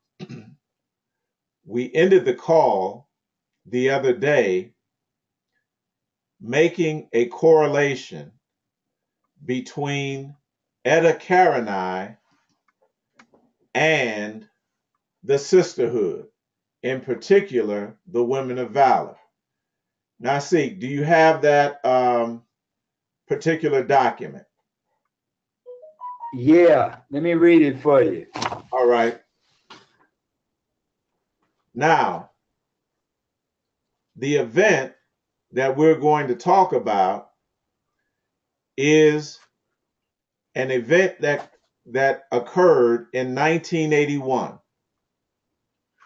we ended the call the other day making a correlation between Eta Carinae and the Sisterhood, in particular, the Women of Valor. NASIK, do you have that particular document? Yeah, let me read it for you. All right. Now, the event that we're going to talk about is an event that occurred in 1981,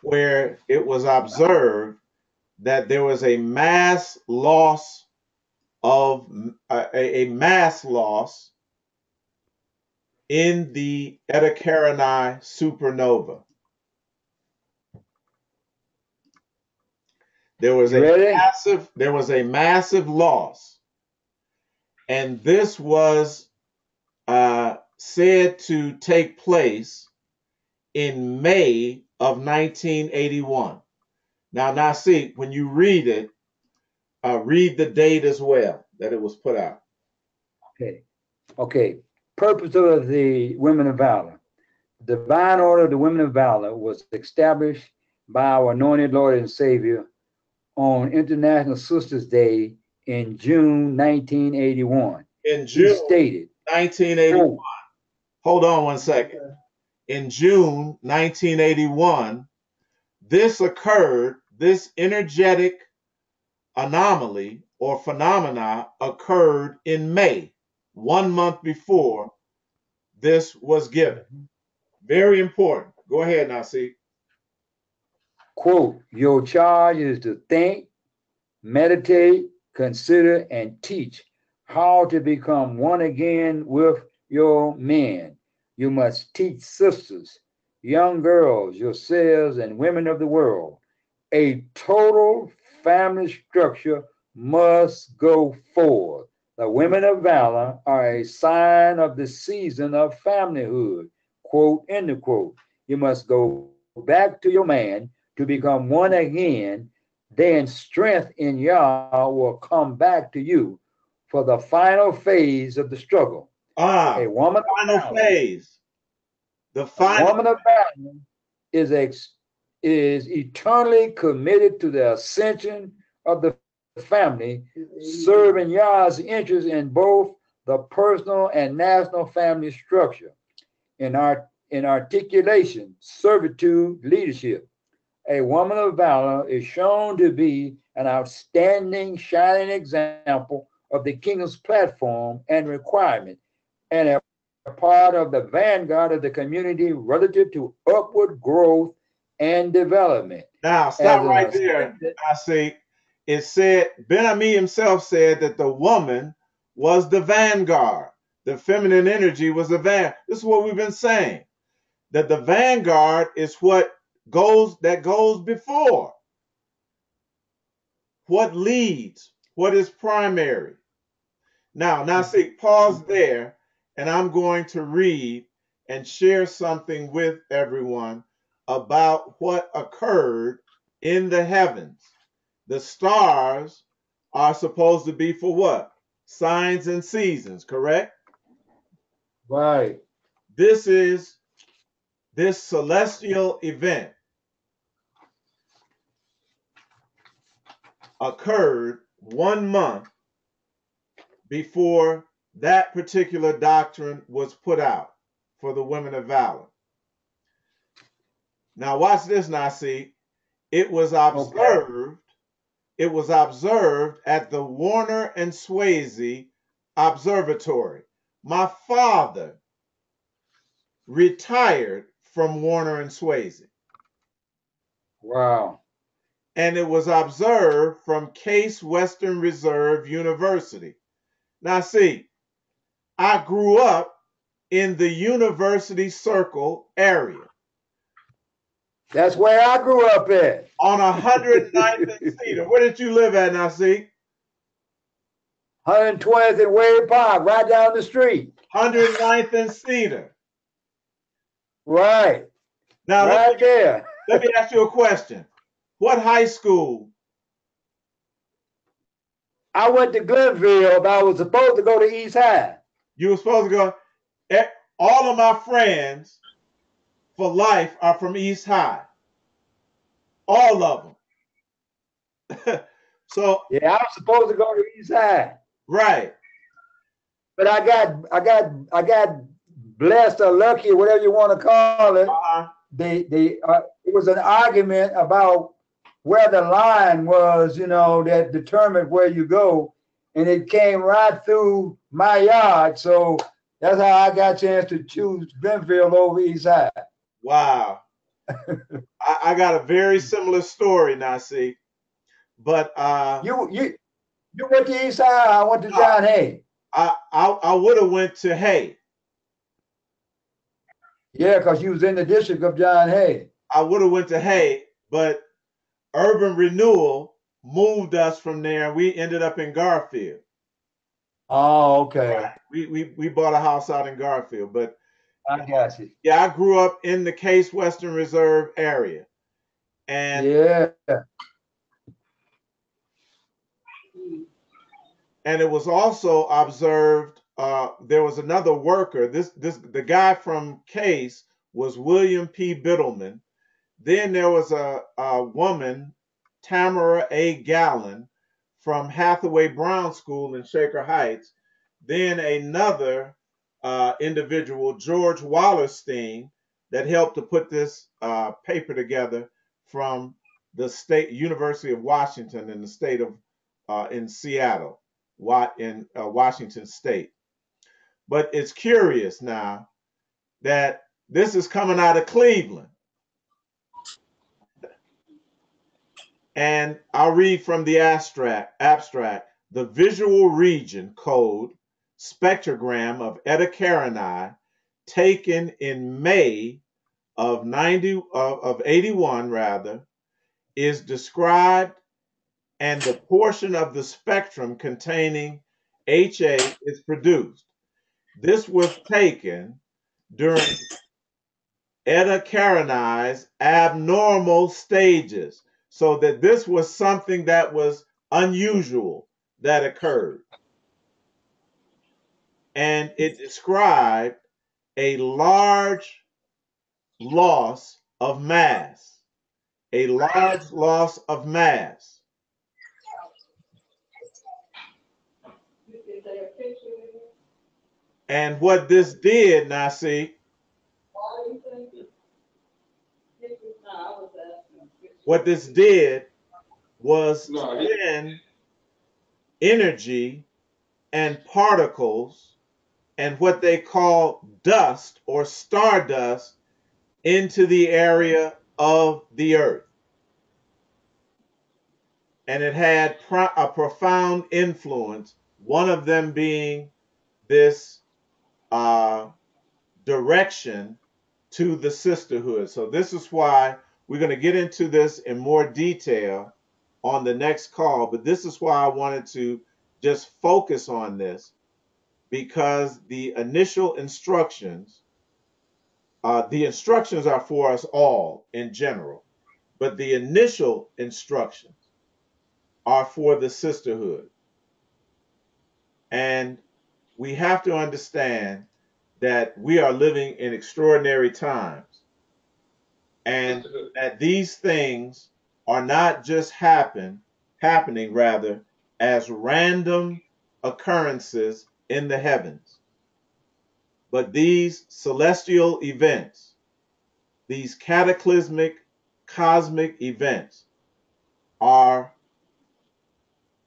where it was observed that there was a mass loss in the Eta Carinae supernova. There was a massive loss, and this was said to take place in May of 1981. Now, NASIK, when you read it, read the date as well that it was put out. Okay. Purpose of the Women of Valor. The divine order of the Women of Valor was established by our anointed Lord and Savior on International Sisters Day in June 1981. In June 1981. Hold on one second. In June 1981, this energetic anomaly or phenomena occurred in May, 1 month before this was given. Very important. Go ahead, NASIK. Quote, your charge is to think, meditate, consider, and teach how to become one again with your men. You must teach sisters, young girls, yourselves, and women of the world. A total family structure must go forth. The women of valor are a sign of the season of familyhood. Quote, end of quote. You must go back to your man to become one again. then strength in Yah will come back to you for the final phase of the struggle. A woman of final valor, phase. The final woman of valor is eternally committed to the ascension of the family, serving Yah's interests in both the personal and national family structure, in articulation, servitude, leadership. A woman of valor is shown to be an outstanding, shining example of the kingdom's platform and requirement, and a part of the vanguard of the community relative to upward growth and development. Now, stop right there. I say, it said, Ben-Ami himself said that the woman was the vanguard. The feminine energy was the vanguard. This is what we've been saying, that the vanguard is what goes before. What leads, what is primary. Now, NASIK, pause there, and I'm going to read and share something with everyone about what occurred in the heavens. The stars are supposed to be for what? Signs and seasons, correct? Right. This celestial event occurred 1 month before that particular doctrine was put out for the women of valor. Now watch this, Nasi. It was observed. It was observed at the Warner and Swayze Observatory. My father retired from Warner and Swayze. Wow. And it was observed from Case Western Reserve University. Now see, I grew up in the University Circle area. That's where I grew up at. On 109th and Cedar. Where did you live at, Nasi? 120th and Wade Park, right down the street. 109th and Cedar. Right. Now, right there. Let me ask you a question. What high school? I went to Glenville, but I was supposed to go to East High. You were supposed to go. All of my friends for life are from East High. All of them. So yeah, I was supposed to go to East High. Right. But I got blessed or lucky, or whatever you want to call it. It was an argument about where the line was, that determined where you go, and it came right through my yard. So that's how I got a chance to choose Glenville over East High. Wow. I got a very similar story, Nasi. But you went to East High. I went to John Hay. I would have went to Hay. Yeah, because you was in the district of John Hay. I would have went to Hay, but Urban Renewal moved us from there. We ended up in Garfield. Oh, okay. Right. We bought a house out in Garfield, but I got you. Yeah, I grew up in the Case Western Reserve area, and and it was also observed. There was another worker. The guy from Case was William P. Biddleman. Then there was a woman, Tamara A. Gallen, from Hathaway Brown School in Shaker Heights. Then another individual, George Wallerstein, that helped to put this paper together from the State University of Washington in the state of in Seattle, in Washington State. But it's curious now that this is coming out of Cleveland. And I'll read from the abstract, the visual region code spectrogram of Eta Carinae taken in May of 81 rather, is described, and the portion of the spectrum containing HA is produced. This was taken during Eta Carinae's abnormal stages. So that this was something that was unusual that occurred. And it described a large loss of mass, a large loss of mass. Is there a picture in it? And what this did, Nasi, All you think? Pictures? No, I was asking a picture. what this did was No, send energy and particles and what they call dust or stardust into the area of the earth. And it had a profound influence, one of them being this direction to the sisterhood. So this is why we're going to get into this in more detail on the next call, but this is why I wanted to just focus on this, because the initial instructions, the instructions are for us all in general, but the initial instructions are for the sisterhood. And we have to understand that we are living in extraordinary times, and that these things are not just happening rather as random occurrences in the heavens, but these celestial events, these cataclysmic cosmic events, are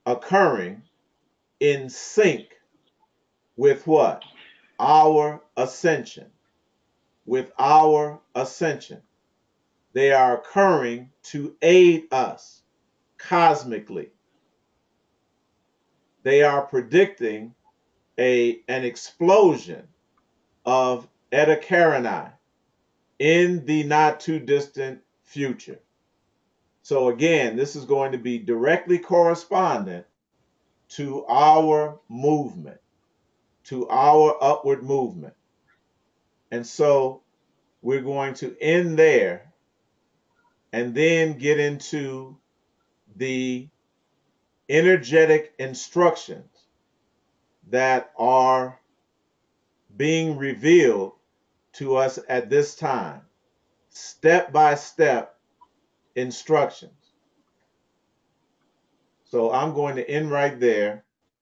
occurring in sync with what? Our ascension. With our ascension. They are occurring to aid us cosmically. They are predicting an explosion of Eta Carinae in the not too distant future. So again, this is going to be directly correspondent to our movement, to our upward movement. And so we're going to end there and then get into the energetic instructions that are being revealed to us at this time, step by step instructions. So I'm going to end right there.